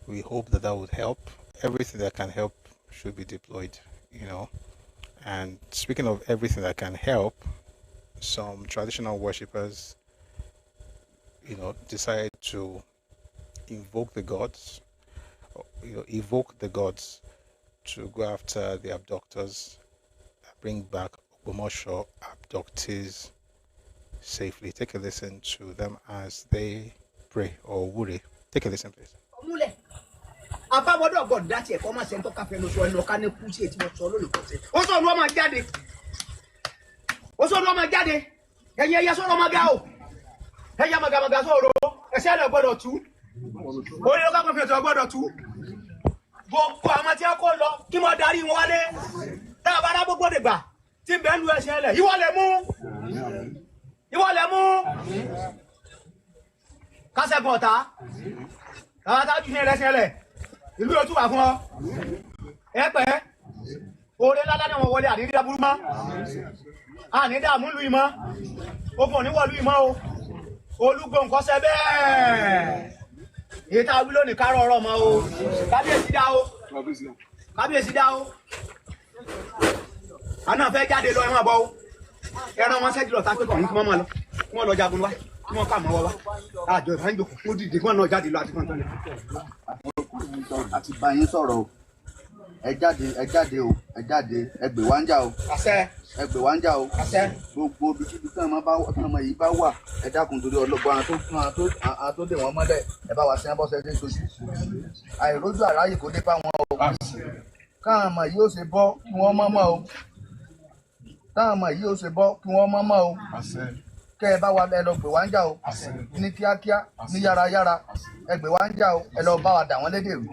We hope that would help. Everything that can help should be deployed, And speaking of everything that can help, some traditional worshippers, decide to evoke the gods to go after the abductors, bring back Ogbomoso abductees safely. Take a listen to them as they pray or worry. Take a listen, please. Gbogbo àwọn tí a kó lọ kí mo darí wọn wálé tá a bá rá gbogbo dìgbà tí ń bẹ ń lu ẹsẹ̀ ẹlẹ̀ ìwọ lè mú kásẹ̀gùn ọ̀tá àwọn tájú ní ẹlẹ́sẹ̀ ẹlẹ̀ ìlú yóò túbà fún ọ ẹ̀pẹ́ oore lálá náà wọn wọlé àdídá burú mọ́ ànídá múlù ìmọ̀ ogun oníwọ̀lú ìmọ̀ o olúgbò nǹkan ṣe bẹ́ẹ̀. Ìta wílò ní kárọ̀ ọ̀rọ̀ ọmọ o, kábíyèsí dá o. Àná fẹ́ jáde lọ ẹ̀wọ̀n àbọ̀ o. Ẹran wọn ṣẹ́jú lọ tá pé kọ̀ ní kí wọ́n máa lọ. Kí wọ́n lọ jagun wá, kí wọ́n kà mọ́ wá. Àjọ ìfẹ́ǹjò kò dìde kí wọ́n náà jáde lọ àti fún ọ̀tọ́lẹ̀. Àti bá yín sọ̀rọ̀ o. Ẹ jáde o, ẹ gbè wá ń jà o. Ẹ gbè wá ń jà o. Gbogbo ibikíbi tí ọmọ yìí bá wà, ẹ dákun torí ọlọ́gbọ́n àwọn tó dè wọ́n mọ́lẹ̀, ẹ bá wa sí abọ́sẹ̀ dé sojú. Àìrójú àráyè kò dé bá wọn o. Káwọn ọmọ yìí ó ṣe bọ́ kí wọ́n mọ́mọ́ o. kẹ́ ẹ bá wa ẹ lọ gbé wá ń jà o ní kíákíá ní yárayára ẹ gbé wá ń jà o ẹ lọ bá wa dà wọ́n lédè rú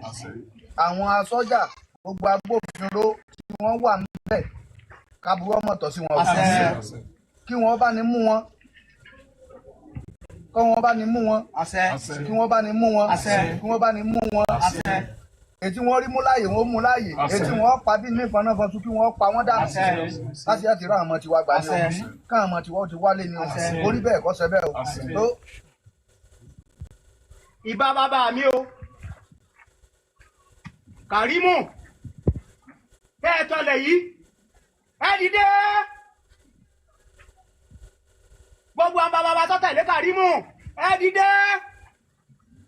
àwọn asọ́jà gbogbo agbófinró tí wọ́n wà níbẹ̀ kábúrú ọmọ tọ̀ sí wọn o kí wọ́n bá ní mú wọn kí wọ́n bá ní mú wọn kí wọ́n bá ní mú wọn kí wọ́n bá ní mú wọn ètí wọ́n rí mú láàyè wọ́n mú láàyè ètí wọ́n pa bí nífọn náà fọ́n tún kí wọ́n pa wọ́n dànù láti láti rá àwọn ọmọ tiwa gbà ní o káwọn ọmọ tiwa ó ti wálé ní o orí bẹ́ẹ̀ kọ́ sẹ́ bẹ́ẹ̀ o. ìbá bàbá mi o Kàrímù tẹ́ ẹ tọ́lẹ̀ yìí ẹ dìde gbogbo àwọn bàbá tó tẹ̀lé Kàrímù ẹ dìde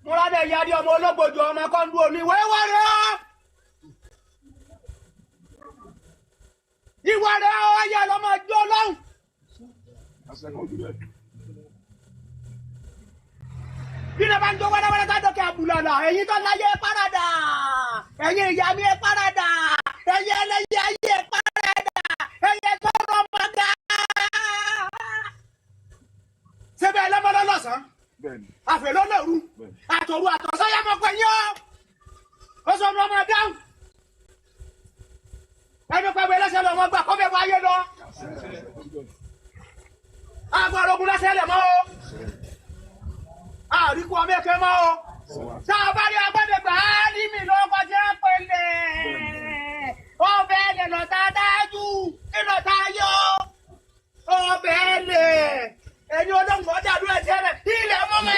múradẹ yarí ọmọ ológbòjò ọmọ kọ́ńdú omi wẹ́wẹ́ rẹ ìwà rẹ ọyẹ lọmọ jó lọ́hùn. bí ne bá ń jó wẹ́rẹ́wẹ́rẹ́ ká dọ́kẹ́ àbùlọ̀lọ̀ ẹ̀yin tó láyé párádà ẹ̀yin ìyá mi ẹ̀ párádà ẹ̀yin ẹlẹ́yẹ ayé ẹ̀ párádà ẹ̀yin tó rọ̀ mọ́gà. sẹ́bẹ̀ ẹlẹ́mọ́lọ́ lọ́sàn-án àfẹ́lọ́ lòru àtòru àtọ̀sọ́yà mọ̀ pé yín ó sọ ní ọmọ dáhùn ẹni pẹ́ bẹ́ẹ̀ lẹ́sẹ̀ lọ́mọ gbà kọ́ bẹ́ẹ̀ wáyé lọ àgbọ̀rọ̀ ogun lẹ́sẹ̀ lẹ̀ mọ́ o àríkú ọmọ èké mọ́ o tá a bá rí agbẹ́dẹ̀gbà á ní mi lọ́kọ̀ jẹ́ pẹ̀lẹ́ ó bẹ́ẹ̀ lè lọ tá a dájú kí lọ tá a yọ ó bẹ́ẹ̀ lè ẹni olóńgbò dàdúrà ẹ̀jẹ̀ rẹ̀ ilẹ̀ mọ́ mi.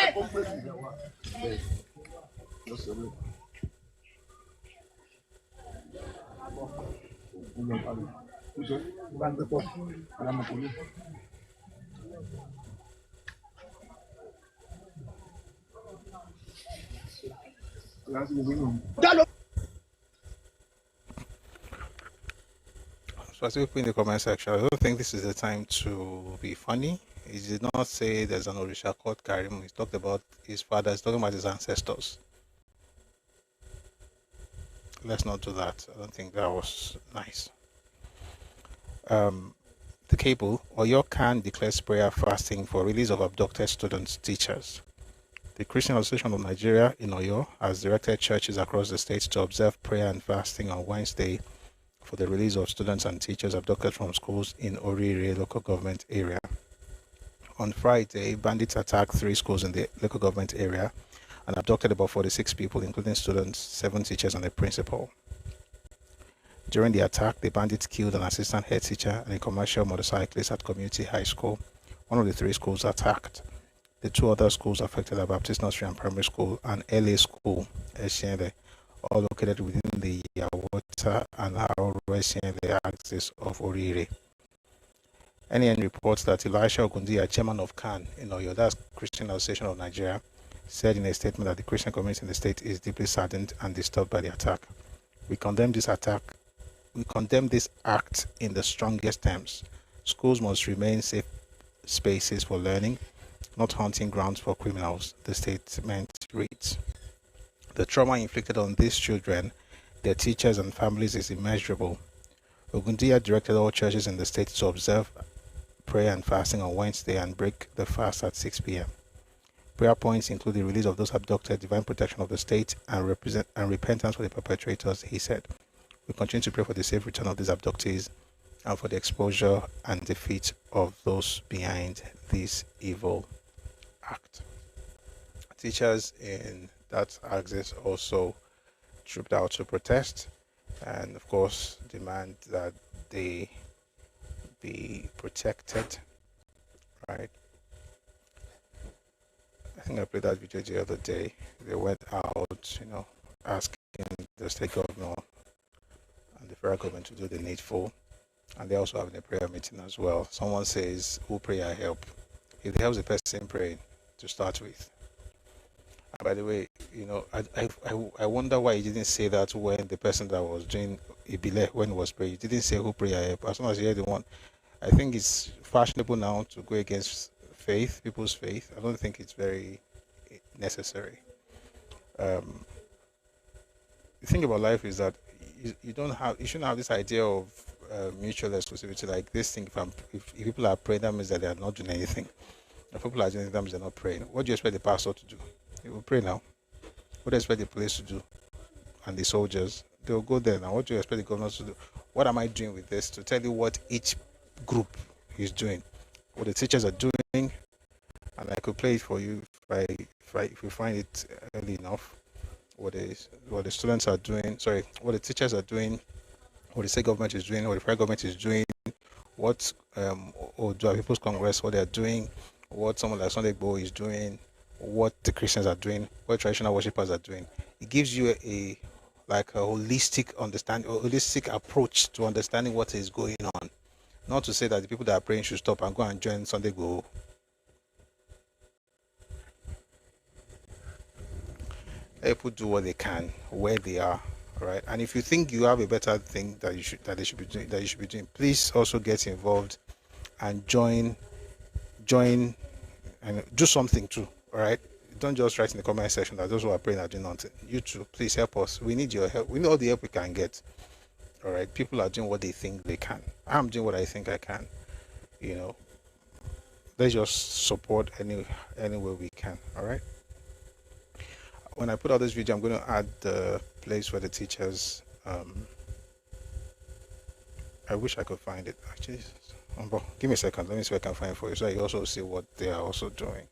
Specifically in the comment section, I don't think this is the time to be funny. He did not say there's an Orisha called Karim. He talked about his father. He's talking about his ancestors. Let's not do that. I don't think that was nice. The cable, Oyo can declares prayer fasting for release of abducted students, teachers. The Christian Association of Nigeria in Oyo has directed churches across the state to observe prayer and fasting on Wednesday for the release of students and teachers abducted from schools in Orire local government area. On Friday, bandits attacked 3 schools in the local government area and abducted about 46 people, including students, 7 teachers, and a principal. During the attack, the bandits killed an assistant head teacher and a commercial motorcyclist at Community High School, one of the 3 schools attacked. The 2 other schools affected are Baptist Nursery and Primary School and LA School, Eshiende, all located within the Yawota and Eshiende axis of Orire. NN reports that Elisha Ogundiya, chairman of CAN in Oyo, that's Christian Association of Nigeria, said in a statement that the Christian community in the state is deeply saddened and disturbed by the attack. We condemn this attack. We condemn this act in the strongest terms. Schools must remain safe spaces for learning, not hunting grounds for criminals, the statement reads. The trauma inflicted on these children, their teachers and families is immeasurable. Ogundiya directed all churches in the state to observe prayer and fasting on Wednesday and break the fast at 6 p.m. Prayer points include the release of those abducted, divine protection of the state, and repentance for the perpetrators, he said. We continue to pray for the safe return of these abductees and for the exposure and defeat of those behind this evil act. Teachers in that axis also trooped out to protest and, of course, demand that they be protected, right? I think I played that video the other day. They went out, asking the state governor and the federal government to do the needful, and they also having a prayer meeting as well. Someone says, "Who prayer help?" If it helps the person praying to start with. And by the way, I wonder why he didn't say that when the person that was doing Ibile, when he was praying, he didn't say who prayer help. As soon as you hear the one, I think it's fashionable now to go against faith, people's faith. I don't think it's very necessary. The thing about life is that you shouldn't have this idea of mutual exclusivity. Like this thing, if people are praying, that means that they are not doing anything. The people are doing they're not praying. What do you expect the pastor to do? He will pray now. What do you expect the police to do? And the soldiers, they will go there now. What do you expect the governors to do? What am I doing with this? To tell you what each group is doing, what the teachers are doing, and I could play it for you if you find it early enough. What the students are doing, what the teachers are doing, what the state government is doing, what the federal government is doing, what Odua People's Congress, what they are doing, what someone like Sunday Igboho is doing, what the Christians are doing, what traditional worshippers are doing. It gives you a holistic understanding, a holistic approach to understanding what is going on. Not to say that the people that are praying should stop and go and join Sunday Igboho. People do what they can where they are, right? And if you think you have a better thing that you should be doing, please also get involved and join and do something too. All right, don't just write in the comment section that those who are praying are doing nothing. You too, please help us. We need your help. We need all the help we can get. All right, people are doing what they think they can. I'm doing what I think I can. Let's just support any way we can. All right. When I put out this video, I'm going to add the place where the teachers. I wish I could find it. Actually, give me a second. Let me see if I can find it for you, so you also see what they are also doing.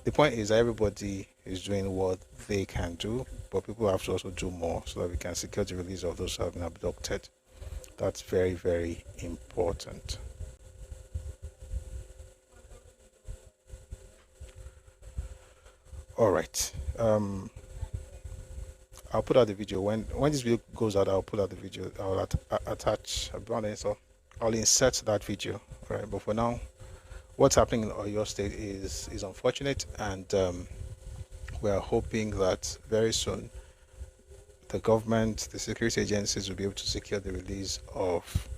The point is, everybody is doing what they can do, but people have to also do more so that we can secure the release of those who have been abducted. That's very, very important. All right. I'll put out the video when this video goes out. I'll put out the video. I'll attach a brand, so I'll insert that video. All right. But for now, what's happening in Oyo State is unfortunate, and we are hoping that very soon the government, the security agencies will be able to secure the release of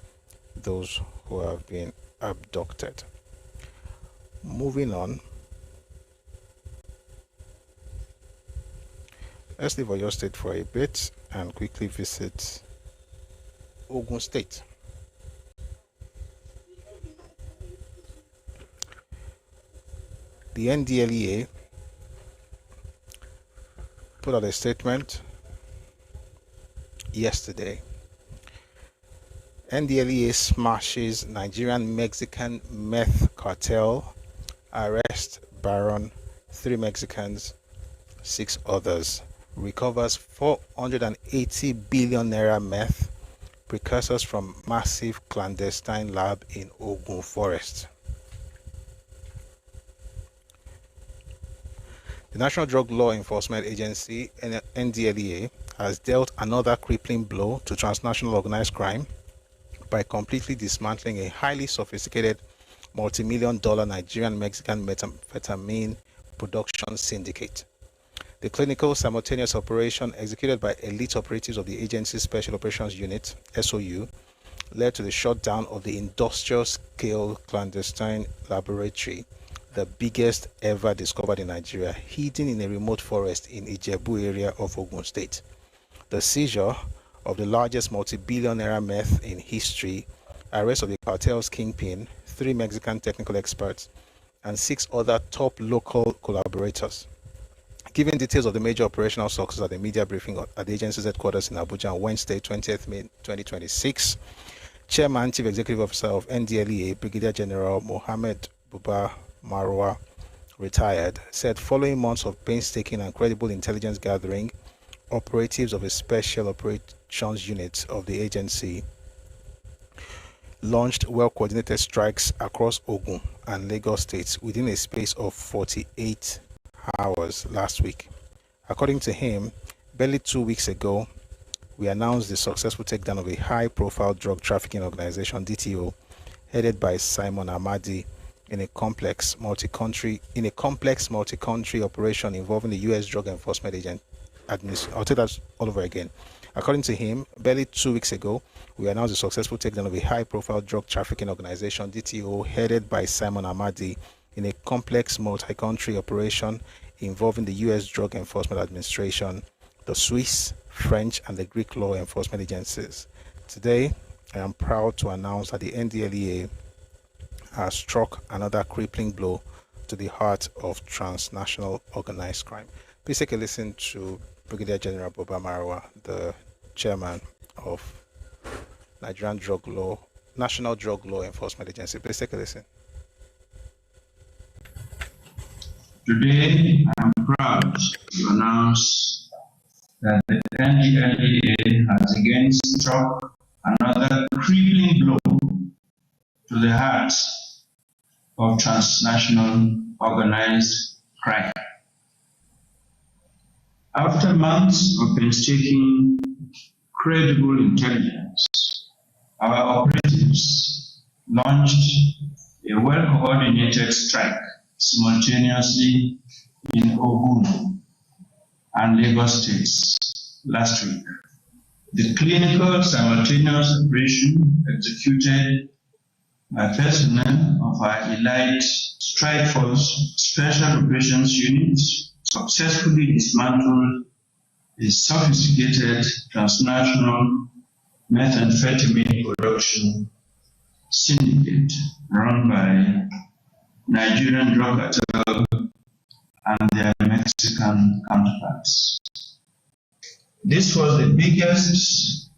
those who have been abducted. Moving on. Let's leave Oyo State for a bit and quickly visit Ogun State. The NDLEA put out a statement yesterday. NDLEA smashes Nigerian-Mexican meth cartel, arrest Baron, 3 Mexicans, 6 others. Recovers 480 billion naira meth, precursors from massive clandestine lab in Ogun Forest. The National Drug Law Enforcement Agency, NDLEA, has dealt another crippling blow to transnational organized crime by completely dismantling a highly sophisticated multi-million-dollar Nigerian-Mexican methamphetamine production syndicate. The clinical simultaneous operation executed by elite operatives of the agency's Special Operations Unit, SOU, led to the shutdown of the industrial-scale clandestine laboratory, the biggest ever discovered in Nigeria, hidden in a remote forest in Ijebu area of Ogun State. The seizure of the largest multi-billion naira meth in history, arrest of the cartel's kingpin, 3 Mexican technical experts, and 6 other top local collaborators. Giving details of the major operational success at the media briefing at the agency's headquarters in Abuja on Wednesday, 20th May 2026, Chairman Chief Executive Officer of NDLEA, Brigadier General Mohammed Buba Marwa, retired, said following months of painstaking and credible intelligence gathering, operatives of a Special Operations Unit of the agency launched well-coordinated strikes across Ogun and Lagos states within a space of 48 hours last week. According to him, barely 2 weeks ago, we announced the successful takedown of a high-profile drug trafficking organization, DTO, headed by Simon Amadi, in a complex multi-country operation involving the U.S. Drug Enforcement Agency. I'll take that all over again. According to him, barely 2 weeks ago, we announced the successful takedown of a high-profile drug trafficking organization, DTO, headed by Simon Amadi, in a complex multi-country operation involving the U.S. Drug Enforcement Administration, the Swiss, French, and the Greek law enforcement agencies. Today, I am proud to announce that the NDLEA has struck another crippling blow to the heart of transnational organized crime. Please take a listen to Brigadier General Buba Marwa, the chairman of Nigerian National Drug Law Enforcement Agency. Please take a listen. Today, I'm proud to announce that the NDLEA has again struck another crippling blow to the heart of transnational organized crime. After months of painstaking, credible intelligence, our operatives launched a well-coordinated strike simultaneously in Ogun and Lagos states last week. The clinical simultaneous operation executed by personnel of our elite strike force special operations unit successfully dismantled a sophisticated transnational methamphetamine production syndicate run by Nigerian drug cartel and their Mexican counterparts. This was the biggest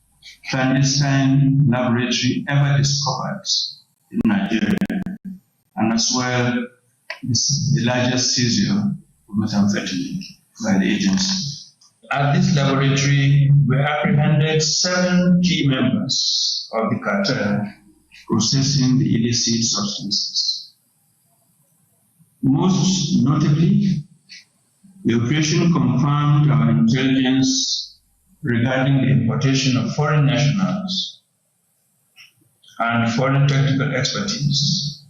clandestine laboratory ever discovered in Nigeria, and as well the largest seizure of methamphetamine by the agency. At this laboratory, we apprehended 7 key members of the cartel processing the illicit substances. Most notably, the operation confirmed our intelligence regarding the importation of foreign nationals and foreign technical expertise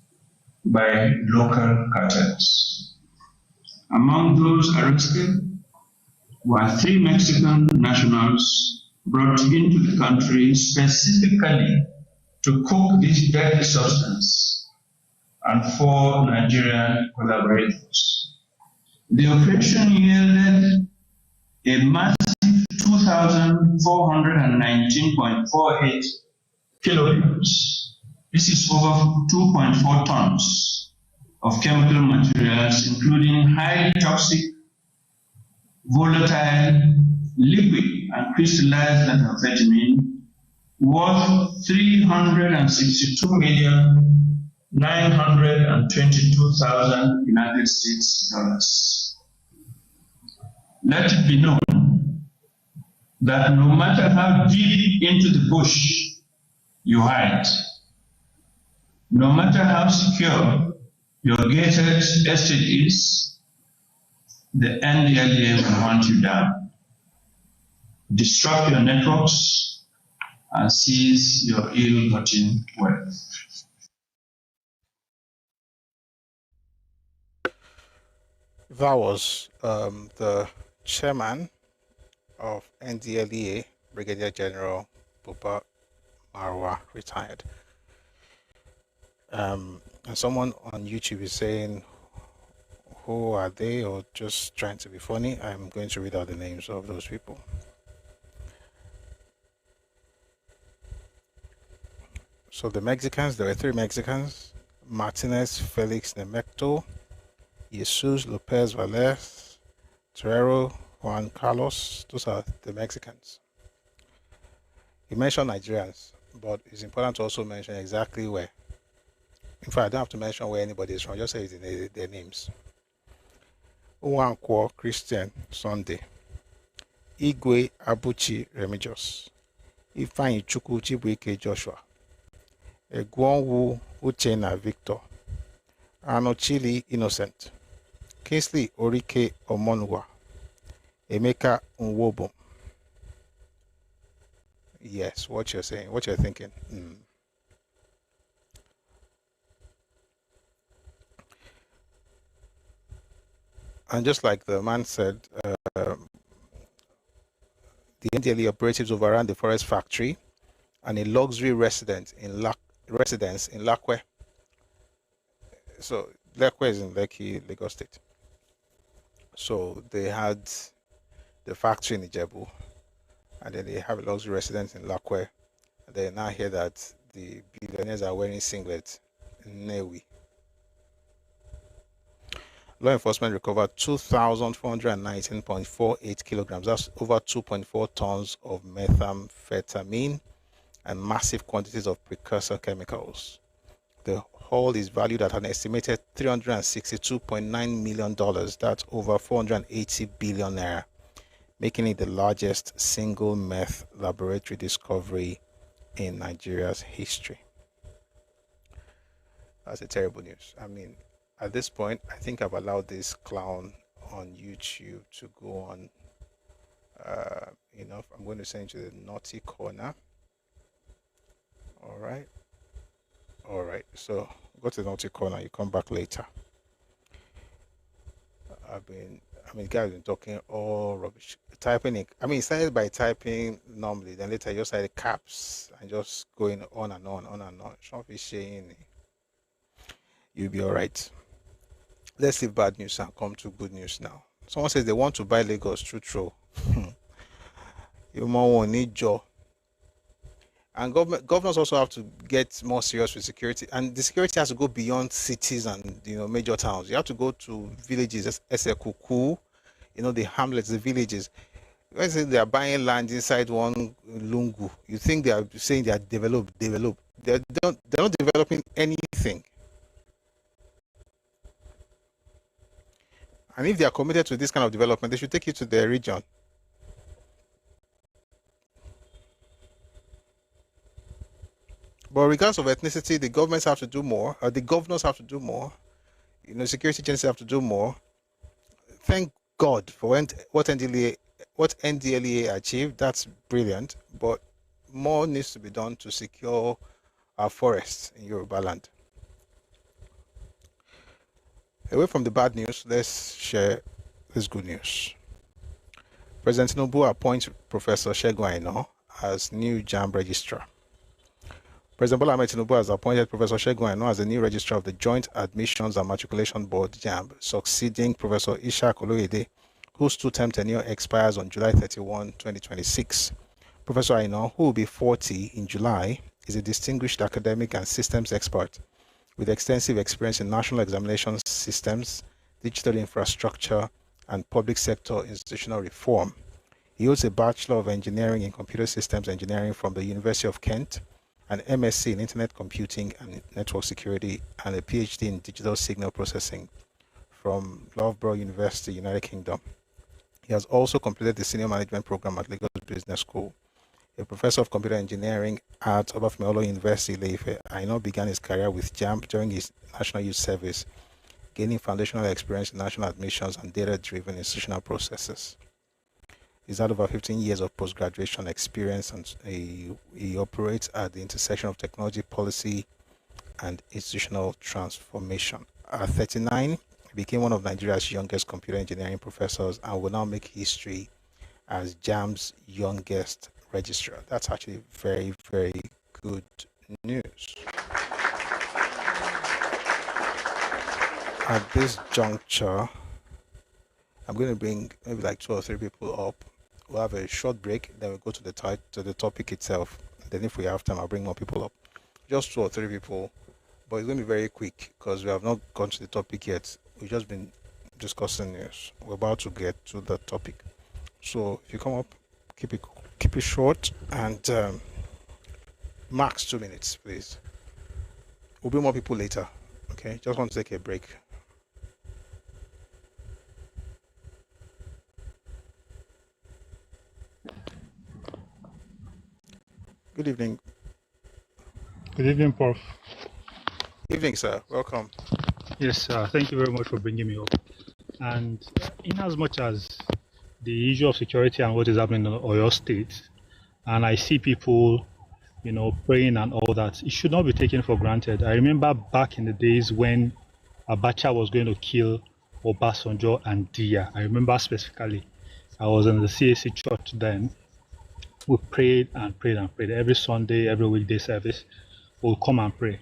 by local cartels. Among those arrested were 3 Mexican nationals brought into the country specifically to cook this deadly substance, and 4 Nigerian collaborators. The operation yielded a massive 2,419.48 kilograms. This is over 2.4 tons of chemical materials, including highly toxic, volatile, liquid, and crystallized methamphetamine, worth $362,922,000 United States dollars. Let it be known that no matter how deep into the bush you hide, no matter how secure your gated estate is, the NDLEA will hunt you down, disrupt your networks, and seize your ill-gotten wealth. That was the chairman of NDLEA, Brigadier General Buba Marwa, retired. And someone on YouTube is saying, who are they, or just trying to be funny? I'm going to read out the names of those people. So the Mexicans, there were 3 Mexicans: Martinez Felix Nemecto, Jesus Lopez Valles, Torero Juan Carlos. Those are the Mexicans. He mentioned Nigerians, but it's important to also mention exactly where. In fact, I don't have to mention where anybody is from, just say their names. Uwankwo Christian Sunday, Igwe Abuchi Remigius, Ifeanyi Chukwu Chibuike Joshua, Egwonwu Uchenna Victor, Anochili Innocent, Kingsley Orike Omonwa, Emeka Nwobom. Yes, what you're saying, what you're thinking. And just like the man said, the NDLEA operatives overran the forest factory and a luxury residence in Lakwe. So Lakwe is in Lekki, Lagos State. So they had the factory in Ijebu, and then they have a luxury residence in Lakwe. And they now hear that the billionaires are wearing singlets in Newi. law enforcement recovered 2,419.48 kilograms. That's over 2.4 tons of methamphetamine and massive quantities of precursor chemicals. The haul is valued at an estimated $362.9 million. That's over 480 billion naira, making it the largest single meth laboratory discovery in Nigeria's history. That's a terrible news. I mean, at this point, I think I've allowed this clown on YouTube to go on enough. I'm going to send you the naughty corner. All right. So go to the naughty corner. You come back later. Guys been talking all rubbish. Typing it. It started by typing normally, then later you just started caps and just going on and on. Don't be saying you'll be all right. Let's leave bad news and come to good news now. Someone says they want to buy Lagos. True. You won't need job. And governors also have to get more serious with security, and the security has to go beyond cities and major towns. You have to go to villages, Kukah, the hamlets, the villages. When they are buying land inside one lungu, you think they are saying they are developed. They're not developing anything. And if they are committed to this kind of development, they should take you to their region. But regardless of ethnicity, the governments have to do more, or the governors have to do more. Security agencies have to do more. Thank God for what NDLEA achieved. That's brilliant. But more needs to be done to secure our forests in Yoruba land. Away from the bad news, let's share this good news. President Tinubu appoints Professor Segun Aina as new JAMB registrar. President Bola Ahmed Tinubu has appointed Professor Segun Aina as the new registrar of the Joint Admissions and Matriculation Board, JAMB, succeeding Professor Ishaq Oloyede, whose two-term tenure expires on July 31, 2026. Professor Aina, who will be 40 in July, is a distinguished academic and systems expert with extensive experience in national examination systems, digital infrastructure, and public sector institutional reform. He holds a Bachelor of Engineering in Computer Systems Engineering from the University of Kent, an MSc in Internet Computing and Network Security, and a PhD in Digital Signal Processing from Loughborough University, United Kingdom. He has also completed the Senior Management Program at Lagos Business School. A professor of computer engineering at Obafemi University, Ile-Ife, Aina began his career with JAMB during his National Youth Service, gaining foundational experience in national admissions and data-driven institutional processes. He's had over 15 years of post-graduation experience, and he operates at the intersection of technology, policy, and institutional transformation. At 39, he became one of Nigeria's youngest computer engineering professors and will now make history as JAMB's youngest registrar. That's actually very, very good news. At this juncture, I'm going to bring maybe like 2 or 3 people up. We'll have a short break, then we'll go to the topic itself. Then if we have time, I'll bring more people up. Just 2 or 3 people, but it's going to be very quick because we have not gone to the topic yet. We've just been discussing news. We're about to get to the topic. So if you come up, keep it short, and max 2 minutes, please. We'll bring more people later. Okay, just want to take a break. Good evening. Good evening, Prof. Evening, sir. Welcome. Yes, thank you very much for bringing me up. And in as much as the issue of security and what is happening in Oyo State, and I see people, praying and all that, it should not be taken for granted. I remember back in the days when Abacha was going to kill Obasanjo and Dia. I remember specifically. I was in the CAC church then. We prayed and prayed and prayed. Every Sunday, every weekday service, we'll come and pray.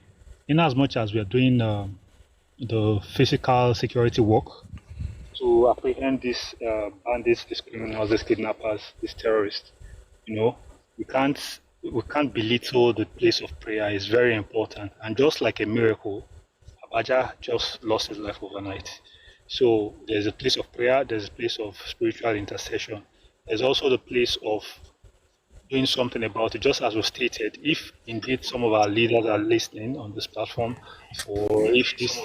In as much as we are doing the physical security work to apprehend these bandits, these criminals, these kidnappers, these terrorists, we can't belittle the place of prayer. It's very important. And just like a miracle, Abacha just lost his life overnight. So there's a place of prayer, there's a place of spiritual intercession. There's also the place of doing something about it, just as was stated. If indeed some of our leaders are listening on this platform, or if this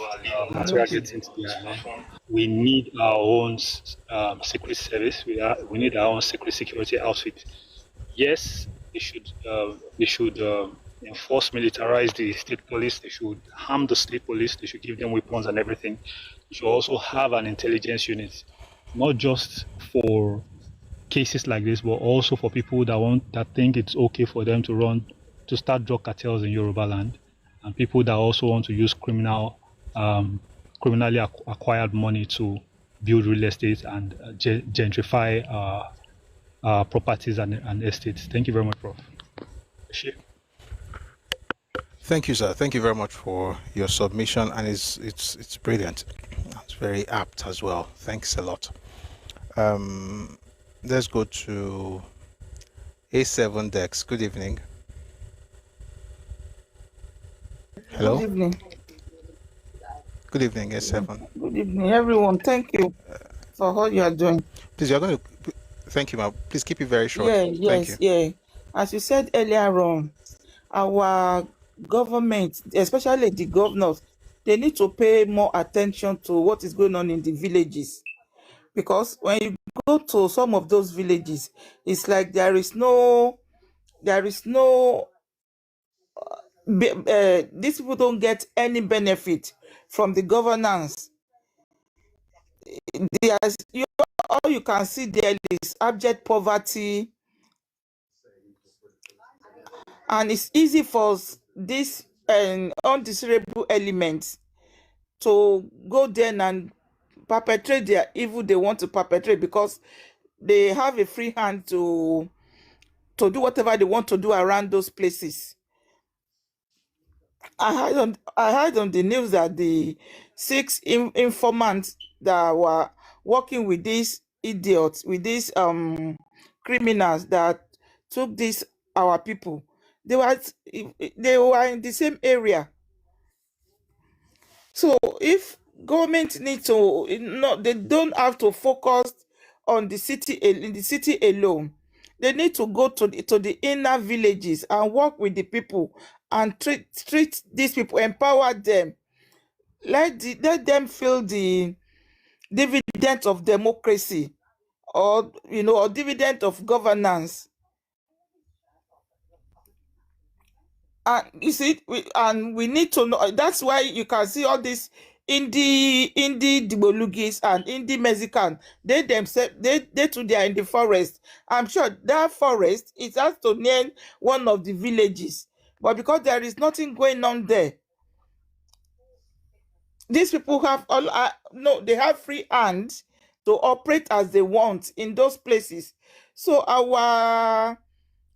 material gets into their hand, we need our own secret service. We need our own secret security outfit. Yes, they should enforce, militarize the state police. They should harm the state police. They should give them weapons and everything. They should also have an intelligence unit, not just for cases like this, but also for people that think it's okay for them to start drug cartels in Yoruba land, and people that also want to use criminally acquired money to build real estate and gentrify properties and estates. Thank you very much, Prof. Thank you, sir. Thank you very much for your submission, and it's brilliant. It's very apt as well. Thanks a lot. Let's go to A7 Dex. Good evening. Hello. Good evening. Good evening, A7. Good evening, everyone. Thank you for all you are doing. Please, you're going to. Thank you, ma'am. Please keep it very short. Yeah, Thank yes, you. yeah. As you said earlier on, our government, especially the governors, they need to pay more attention to what is going on in the villages. Because when you go to some of those villages, it's like these people don't get any benefit from the governance. All you can see there is abject poverty, and it's easy for these undesirable elements to go there and perpetrate their evil they want to perpetrate, because they have a free hand to do whatever they want to do around those places. I heard on the news that the 6 informants that were working with these idiots, with these criminals that took our people, they were in the same area. So if government needs to, they don't have to focus on the city in the city alone. They need to go to the inner villages and work with the people and treat these people, empower them, let them feel the dividend of democracy, or dividend of governance. And you see, we need to know. That's why you can see all these indie Dibolugis and indie Mexican. They themselves, they too, they are in the forest. I'm sure that forest is has to name one of the villages, but because there is nothing going on there, these people have they have free hand to operate as they want in those places. So our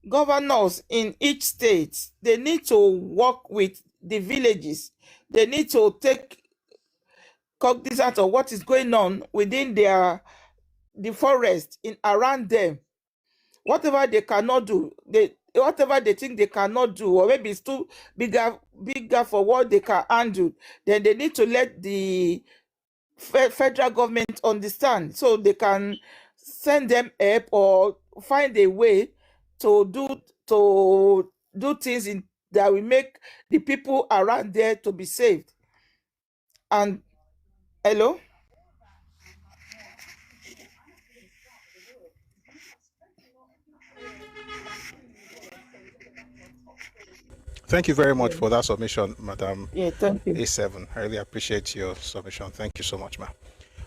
governors in each state, they need to work with the villages. They need to take cognizance of what is going on within the forest around them. Whatever they cannot do, whatever they think they cannot do, or maybe it's too bigger for what they can handle, then they need to let the federal government understand, so they can send them help or find a way to do things that will make the people around there to be saved. And hello. Thank you very much for that submission, Madam. Yeah, thank you. A7. I really appreciate your submission. Thank you so much, ma'am.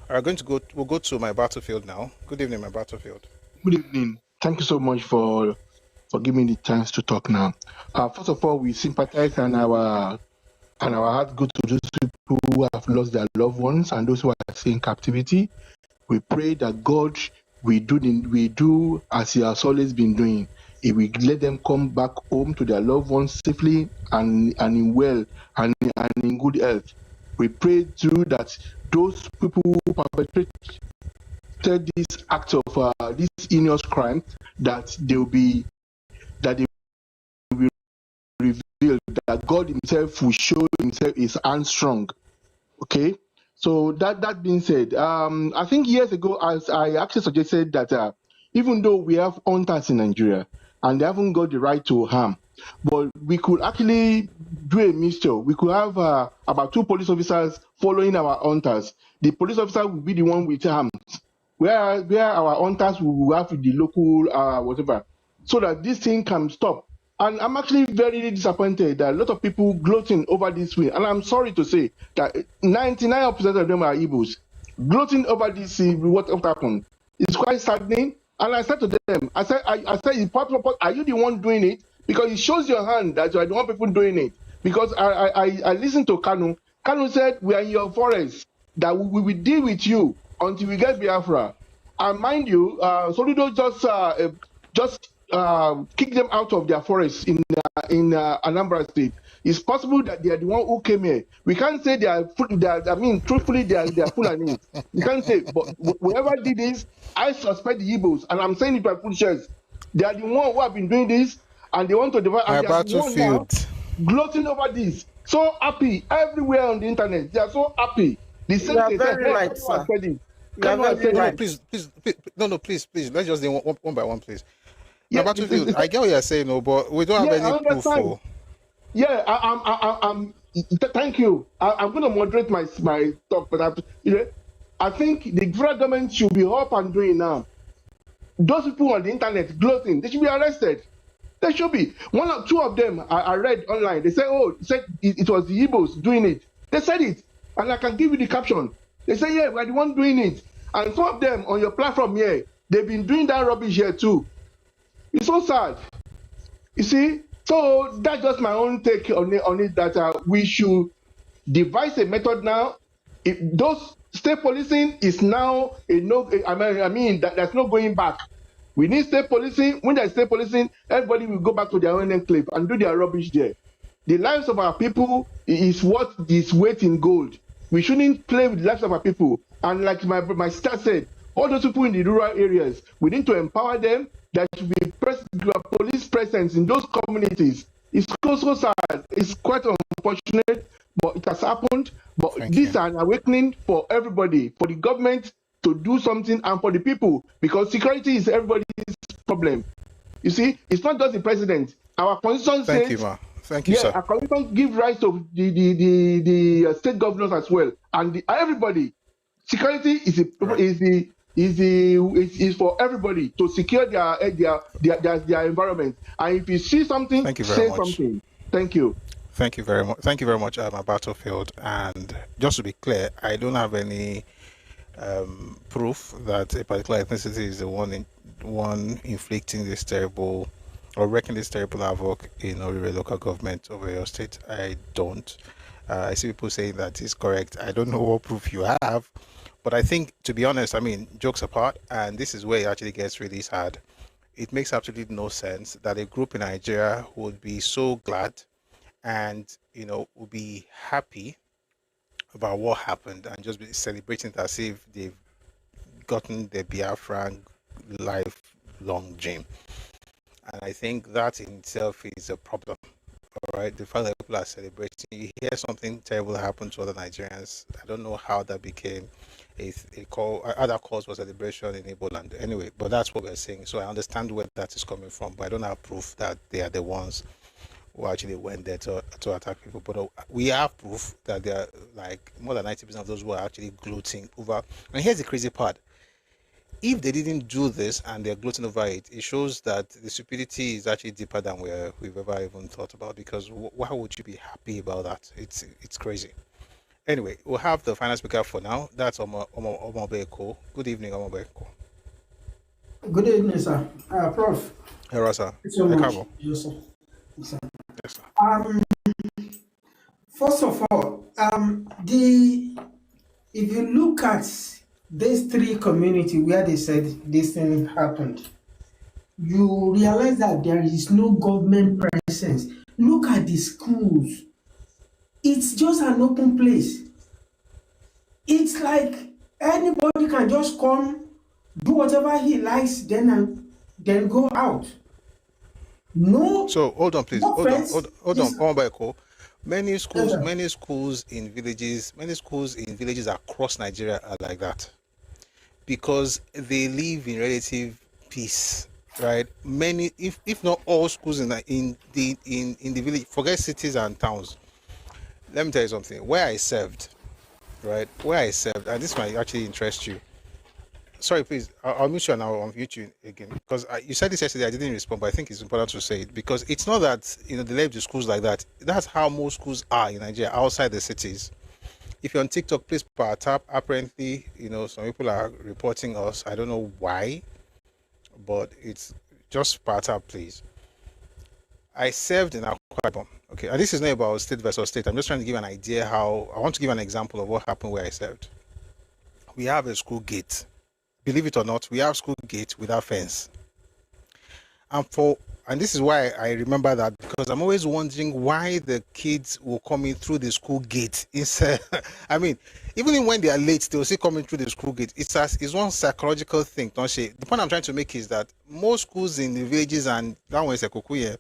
We'll go to my battlefield now. Good evening, my battlefield. Good evening. Thank you so much for giving me the chance to talk now. First of all, we sympathize and our heart goes to those people who have lost their loved ones and those who are still in captivity. We pray that God will do as He has always been doing. He will let them come back home to their loved ones safely and in well and in good health. We pray too that those people who perpetrate this act of this heinous crime, that they will reveal that God Himself will show Himself His hand strong. Okay, So that being said, I think years ago, as I actually suggested that even though we have hunters in Nigeria and they haven't got the right to harm, but we could actually do a mixture. We could have about 2 police officers following our hunters. The police officer will be the one with arms, where our hunters will have the local whatever, so that this thing can stop. And I'm actually very disappointed that a lot of people gloating over this way. And I'm sorry to say that 99% of them are Igbos. Gloating over this, what happened. It's quite saddening. And I said to them, I said, are you the one doing it? Because it shows your hand that you are the one people doing it. Because I listened to Kanu. Kanu said, we are in your forest, that we will deal with you until we get Biafra. And mind you, Soludo just kick them out of their forest in Anambra State. It's possible that they are the one who came here. We can't say they are truthfully, they are Fulani. We can't say, but whoever did this, I suspect the Igbos, and I'm saying it by full chest. They are the one who have been doing this, and they want to divide. And they are the one now gloating over this. So happy everywhere on the internet. They are so happy. The same thing. Please. Let's just do one by one, please. Yeah, Battlefield, I get what you're saying, no, but we don't have any proof for. Yeah, I'm thank you. I'm going to moderate my talk, but I think the federal government should be up and doing now. Those people on the internet gloating, they should be arrested. They should be. 1 or 2 of them I read online. They say, it was the Igbos doing it. They said it, and I can give you the caption. They say, yeah, we're the one doing it. And some of them on your platform here, they've been doing that rubbish here too. It's so sad. You see? So that's just my own take on it that we should devise a method now. If those state policing is now a no, there's no going back. We need state policing. When there's state policing, everybody will go back to their own enclave and do their rubbish there. The lives of our people is what is weight in gold. We shouldn't play with the lives of our people. And like my sister said, all those people in the rural areas, we need to empower them. There should be police presence in those communities. It's so sad. It's quite unfortunate, but it has happened. But this is an awakening for everybody, for the government to do something, and for the people, because security is everybody's problem. You see, it's not just the president. Our constitution says. Thank you, ma. Thank you, sir. Our constitution gives rights to the state governors as well, and everybody. Security is for everybody to secure their environment. And if you see something, say something. Thank you. Thank you very much. Thank you very much, Battlefield. And just to be clear, I don't have any proof that a particular ethnicity is the one inflicting this terrible or wreaking this terrible havoc in Orire local government over your state. I don't. I see people saying that is correct. I don't know what proof you have. But I think, to be honest, jokes apart, and this is where it actually gets really sad. It makes absolutely no sense that a group in Nigeria would be so glad and, would be happy about what happened and just be celebrating it as if they've gotten the Biafran lifelong dream. And I think that in itself is a problem. All right, the fact that people are celebrating, you hear something terrible happen to other Nigerians. I don't know how that became other cause for celebration in Igbo land. Anyway, but that's what we're saying. So I understand where that is coming from, but I don't have proof that they are the ones who actually went there to attack people. But we have proof that there are like more than 90% of those who are actually gloating over. And here's the crazy part. If they didn't do this and they're gloating over it, it shows that the stupidity is actually deeper than we've ever even thought about, because why would you be happy about that? It's crazy. Anyway, we'll have the final speaker for now. That's Omobeko. Good evening, Omobeko. Good evening, sir. Prof. Hello, sir. Ẹkáàbọ. Yes, sir. Yes, sir. First of all, if you look at these 3 communities where they said this thing happened, you realize that there is no government presence. Look at the schools. It's just an open place. It's like anybody can just come, do whatever he likes, then go out. No. So hold on, please. No hold on, Omobeko. Many schools in villages across Nigeria are like that because they live in relative peace, right? Many, if not all schools in the village, forget cities and towns. Let me tell you something. Where I served, right? Where I served, and this might actually interest you. Sorry, please. I'll mute you and I'll unmute you again because you said this yesterday. I didn't respond, but I think it's important to say it because it's not that they left the schools like that. That's how most schools are in Nigeria outside the cities. If you're on TikTok, please power tap. Apparently, some people are reporting us. I don't know why, but it's just power tap, please. I served in Ẹkáàbọ. Okay, and this is not about state versus state. I'm just trying to give an idea how I want to give an example of what happened where I served. We have a school gate. Believe it or not, we have school gate without fence. And this is why I remember that because I'm always wondering why the kids will come in through the school gate instead. I mean, even when they are late, they will still come in through the school gate. It's one psychological thing, don't you? The point I'm trying to make is that most schools in the villages and that one is Kukah,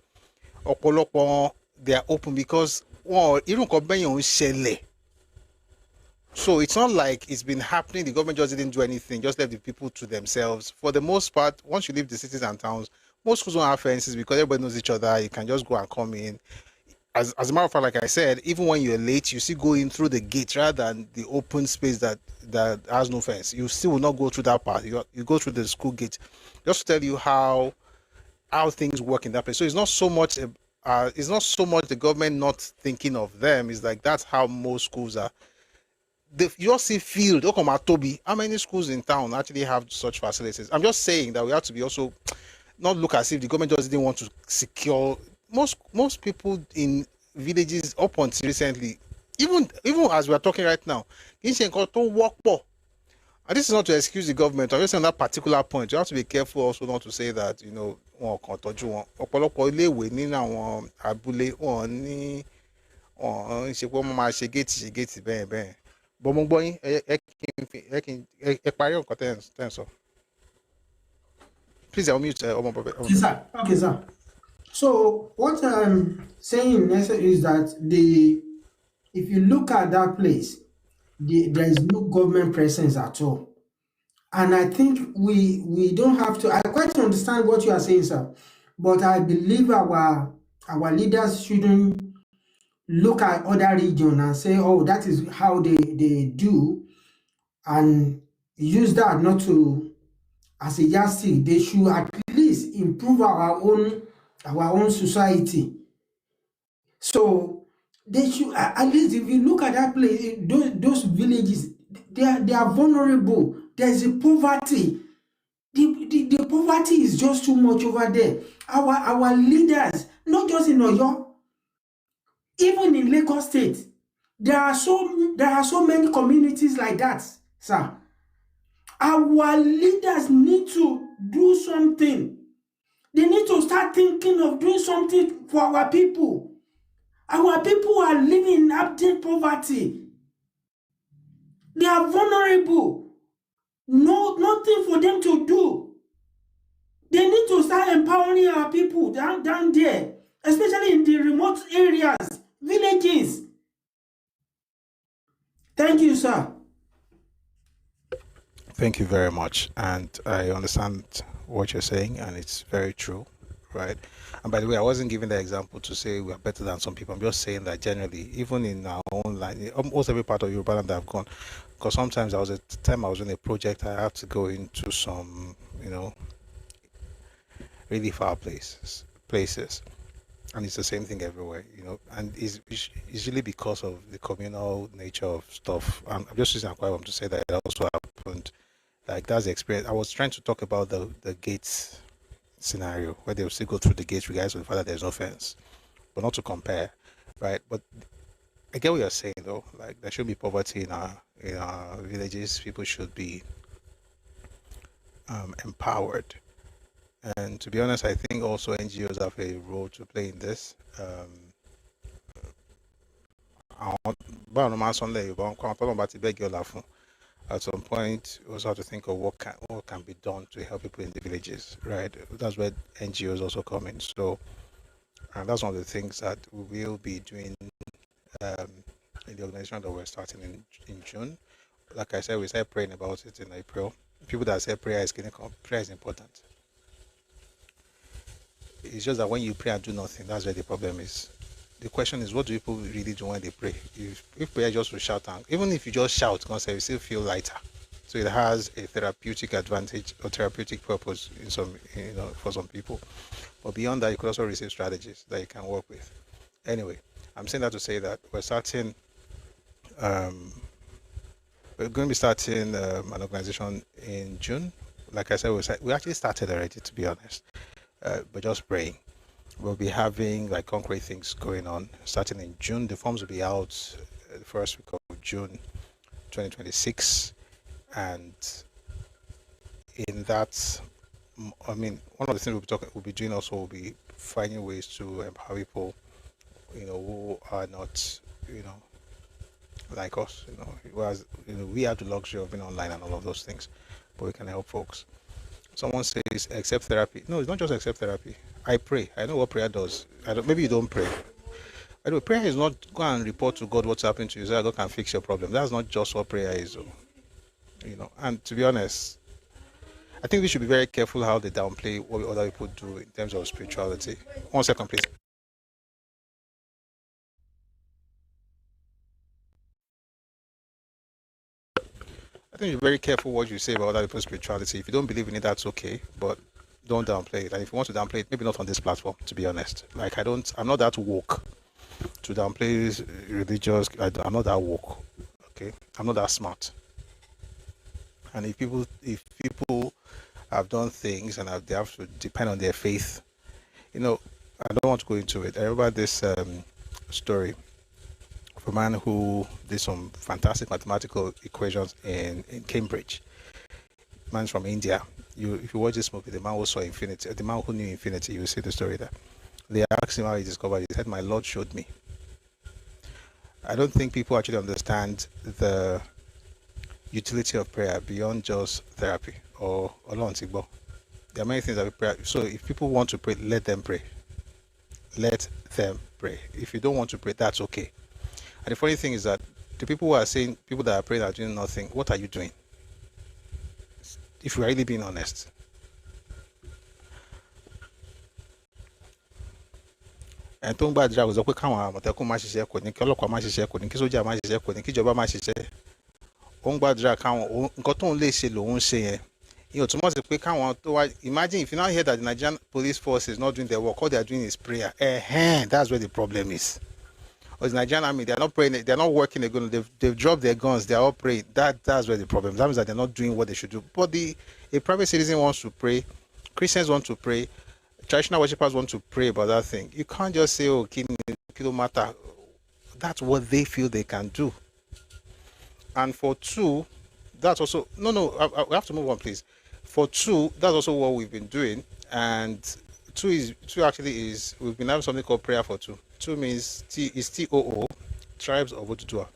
they are open because so it's not like it's been happening. The government just didn't do anything, just left the people to themselves. For the most part, once you leave the cities and towns, most schools don't have fences because everybody knows each other. You can just go and come in. As a matter of fact, like I said, even when you're late, you still go in through the gate rather than the open space that has no fence. You still will not go through that part. You go through the school gate. Just to tell you how things work in that place. So it's not so much the government not thinking of them. It's like that's how most schools are. You just see field. How many schools in town actually have such facilities? I'm just saying that we have to be also not look as if the government just didn't want to secure. Most people in villages up until recently, even as we are talking right now, and this is not to excuse the government. I'm just saying on that particular point. You have to be careful also not to say that but mo gbọ́ yín ẹ parí ọ̀kan tẹ́ ẹ̀ sọ. Please, I'll mute Okay, sir. So what I'm saying is that if you look at that place, there is no government presence at all. And I think we don't have to. I quite understand what you are saying, sir, but I believe our leaders shouldn't look at other regions and say, oh, that is how they do, and use that not to as a yardstick. They should at least improve our own society. So they should at least, if you look at that place, those villages, they are vulnerable. There's a poverty. The poverty is just too much over there. Our leaders, not just in Oyo, even in Lagos State, there are so many communities like that, sir. Our leaders need to do something. They need to start thinking of doing something for our people. Our people are living in abject poverty. They are vulnerable. Nothing for them to do. They need to start empowering our people down there, especially in the remote areas, villages. Thank you, sir. Thank you very much. And I understand what you're saying, and it's very true, right? And by the way, I wasn't giving the example to say we are better than some people. I'm just saying that generally, even in our own line, almost every part of Yoruba land I've gone, because sometimes I was in a project, I had to go into some, really far places. And it's the same thing everywhere, and it's usually because of the communal nature of stuff. And I'm just using Ẹkáàbọ to say that it also happened. Like, that's the experience. I was trying to talk about the gates scenario where they will still go through the gates regardless of the fact that there's no fence, but not to compare, right? But I get what you're saying, though. Like, there should be poverty in our villages. People should be empowered. And to be honest, I think also NGOs have a role to play in this. At some point, we also have to think of what can be done to help people in the villages, right? That's where NGOs also come in. So, and that's one of the things that we will be doing in the organization that we're starting in June. Like I said, we started praying about it in April. People that say prayer is important. It's just that when you pray and do nothing, that's where the problem is. The question is, what do people really do when they pray? If prayer just to shout, and even if you just shout, God says you still feel lighter. So it has a therapeutic advantage or therapeutic purpose in some, for some people. But beyond that, you could also receive strategies that you can work with. Anyway, I'm saying that to say that we're starting. We're going to be starting an organization in June. Like I said, we actually started already, to be honest. But just praying. We'll be having like concrete things going on starting in June. The forms will be out the first week of June 2026. And in that, I mean, one of the things we'll be doing also will be finding ways to empower people, who are not, like us, whereas, we have the luxury of being online and all of those things, but we can help folks. Someone says, accept therapy. No, it's not just accept therapy. I pray. I know what prayer does. Maybe you don't pray. Anyway, prayer is not go and report to God what's happening to you so that God can fix your problem. That's not just what prayer is. And to be honest, I think we should be very careful how they downplay what other people do in terms of spirituality. 1 second, please. I think you're very careful what you say about other people's spirituality. If you don't believe in it, that's okay, but don't downplay it. And if you want to downplay it, maybe not on this platform, to be honest. Like, I'm not that woke to downplay religious. I'm not that woke, okay? I'm not that smart. And if people have done things and they have to depend on their faith, I don't want to go into it. I remember this story of a man who did some fantastic mathematical equations in Cambridge. Man's from India. If you watch this movie, the man who saw infinity, the man who knew infinity, you see the story there. They asked him how he discovered it. He said, "My Lord showed me." I don't think people actually understand the utility of prayer beyond just therapy or Olontigbo. There are many things that we pray. So if people want to pray, let them pray. Let them pray. If you don't want to pray, that's okay. And the funny thing is that the people who are saying people that are praying are doing nothing, what are you doing? If you're really being honest. And tó ń gbàdúrà kò sọ pé káwọn àmọ̀tẹ́kùn má ṣiṣẹ́ kò ní kí ọlọ́pàá má ṣiṣẹ́ kò ní kí sójà má ṣiṣẹ́ kò ní kí ìjọba má ṣiṣẹ́. Ó ń gbàdúrà káwọn nǹkan tóun lè ṣe lòun ṣe yẹn. Ìyẹn ò túmọ̀ sí pé káwọn tó wá imagine if you now hear that the Nigerian police force is not doing their work, all they are doing is prayer. That's where the problem is. Or the Nigerian army, they are not praying, they are not working again. They've dropped their guns, they are all praying. That's where the problem is. That means that they're not doing what they should do. But a private citizen wants to pray, Christians want to pray, traditional worshippers want to pray about that thing. You can't just say, "Oh, kilo matter." That's what they feel they can do. And for two, that's also we have to move on, please. For two, that's also what we've been doing. And two actually is we've been having something called prayer for two. Two means TOO, Tribes of Oduduwa.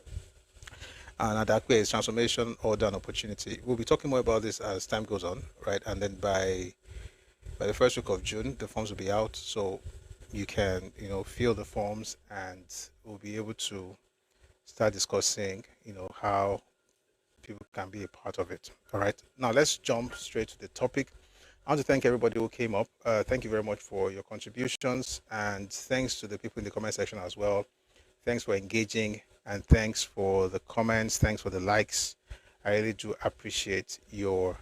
And Adakwe is transformation, order, and opportunity. We'll be talking more about this as time goes on, right? And then by the first week of June, the forms will be out, so you can fill the forms, and we'll be able to start discussing how people can be a part of it. All right, now let's jump straight to the topic. I want to thank everybody who came up. Thank you very much for your contributions, and thanks to the people in the comment section as well. Thanks for engaging, and thanks for the comments. Thanks for the likes. I really do appreciate your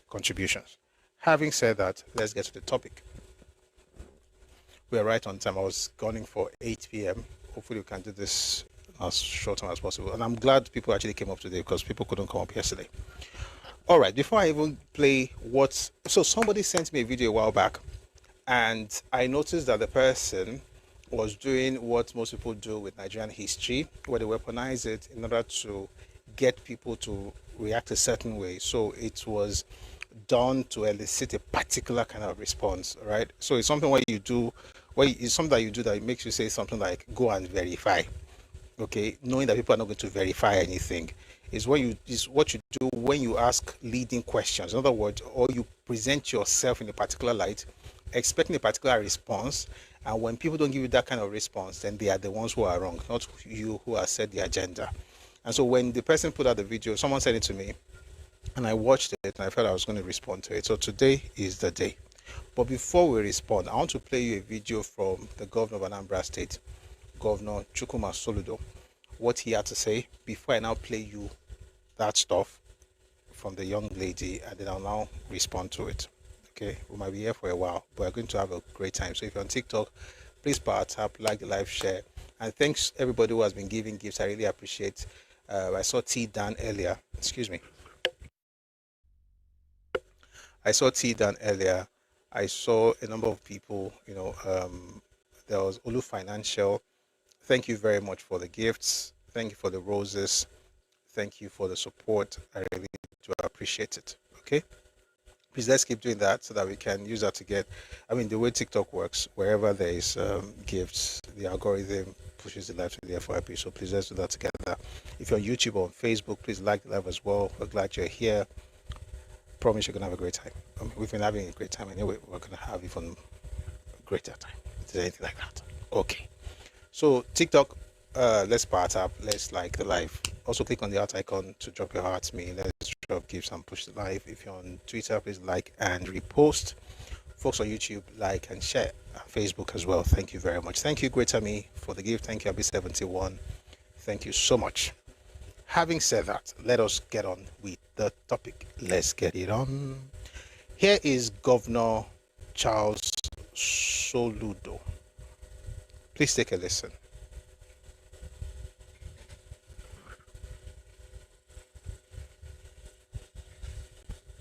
contributions. Having said that, let's get to the topic. We are right on time. I was gunning for 8 p.m. Hopefully we can do this as short time as possible. And I'm glad people actually came up today because people couldn't come up yesterday. All right, before I even play so somebody sent me a video a while back, and I noticed that the person was doing what most people do with Nigerian history, where they weaponize it in order to get people to react a certain way. So it was done to elicit a particular kind of response, right? So it's something it's something that you do that makes you say something like, "Go and verify." Okay, knowing that people are not going to verify anything is what you do when you ask leading questions. In other words, or you present yourself in a particular light expecting a particular response, and when people don't give you that kind of response, then they are the ones who are wrong, not you who has set the agenda. And so when the person put out the video, someone sent it to me, and I watched it, and I felt I was going to respond to it. So today is the day. But before we respond, I want to play you a video from the governor of Anambra State, Governor Soludo, what he had to say, before I now play you that stuff from the young lady, and then I'll now respond to it. Okay, we might be here for a while, but we're going to have a great time. So if you're on TikTok, please power tap, like the live, share, and thanks everybody who has been giving gifts. I really appreciate. I saw T Dan earlier. Excuse me. I saw T Dan earlier. I saw a number of people. You know, there was Olu Financial. Thank you very much for the gifts. Thank you for the roses. Thank you for the support. I really do appreciate it. Okay. Please let's keep doing that so that we can use that to get, I mean, the way TikTok works, wherever there is gifts, the algorithm pushes the live to the FYP. So please let's do that together. If you're on YouTube or on Facebook, please like the live as well. We're glad you're here. Promise you're going to have a great time. I mean, we've been having a great time anyway. We're going to have even a greater time. If there's anything like that. Okay. So TikTok, let's power tap. Let's like the live. Also click on the heart icon to drop your heart to me. Let's drop gifts and push the live. If you're on Twitter, please like and repost. Folks on YouTube, like and share. Facebook as well. Thank you very much. Thank you, Greater Me, for the gift. Thank you, Abi71. Thank you so much. Having said that, let us get on with the topic. Let's get it on. Here is Governor Charles Soludo. Please take a listen.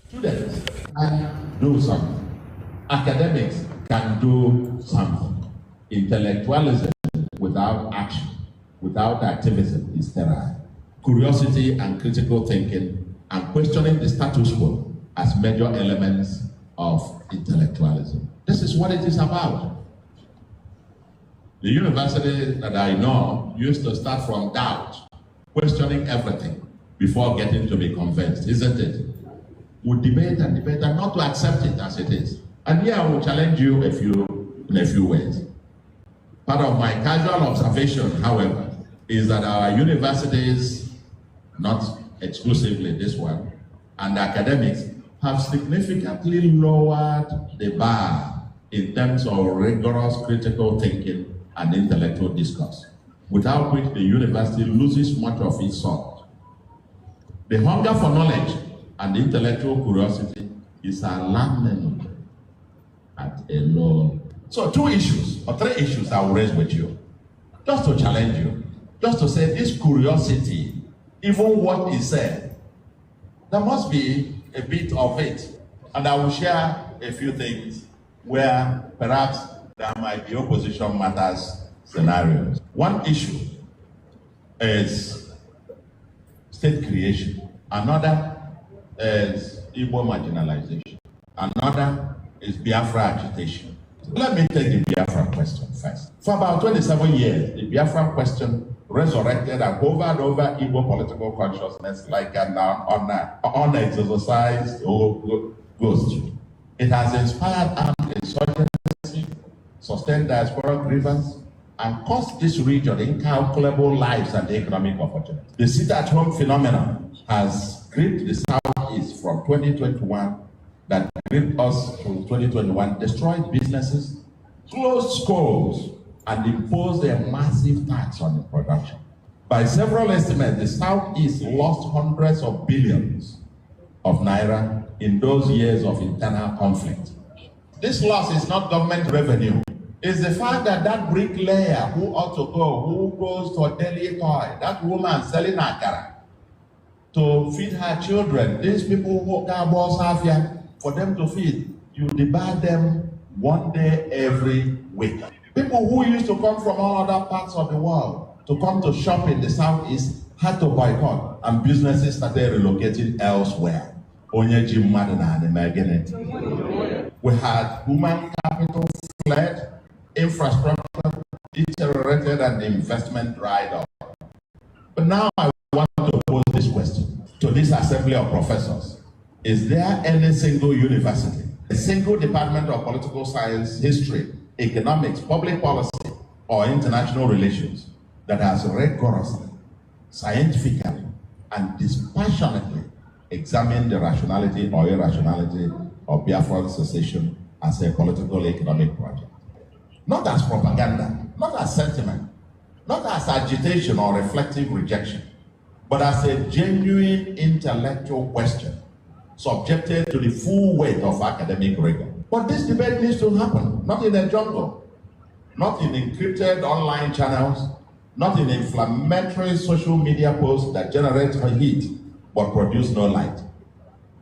Students can do something. Academics can do something. Intellectualism without action, without activism is sterile. Curiosity and critical thinking and questioning the status quo as major elements of intellectualism. This is what it is about. The university that I know used to start from doubt, questioning everything before getting to be convinced, isn't it? We debate and debate and not to accept it as it is. And here I will challenge you in a few ways. Part of my casual observation, however, is that our universities, not exclusively this one, and academics have significantly lowered the bar in terms of rigorous critical thinking and intellectual discourse, without which the university loses much of its salt. The hunger for knowledge and intellectual curiosity is alarming at a low. So 2 issues or 3 issues I will raise with you, just to challenge you, just to say this curiosity, even what is said, there must be a bit of it. And I will share a few things where perhaps there might be opposition matters scenarios. One issue is state creation. Another is Igbo marginalization. Another is Biafra agitation. Let me take the Biafra question first. For about 27 years, the Biafra question resurrected and hovered over Igbo political consciousness like an unexorcised ghost. It has inspired armed insurgency, sustained diaspora grievance, and cost this region incalculable lives and economic opportunities. The sit-at-home phenomenon has gripped the Southeast from 2021, that gripped us from 2021, destroyed businesses, closed schools, and imposed a massive tax on production. By several estimates, the Southeast lost hundreds of billions of naira in those years of internal conflict. This loss is not government revenue. It's the fact that that bricklayer who ought to go, who goes to a daily toy, that woman selling akara to feed her children, these people who can Safia, for them to feed, you debar them one day every week. People who used to come from all other parts of the world to come to shop in the Southeast had to boycott, and businesses started relocating elsewhere. We had human capital fled, infrastructure deteriorated, and the investment dried up. But now I want to pose this question to this assembly of professors. Is there any single university a single department of political science, history, economics, public policy, or international relations that has rigorously, scientifically, and dispassionately examined the rationality or irrationality of Biafran secession as a political economic project. Not as propaganda, not as sentiment, not as agitation or reflective rejection, but as a genuine intellectual question subjected to the full weight of academic rigor. But this debate needs to happen, not in a jungle, not in encrypted online channels, not in inflammatory social media posts that generate heat but produce no light.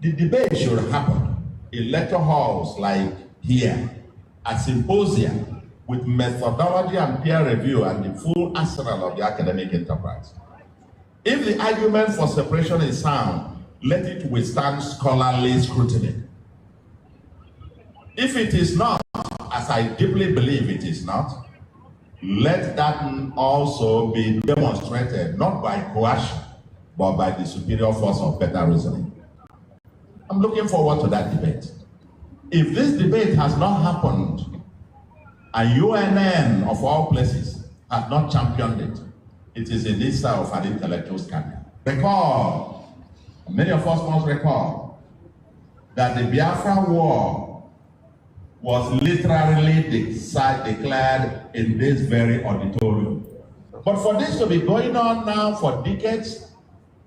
The debate should happen in lecture halls like here, at symposia, with methodology and peer review and the full arsenal of the academic enterprise. If the argument for separation is sound, let it withstand scholarly scrutiny. If it is not, as I deeply believe it is not, let that also be demonstrated not by coercion, but by the superior force of better reasoning. I'm looking forward to that debate. If this debate has not happened, and UNN of all places has not championed it, it is in this side of an intellectual scandal. Recall, many of us must recall, that the Biafra War was literally declared in this very auditorium. But for this to be going on now for decades,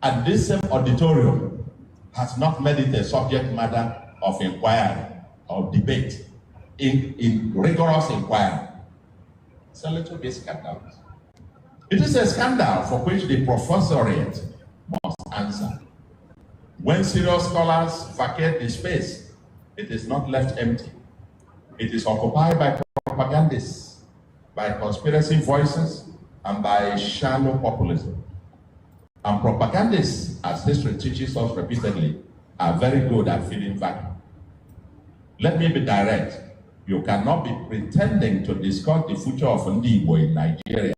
and this same auditorium has not made it a subject matter of inquiry or debate, in rigorous inquiry. It's a little bit scandalous. It is a scandal for which the professoriate must answer. When serious scholars vacate the space, it is not left empty. It is occupied by propagandists, by conspiracy voices, and by shallow populism. And propagandists, as history teaches us repeatedly, are very good at filling vacuum. Let me be direct. You cannot be pretending to discuss the future of Igbo in Nigeria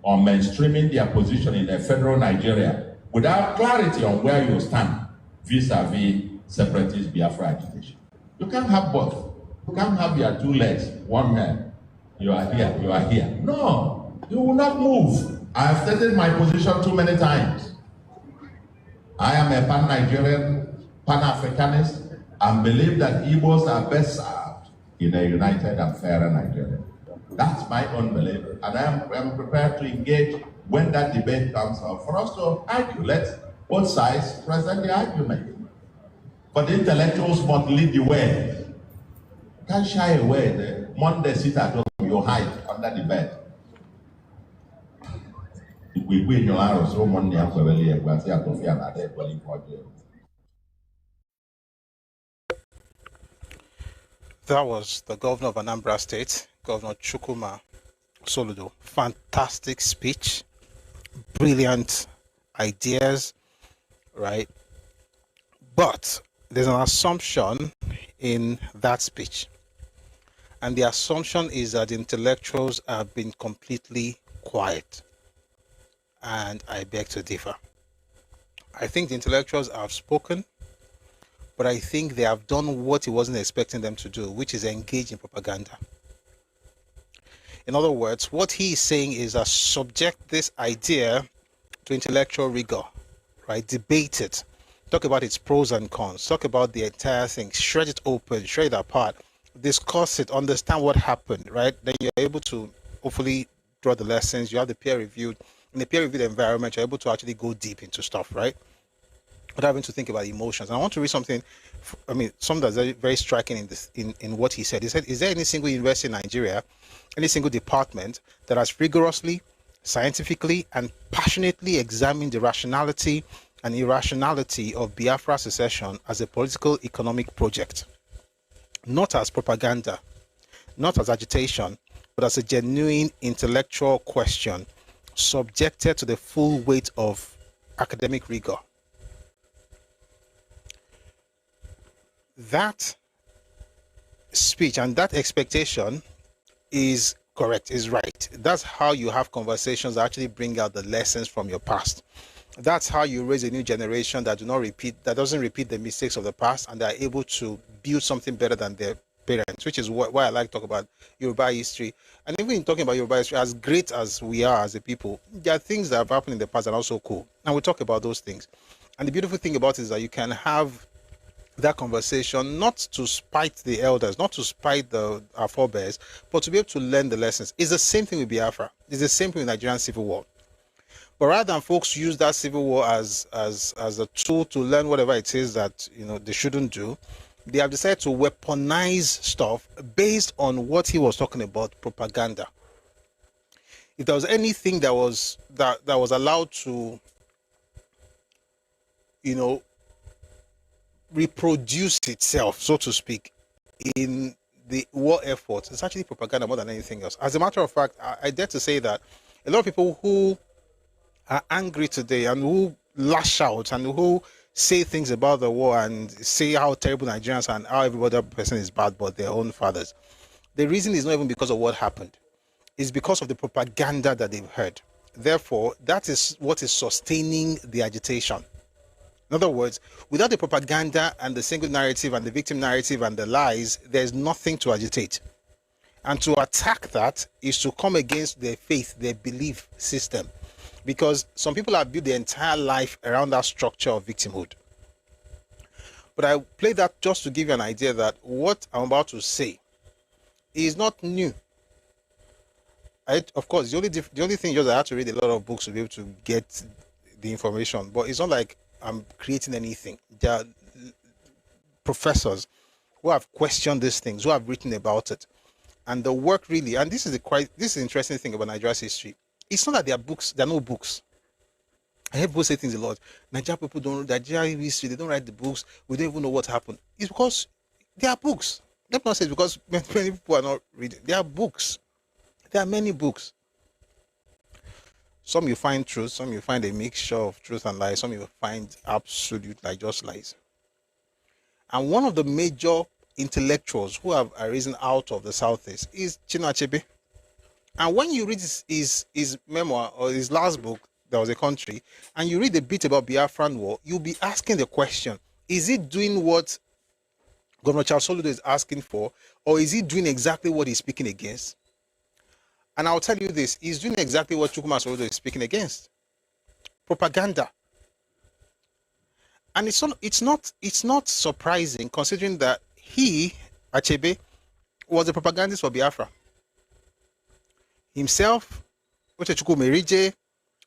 or mainstreaming their position in a federal Nigeria without clarity on where you stand vis-a-vis separatist Biafra agitation. You can't have both. You can't have your two legs, one hand. You are here, you are here. No, you will not move. I have stated my position too many times. I am a pan-Nigerian, pan-Africanist, and believe that Igbos are best served in a united and fairer Nigeria. That's my own belief, and I am prepared to engage when that debate comes up for us to argue. Let both sides present the argument. But the intellectuals must lead the way. You can't shy away. The Monday sit at home, you hide under the bed. That was the governor of Anambra State, Governor Chukwuma Soludo. Fantastic speech, brilliant ideas, right? But there's an assumption in that speech. And the assumption is that intellectuals have been completely quiet. And I beg to differ. I think the intellectuals have spoken, but I think they have done what he wasn't expecting them to do, which is engage in propaganda. In other words, what he is saying is that subject this idea to intellectual rigor, right? Debate it, talk about its pros and cons, talk about the entire thing, shred it open, shred it apart, discuss it, understand what happened, right? Then you're able to hopefully draw the lessons. You have the peer-reviewed. In the peer-reviewed environment, you're able to actually go deep into stuff, right? Without having to think about emotions. And I want to read something, something that's very, very striking in this, in what he said. He said, is there any single university in Nigeria, any single department that has rigorously, scientifically, and passionately examined the rationality and irrationality of Biafra secession as a political economic project? Not as propaganda, not as agitation, but as a genuine intellectual question subjected to the full weight of academic rigor. That speech and that expectation is correct, is right. That's how you have conversations that actually bring out the lessons from your past. That's how you raise a new generation that doesn't repeat the mistakes of the past, and are able to build something better than their parents, which is why I like to talk about Yoruba history. And even in talking about Yoruba history, as great as we are as a people, there are things that have happened in the past that are also cool, and we'll talk about those things. And the beautiful thing about it is that you can have that conversation not to spite the elders, not to spite our forebears, but to be able to learn the lessons. It's the same thing with Biafra. It's the same thing with Nigerian civil war. But rather than folks use that civil war as a tool to learn whatever it is that they shouldn't do, they have decided to weaponize stuff based on what he was talking about, propaganda. If there was anything that was allowed to reproduce itself, so to speak, in the war effort, it's actually propaganda more than anything else. As a matter of fact, I dare to say that a lot of people who are angry today and who lash out and who say things about the war and say how terrible Nigerians are and how every other person is bad but their own fathers, the reason is not even because of what happened. It's because of the propaganda that they've heard. Therefore, that is what is sustaining the agitation. In other words, without the propaganda and the single narrative and the victim narrative and the lies, there's nothing to agitate. And to attack that is to come against their faith, their belief system. Because some people have built their entire life around that structure of victimhood. But I play that just to give you an idea that what I'm about to say is not new. Of course, the only thing is I have to read a lot of books to be able to get the information. But it's not like I'm creating anything. There are professors who have questioned these things, who have written about it. And the work really, and this is the interesting thing about Nigeria's history. It's not that there are no books. I hear people say things a lot. Nigerian people don't Nigerian history, they don't write the books, we don't even know what happened. It's because there are books. Let me not say it's because many people are not reading. There are books. There are many books. Some you find truth, some you find a mixture of truth and lies, some you find absolute just lies. And one of the major intellectuals who have arisen out of the Southeast is Chinua Achebe. And when you read his memoir or his last book, There Was a Country, and you read a bit about Biafran War, you'll be asking the question, is it doing what Governor Charles Soludo is asking for, or is he doing exactly what he's speaking against? And I'll tell you this, he's doing exactly what Chukwuma Soludo is speaking against. Propaganda. And it's not surprising considering that he, Achebe, was a propagandist for Biafra. Himself, Ochechukwu Merije,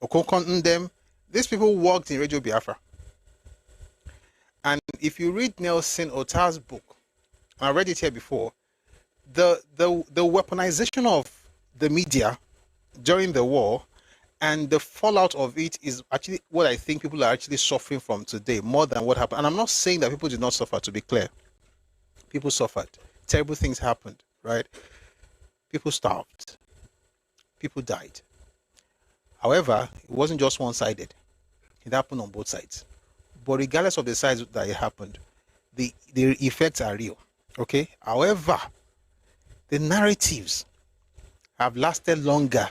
Okokon Ndem, these people worked in Radio Biafra. And if you read Nelson Ota's book, and I read it here before, the weaponization of the media during the war and the fallout of it is actually what I think people are actually suffering from today more than what happened. And I'm not saying that people did not suffer, to be clear. People suffered. Terrible things happened, right? People starved. People died. However, it wasn't just one-sided. It happened on both sides. But regardless of the sides that it happened, the effects are real. Okay? However, the narratives have lasted longer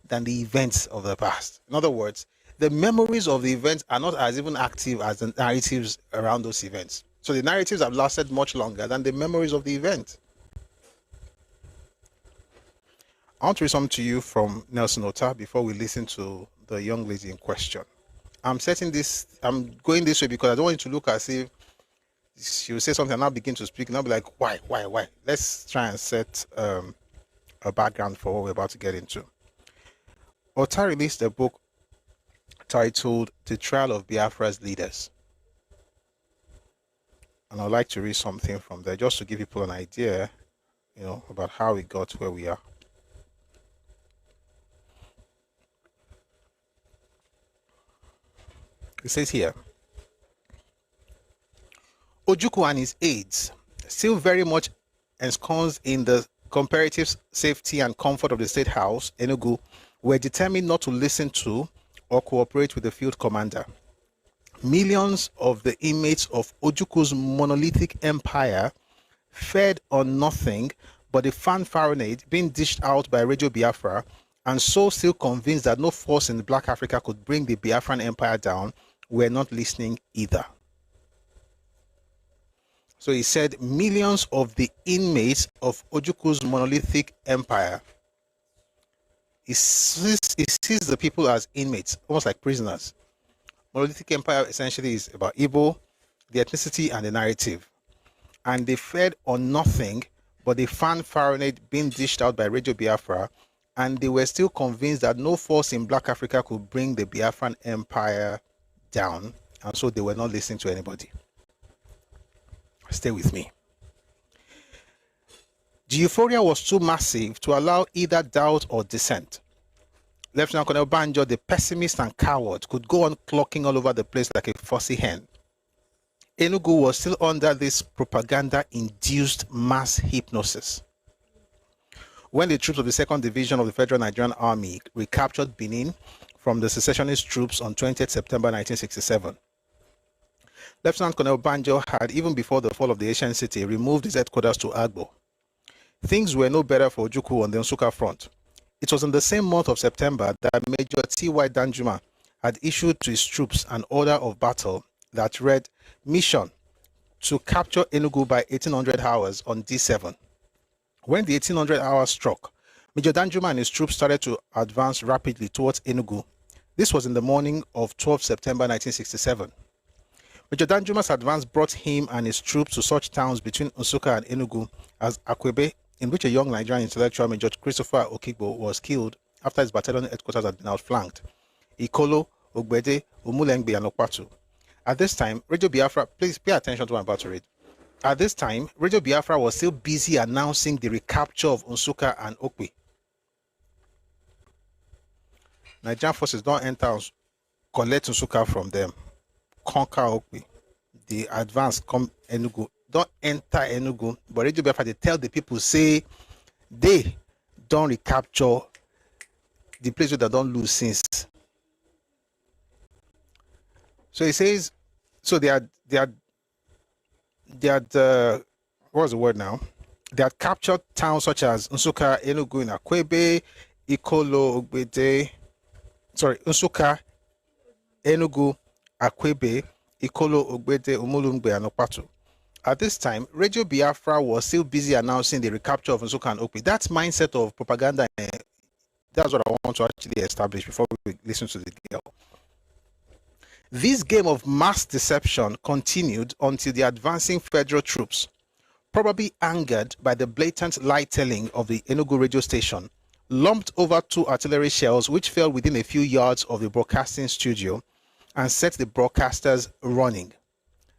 than the events of the past. In other words, the memories of the events are not as even active as the narratives around those events. So the narratives have lasted much longer than the memories of the event. I want to read something to you from Nelson Ota before we listen to the young lady in question. I'm going this way because I don't want you to look as if she will say something and I'll begin to speak and I'll be like, why? Let's try and set a background for what we're about to get into. Ota released a book titled The Trial of Biafra's Leaders. And I'd like to read something from there just to give people an idea, about how we got where we are. It says here, Ojukwu and his aides, still very much ensconced in the comparative safety and comfort of the State House, Enugu, were determined not to listen to or cooperate with the field commander. Millions of the inmates of Ojukwu's monolithic empire fed on nothing but the fanfaronade being dished out by Radio Biafra and so still convinced that no force in Black Africa could bring the Biafran Empire down, were not listening either. So he said millions of the inmates of Ojuku's monolithic empire, he sees the people as inmates, almost like prisoners. Monolithic empire essentially is about Igbo, the ethnicity, and the narrative. And they fed on nothing but the fanfaronade being dished out by Radio Biafra, and they were still convinced that no force in Black Africa could bring the Biafran Empire down, and so they were not listening to anybody. Stay with me. The euphoria was too massive to allow either doubt or dissent. Lieutenant Colonel Banjo, the pessimist and coward, could go on clocking all over the place like a fussy hen. Enugu was still under this propaganda-induced mass hypnosis. When the troops of the 2nd Division of the Federal Nigerian Army recaptured Benin from the secessionist troops on 20th September 1967, Lieutenant Colonel Banjo had, even before the fall of the ancient city, removed his headquarters to Agbo. Things were no better for Ojuku on the Nsukka front. It was in the same month of September that Major T.Y. Danjuma had issued to his troops an order of battle that read, "Mission to capture Enugu by 1800 hours on D7. When the 1800 hours struck, Major Danjuma and his troops started to advance rapidly towards Enugu. This was in the morning of 12 September 1967. Major Danjuma's advance brought him and his troops to such towns between Nsukka and Enugu as Akwebe, in which a young Nigerian intellectual, Major Christopher Okigbo, was killed after his battalion headquarters had been outflanked, Ikolo, Ogbede, Umulengbe, and Okpatu. At this time, Radio Biafra, please pay attention to what I'm about to read. At this time, Radio Biafra was still busy announcing the recapture of Nsukka and Okwe. Nigerian forces don't enter, collect Nsukka from them, conquer Okwe. The advance come Enugu. Don't enter Enugu, but Radio Biafra, they tell the people, say they don't recapture the place where they don't lose since. So he says, so they had what's the word now? They had captured towns such as Nsukka, Enugu, and Akwebe, Ikolo, Ogbede, Nsukka, Enugu, Akwebe, Ikolo, Ogbede, Umulungbe, and Okpatu. At this time, Radio Biafra was still busy announcing the recapture of Nsukka and Okwe. That mindset of propaganda, that's what I want to actually establish before we listen to the girl. This game of mass deception continued until the advancing federal troops, probably angered by the blatant lie-telling of the Enugu radio station, lumped over 2 artillery shells which fell within a few yards of the broadcasting studio and set the broadcasters running.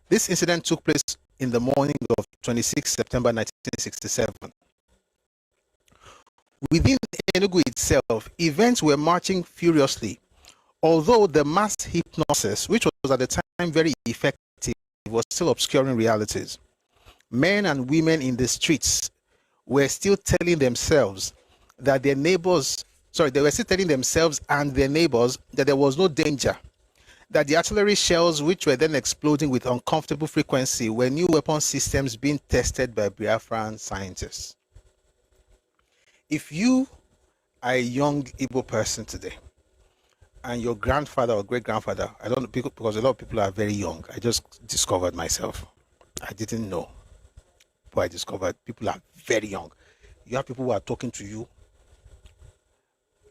This incident took place in the morning of 26 September 1967. Within Enugu itself, events were marching furiously. Although the mass hypnosis, which was at the time very effective, was still obscuring realities. Men and women in the streets were still telling themselves that their neighbors, they were still telling themselves and their neighbors that there was no danger, that the artillery shells, which were then exploding with uncomfortable frequency, were new weapon systems being tested by Biafran scientists. If you are a young Igbo person today, and your grandfather or great-grandfather, I don't know, because a lot of people are very young. I just discovered myself. I didn't know, but I discovered people are very young. You have people who are talking to you.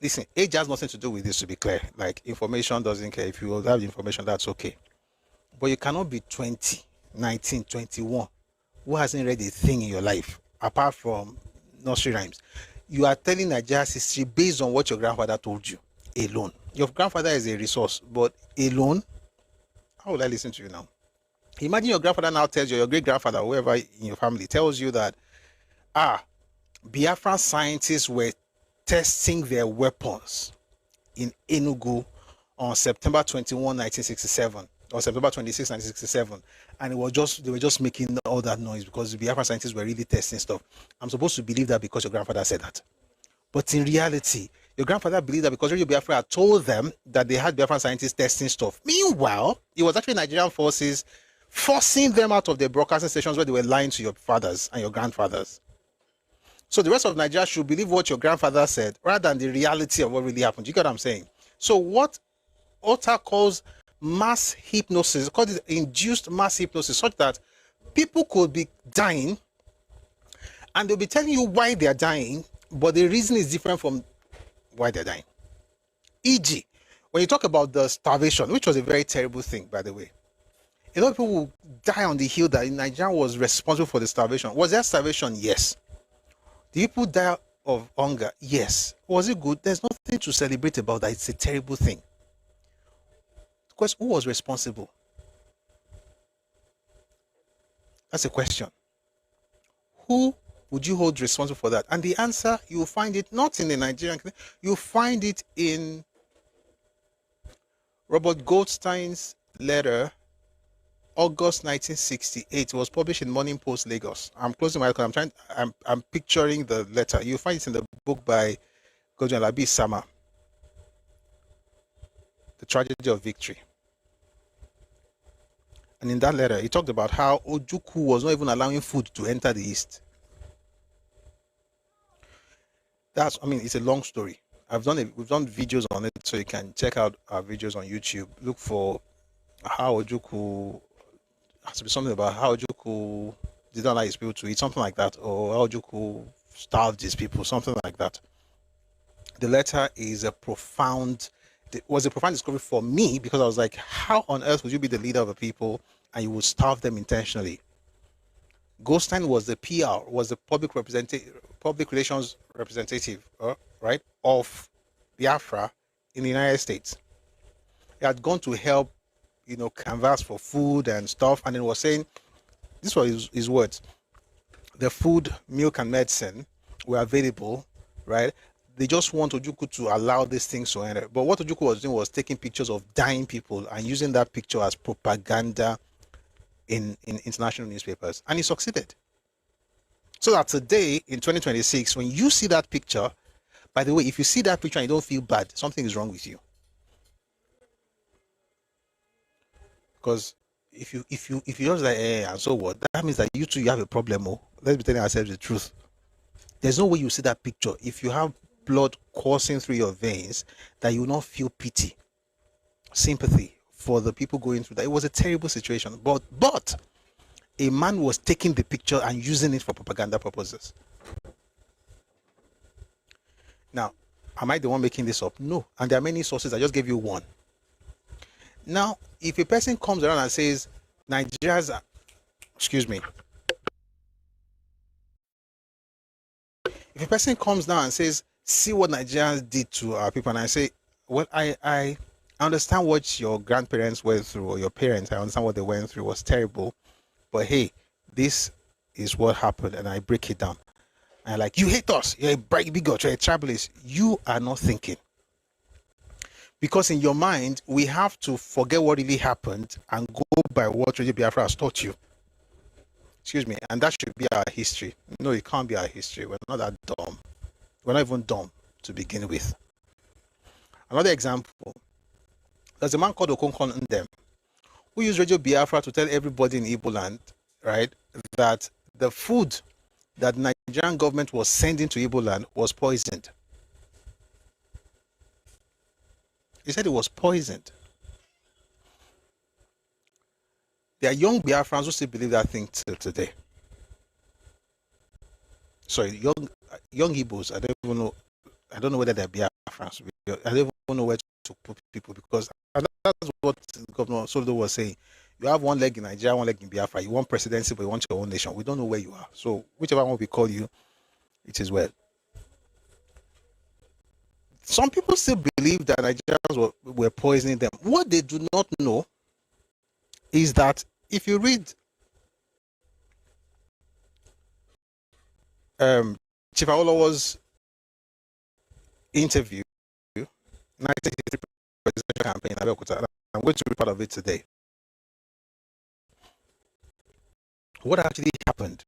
Listen, age has nothing to do with this, to be clear. Like, information doesn't care. If you have information, that's okay. But you cannot be 20, 19, 21, who hasn't read a thing in your life, apart from nursery rhymes. You are telling Nigeria's history based on what your grandfather told you alone. Your grandfather is a resource, but alone, how will I listen to you now? Imagine your grandfather now tells you, your great-grandfather, whoever in your family, tells you that, Biafran scientists were testing their weapons in Enugu on September 21, 1967, or September 26, 1967, and they were just making all that noise because the Biafran scientists were really testing stuff. I'm supposed to believe that because your grandfather said that. But in reality, your grandfather believed that because Radio Biafra had told them that they had Biafran scientists testing stuff. Meanwhile, it was actually Nigerian forces forcing them out of their broadcasting stations where they were lying to your fathers and your grandfathers. So the rest of Nigeria should believe what your grandfather said rather than the reality of what really happened. You get what I'm saying? So what Otta calls mass hypnosis, called it induced mass hypnosis, such that people could be dying and they'll be telling you why they're dying, but the reason is different from why they're dying. E.g., when you talk about the starvation, which was a very terrible thing, by the way, a lot of people will die on the hill that Nigeria was responsible for the starvation. Was there starvation? Yes. Did people die of hunger? Yes. Was it good? There's nothing to celebrate about that. It's a terrible thing. The question, who was responsible? That's a question. Who would you hold responsible for that? And the answer, you will find it not in the Nigerian, you'll find it in Robert Goldstein's letter, August 1968. It was published in Morning Post, Lagos. I'm closing my eyes because I'm picturing the letter. You'll find it in the book by Godwin Alabi Sama, The Tragedy of Victory. And in that letter, he talked about how Ojukwu was not even allowing food to enter the East. It's a long story. We've done videos on it, so you can check out our videos on YouTube. Look for how Ojukwu, has to be something about how Ojukwu did not allow his people to eat, something like that, or how Ojukwu starved his people, something like that. The letter was a profound discovery for me, because I was like, how on earth would you be the leader of a people and you would starve them intentionally? Goldstein was the PR, was the public relations representative, right, of Biafra in the United States. He had gone to help, canvass for food and stuff, and then was saying, this was his words, the food, milk, and medicine were available, right? They just want Ojukwu to allow these things to enter. But what Ojukwu was doing was taking pictures of dying people and using that picture as propaganda in international newspapers. And he succeeded. So that today, in 2026, when you see that picture, by the way, if you see that picture and you don't feel bad, something is wrong with you. Because if you just like, and so what, that means that you have a problem. Oh, let's be telling ourselves the truth. There's no way you see that picture if you have blood coursing through your veins that you will not feel pity, sympathy for the people going through that. It was a terrible situation, but a man was taking the picture and using it for propaganda purposes. Now, am I the one making this up? No. And there are many sources. I just gave you one. Now, if a person comes around and says, Nigeria's, if a person comes down and says, see what Nigerians did to our people, and I say, well, I understand what your grandparents went through, or your parents, I understand what they went through, was terrible, but hey, this is what happened, and I break it down. And like, you hate us, you're a bigot, you're a tribalist. You are not thinking. Because in your mind, we have to forget what really happened and go by what Radio Biafra has taught you. And that should be our history. No, it can't be our history. We're not that dumb. We're not even dumb to begin with. Another example, there's a man called Okonkwo Ndem who used Radio Biafra to tell everybody in Igbo land, right, that the food that the Nigerian government was sending to Igbo land was poisoned. He said it was poisoned. There are young Biafrans who still believe that thing till today. Sorry, young Igbos, I don't know whether they're Biafrans. I don't even know where to put people, because that's what Governor Soludo was saying. You have one leg in Nigeria, one leg in Biafra. You want presidency, but you want your own nation. We don't know where you are. So whichever one we call you, it is well. Some people still believe that Nigerians were poisoning them. What they do not know is that if you read Chief Awolowo's interview, 1963 presidential campaign in Abeokuta, I'm going to read part of it today. What actually happened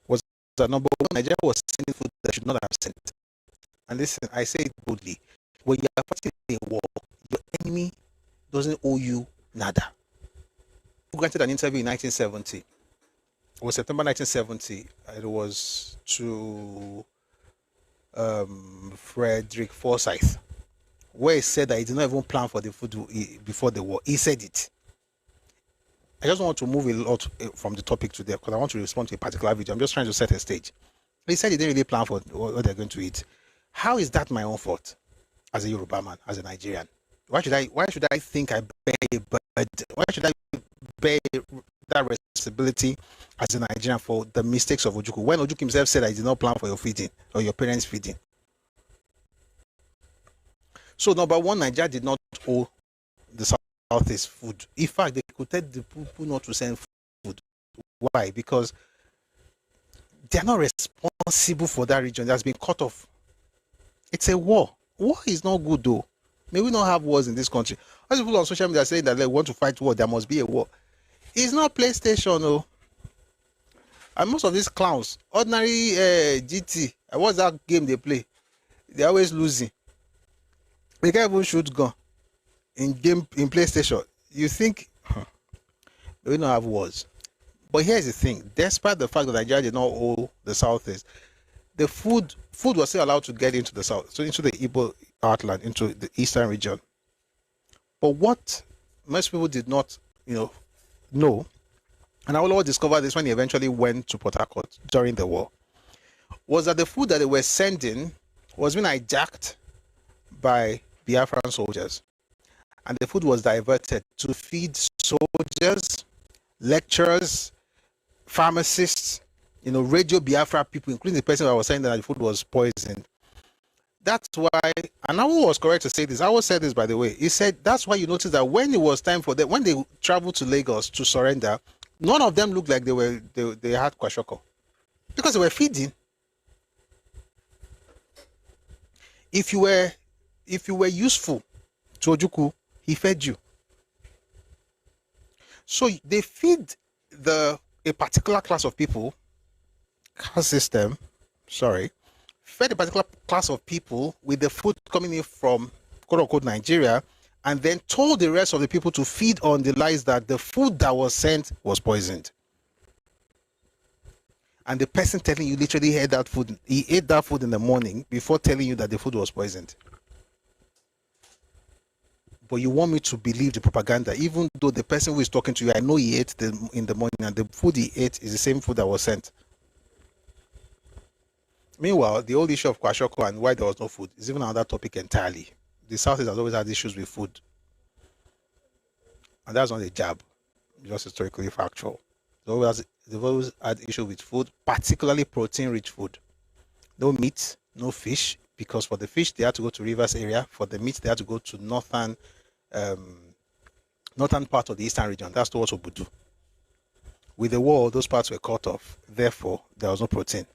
was that, number one, Nigeria was sending food that should not have sent. And listen, I say it boldly. When you are fighting a war, your enemy doesn't owe you nada. Who granted an interview in 1970 It was September 1970. It was to Frederick Forsyth, where he said that he did not even plan for the food before the war. He said it. I just want to move a lot from the topic today because I want to respond to a particular video. I'm just trying to set a stage. He said he didn't really plan for what they're going to eat. How is that my own fault as a Yoruba man, as a Nigerian? Why should I think I bear a burden? Why should I bear that responsibility as a Nigerian for the mistakes of Ojukwu? When Ojukwu himself said I did not plan for your feeding or your parents' feeding. So number one, Nigeria did not owe the Southeast food. In fact, they could tell the people not to send food. Why? Because they are not responsible for that region that's been cut off. It's a war. War is not good though. May we not have wars in this country. As people on social media saying that they want to fight war, there must be a war. It's not PlayStation, no. And most of these clowns, ordinary GT, what's that game they play? They're always losing. They can't even shoot gun in PlayStation. You think we don't have wars. But here's the thing: despite the fact that Nigeria did not owe the Southeast, the food was still allowed to get into the south, so into the Igbo heartland, into the eastern region. But what most people did not, know, and I will discover this when he eventually went to Port Harcourt during the war, was that the food that they were sending was being hijacked by Biafran soldiers, and the food was diverted to feed soldiers, lecturers, pharmacists, Radio Biafra people, including the person that was saying that the food was poisoned. That's why, and Awo was correct to say this. Awo said this, by the way. He said that's why you notice that when it was time for them, when they traveled to Lagos to surrender, none of them looked like they had kwashoko, because they were feeding. If you were useful to Ojukwu, he fed you. So they feed a particular class of people, fed a particular class of people with the food coming in from quote-unquote Nigeria, and then told the rest of the people to feed on the lies that the food that was sent was poisoned. And the person telling you literally ate that food in the morning before telling you that the food was poisoned. But you want me to believe the propaganda, even though the person who is talking to you, I know he ate in the morning, and the food he ate is the same food that was sent. Meanwhile, the whole issue of kwashoko and why there was no food is even another topic entirely. The Southeast has always had issues with food. And that's not a jab, just historically factual. They've always had issues with food, particularly protein-rich food. No meat, no fish, because for the fish, they had to go to rivers area. For the meat, they had to go to northern part of the eastern region. That's towards Obudu. With the war, those parts were cut off. Therefore, there was no protein.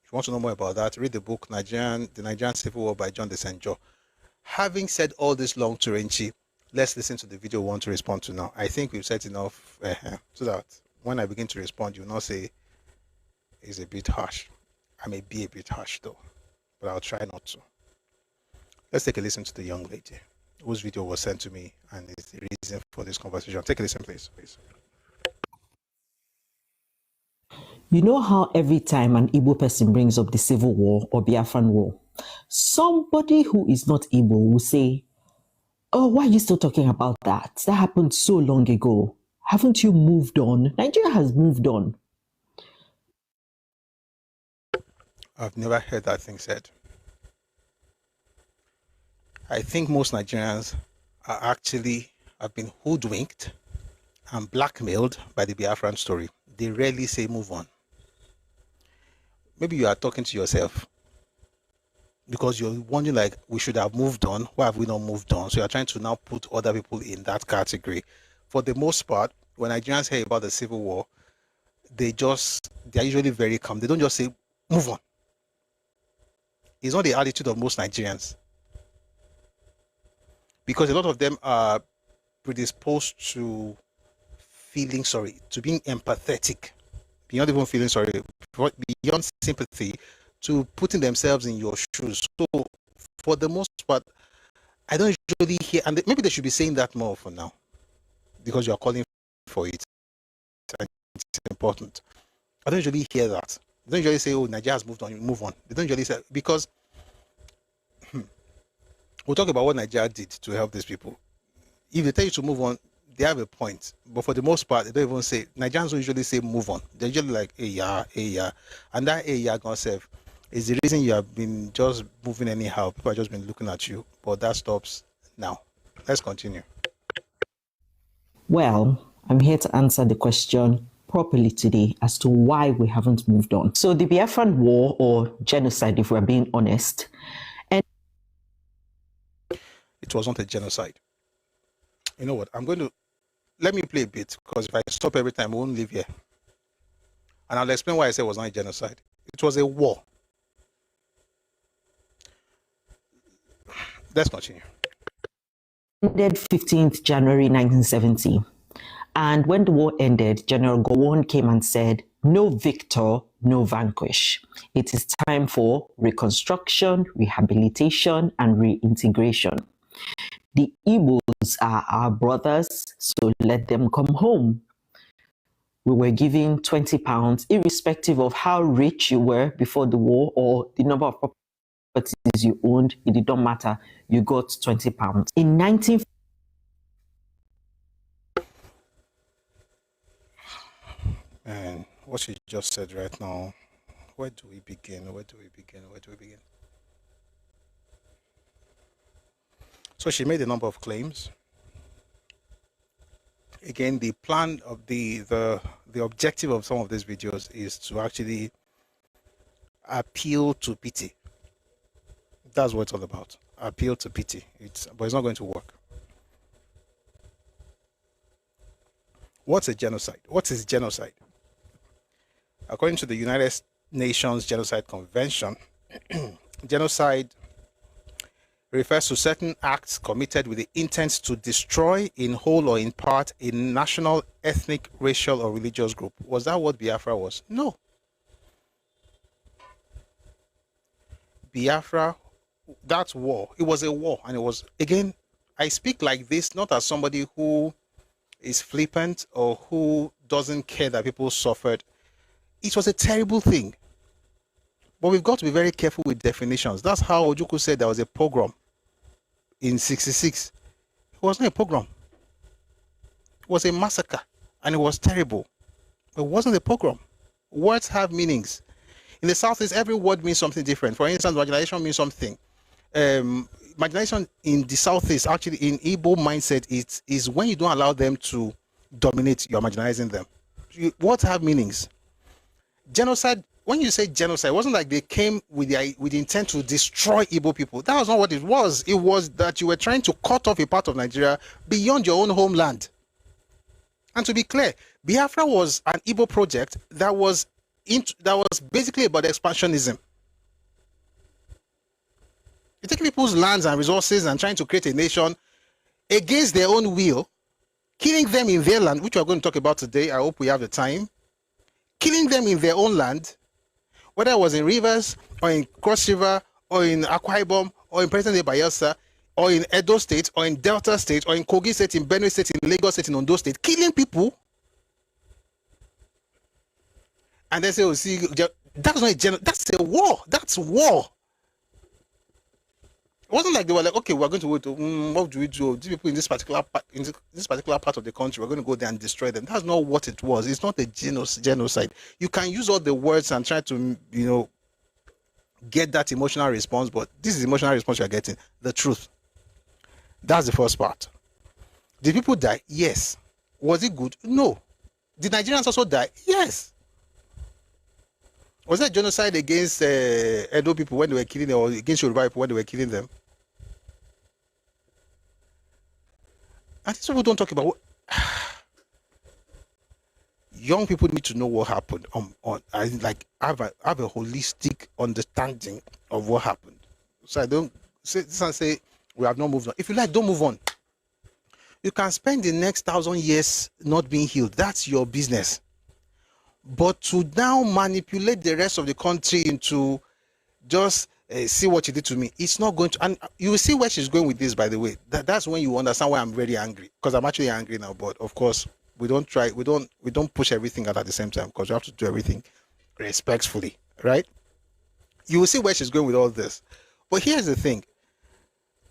If you want to know more about that, read the book The Nigerian Civil War by John Desenjo. Having said all this long Turenchi, let's listen to the video we want to respond to now. I think we've said enough so that when I begin to respond, you will not say it's a bit harsh. I may be a bit harsh though, but I'll try not to. Let's take a listen to the young lady whose video was sent to me and is the reason for this conversation. Take a listen, please. You know how every time an Igbo person brings up the Civil War or Biafran War, somebody who is not Igbo will say, "Oh, why are you still talking about that? That happened so long ago. Haven't you moved on? Nigeria has moved on." I've never heard that thing said. I think most Nigerians have been hoodwinked and blackmailed by the Biafran story. They rarely say move on. Maybe you are talking to yourself because you're wondering like, we should have moved on. Why have we not moved on? So you're trying to now put other people in that category. For the most part, when Nigerians hear about the Civil War, they're usually very calm. They don't just say move on. It's not the attitude of most Nigerians, because a lot of them are predisposed to feeling sorry, to being empathetic, beyond even feeling sorry, beyond sympathy, to putting themselves in your shoes. So for the most part, I don't usually hear, and maybe they should be saying that more for now, because you are calling for it. And important. I don't usually hear that. They don't usually say, oh, Nigeria has moved on, move on. They don't usually say, because we'll talk about what Nigeria did to help these people. If they tell you to move on, they have a point. But for the most part, they don't even say, Nigerians don't usually say move on. They're usually like, hey, yeah. And that hey, yeah, concept is the reason you have been just moving anyhow. People have just been looking at you. But that stops now. Let's continue. Well, I'm here to answer the question properly today as to why we haven't moved on. So the Biafran War, or genocide, if we're being honest, and it was not a genocide. You know what? Let me play a bit, because if I stop every time, we won't live here. And I'll explain why I said it was not a genocide. It was a war. Let's continue. Ended 15th January 1970. And when the war ended, General Gowon came and said, no victor, no vanquish. It is time for reconstruction, rehabilitation, and reintegration. The Igbos are our brothers, so let them come home. We were given £20, irrespective of how rich you were before the war or the number of properties you owned. It did not matter. You got £20. In 19... And what she just said right now, where do we begin? So she made a number of claims. Again, the plan of the objective of some of these videos is to actually appeal to pity. That's what it's all about. Appeal to pity. But it's not going to work. What's a genocide? What is genocide? According to the United Nations Genocide Convention, genocide refers to certain acts committed with the intent to destroy in whole or in part a national, ethnic, racial, or religious group. Was that what Biafra was? No. Biafra, that war, it was a war. And it was, again, I speak like this not as somebody who is flippant or who doesn't care that people suffered. It was a terrible thing. But we've got to be very careful with definitions. That's how Ojukwu said there was a pogrom in 66. It was not a pogrom. It was a massacre. And it was terrible. It wasn't a pogrom. Words have meanings. In the Southeast, every word means something different. For instance, marginalization means something. Marginalization in the Southeast, actually in Igbo mindset, is when you don't allow them to dominate, you're marginalizing them. Words have meanings. Genocide, when you say genocide, it wasn't like they came with the intent to destroy Igbo people. That was not what it was. It was that you were trying to cut off a part of Nigeria beyond your own homeland. And to be clear, Biafra was an Igbo project that was basically about expansionism. You take people's lands and resources and trying to create a nation against their own will, killing them in their land, which we're going to talk about today. I hope we have the time. Killing them in their own land, whether it was in Rivers or in Cross River or in Akwa Ibom or in present-day Bayelsa or in Edo State or in Delta State or in Kogi State, in Benue State, in Lagos State, in Ondo State, killing people. And they say, oh, see, that's not that's a war. That's war. It wasn't like they were like, okay, we're going to wait. What do we do? These people in this particular part of the country, we're going to go there and destroy them. That's not what it was. It's not a genocide. You can use all the words and try to, get that emotional response, but this is the emotional response you're getting. The truth. That's the first part. Did people die? Yes. Was it good? No. Did Nigerians also die? Yes. Was there genocide against Edo people when they were killing them, or against Yoruba people when they were killing them? And these people don't talk about young people need to know what happened. Have a holistic understanding of what happened. So I don't say we have not moved on. If you like, don't move on. You can spend the next 1,000 years not being healed. That's your business. But to now manipulate the rest of the country into just see what you did to me, it's not going to. And you will see where she's going with this, by the way. That's when you understand why I'm very angry. Because I'm actually angry now. But of course, We don't push everything out at the same time, because we have to do everything respectfully, right? You will see where she's going with all this. But here's the thing.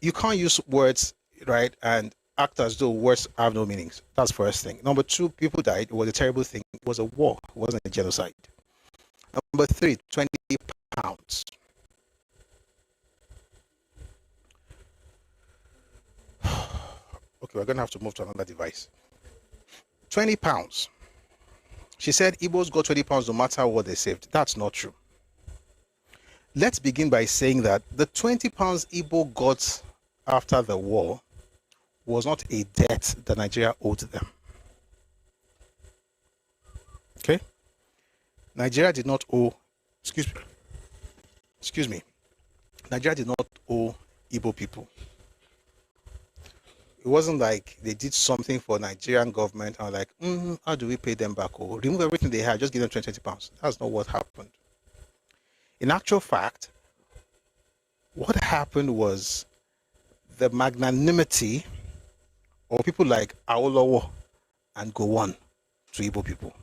You can't use words, right, and act as though words have no meanings. That's the first thing. Number two, people died. It was a terrible thing. It was a war. It wasn't a genocide. Number three, 20 pounds. Okay, we're going to have to move to another device. 20 pounds. She said Igbos got 20 pounds no matter what they saved. That's not true. Let's begin by saying that the 20 pounds Igbo got after the war was not a debt that Nigeria owed them. Okay? Nigeria did not owe, excuse me. Nigeria did not owe Igbo people. It wasn't like they did something for Nigerian government and like, how do we pay them back? Or remove everything they had, just give them 20 pounds. That's not what happened. In actual fact, what happened was the magnanimity of people like Awolowo and Gowon to Igbo people.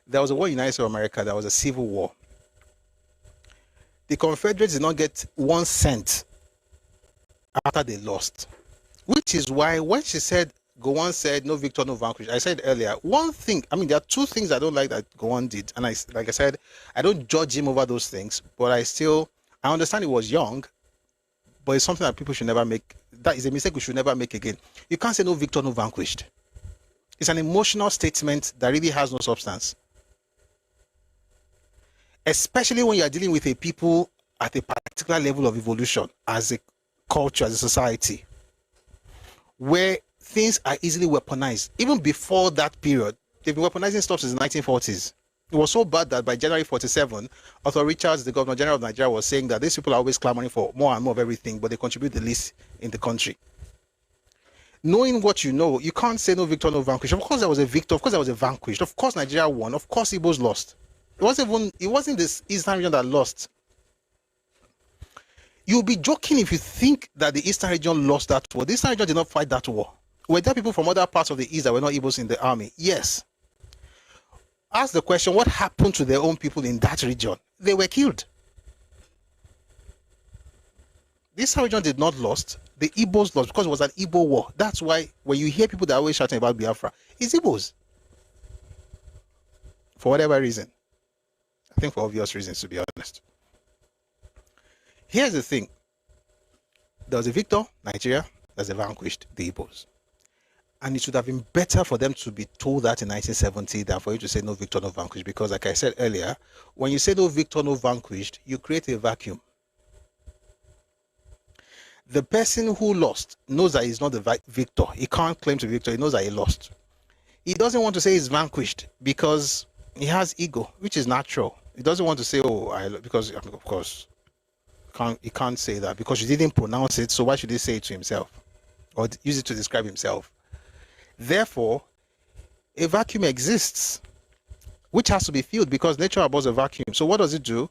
There was a war in the United States of America. There was a civil war. The Confederates did not get 1 cent after they lost. Which is why when she said, Gowon said, no victor, no vanquish, I said earlier, one thing, I mean, there are two things I don't like that Gowon did. And like I said, I don't judge him over those things, but I understand he was young, but it's something that people should never make. That is a mistake we should never make again. You can't say no victor, no vanquished. It's an emotional statement that really has no substance. Especially when you are dealing with a people at a particular level of evolution as a culture, as a society, where things are easily weaponized. Even before that period, they've been weaponizing stuff since the 1940s. It was so bad that by January 47, Arthur Richards, the Governor General of Nigeria, was saying that these people are always clamoring for more and more of everything, but they contribute the least in the country. Knowing what you know, you can't say no victor, no vanquish. Of course there was a victor, of course there was a vanquished, of course Nigeria won, of course Igbos lost. It wasn't this Eastern region that lost. You'll be joking if you think that the Eastern region lost that war. The Eastern region did not fight that war. Were there people from other parts of the East that were not Igbos in the army? Yes. Ask the question, what happened to their own people in that region? They were killed. The Eastern region did not lost. The Igbos lost because it was an Igbo war. That's why when you hear people that are always shouting about Biafra, it's Igbos. For whatever reason. I think for obvious reasons, to be honest. Here's the thing. There was a victor, Nigeria. There's a vanquished, the Igbos. And it would have been better for them to be told that in 1970 than for you to say no victor, no vanquished. Because like I said earlier, when you say no victor, no vanquished, you create a vacuum. The person who lost knows that he's not the victor. He can't claim to be victor. He knows that he lost. He doesn't want to say he's vanquished because he has ego, which is natural. He doesn't want to say, because of course, he can't say that because you didn't pronounce it. So why should he say it to himself or use it to describe himself? Therefore, a vacuum exists, which has to be filled because nature abhors a vacuum. So what does it do?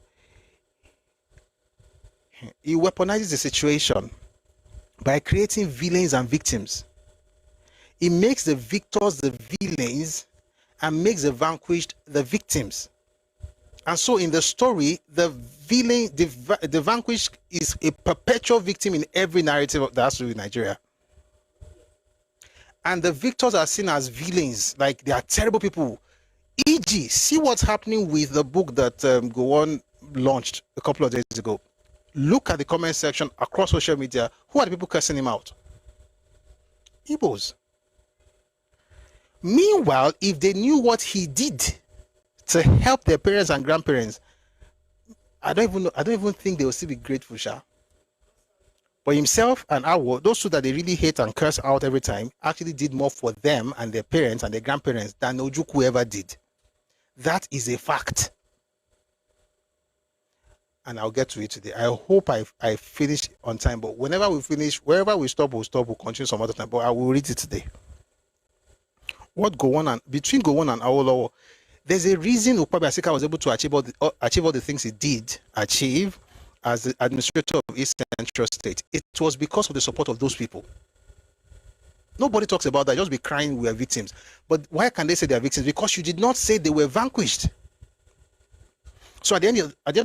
It weaponizes the situation by creating villains and victims. It makes the victors the villains and makes the vanquished the victims. And so in the story, the villain, the vanquished is a perpetual victim in every narrative that has to do with Nigeria. And the victors are seen as villains, like they are terrible people. E.g., see what's happening with the book that Gowon launched a couple of days ago. Look at the comment section across social media. Who are the people cursing him out? Igbos. Meanwhile, if they knew what he did to help their parents and grandparents, I don't even think they will still be grateful, Sha. But himself and Awo, those two that they really hate and curse out every time, actually did more for them and their parents and their grandparents than Ojukwu ever did. That is a fact. And I'll get to it today. I hope I finish on time, but whenever we finish, wherever we stop, we'll continue some other time, but I will read it today. Between Gowon and Awolowo, there's a reason Ukpabi Asika was able to achieve all the things he did achieve as the administrator of East Central State. It was because of the support of those people. Nobody talks about that. Just be crying we are victims. But why can they say they are victims? Because you did not say they were vanquished. So at the end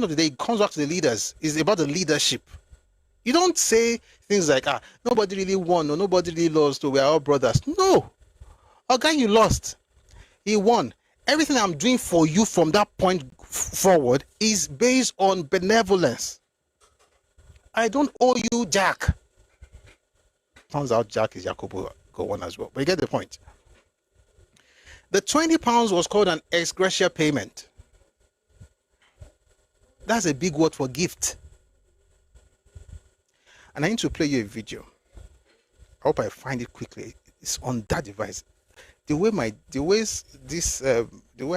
of the day, it comes back to the leaders. It's about the leadership. You don't say things like, nobody really won or nobody really lost or we're all brothers. No. A guy you lost, he won. Everything I'm doing for you from that point forward is based on benevolence. I don't owe you Jack. Turns out Jack is Yakubu Gowon as well. But you get the point. The £20 was called an ex gratia payment. That's a big word for gift. And I need to play you a video. I hope I find it quickly. It's on that device. The way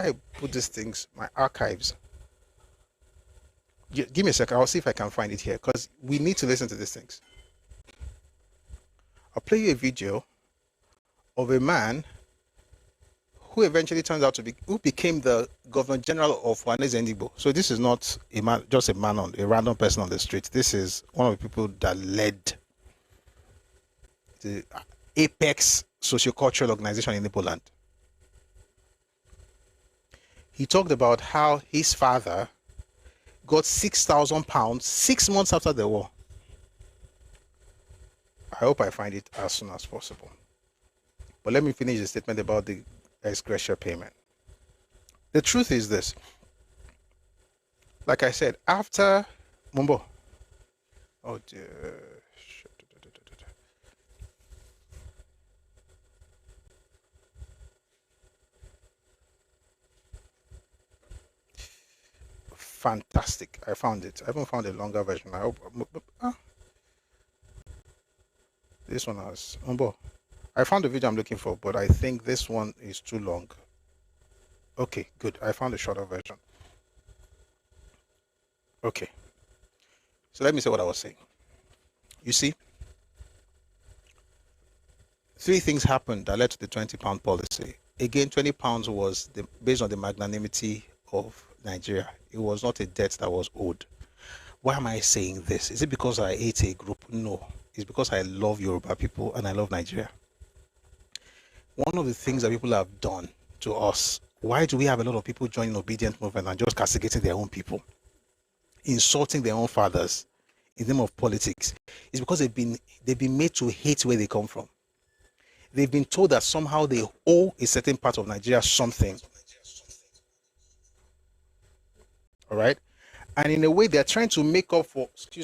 I put these things, my archives. Give me a second. I'll see if I can find it here because we need to listen to these things. I'll play you a video of a man who eventually turns out to be, who became the Governor General of Ndigbo. So this is not a man, just a random person on the street. This is one of the people that led the apex sociocultural organization in Igbo land. He talked about how his father got £6,000 6 months after the war. I hope I find it as soon as possible. But let me finish the statement about the ex gratia payment. The truth is this. Like I said, after Mumbo. Oh dear. Fantastic. I found it. I haven't found a longer version. I hope. This one has. I found the video I'm looking for, but I think this one is too long. Okay, good. I found a shorter version. Okay. So let me say what I was saying. You see, 3 things happened that led to the £20 policy. Again, £20 was based on the magnanimity of Nigeria. It was not a debt that was owed. Why am I saying this? Is it because I hate a group? No. It's because I love Yoruba people and I love Nigeria. One of the things that people have done to us, why do we have a lot of people joining obedient movement and just castigating their own people, insulting their own fathers in the name of politics? It's because they've been made to hate where they come from. They've been told that somehow they owe a certain part of Nigeria something. All right? And in a way, they're trying to make up for,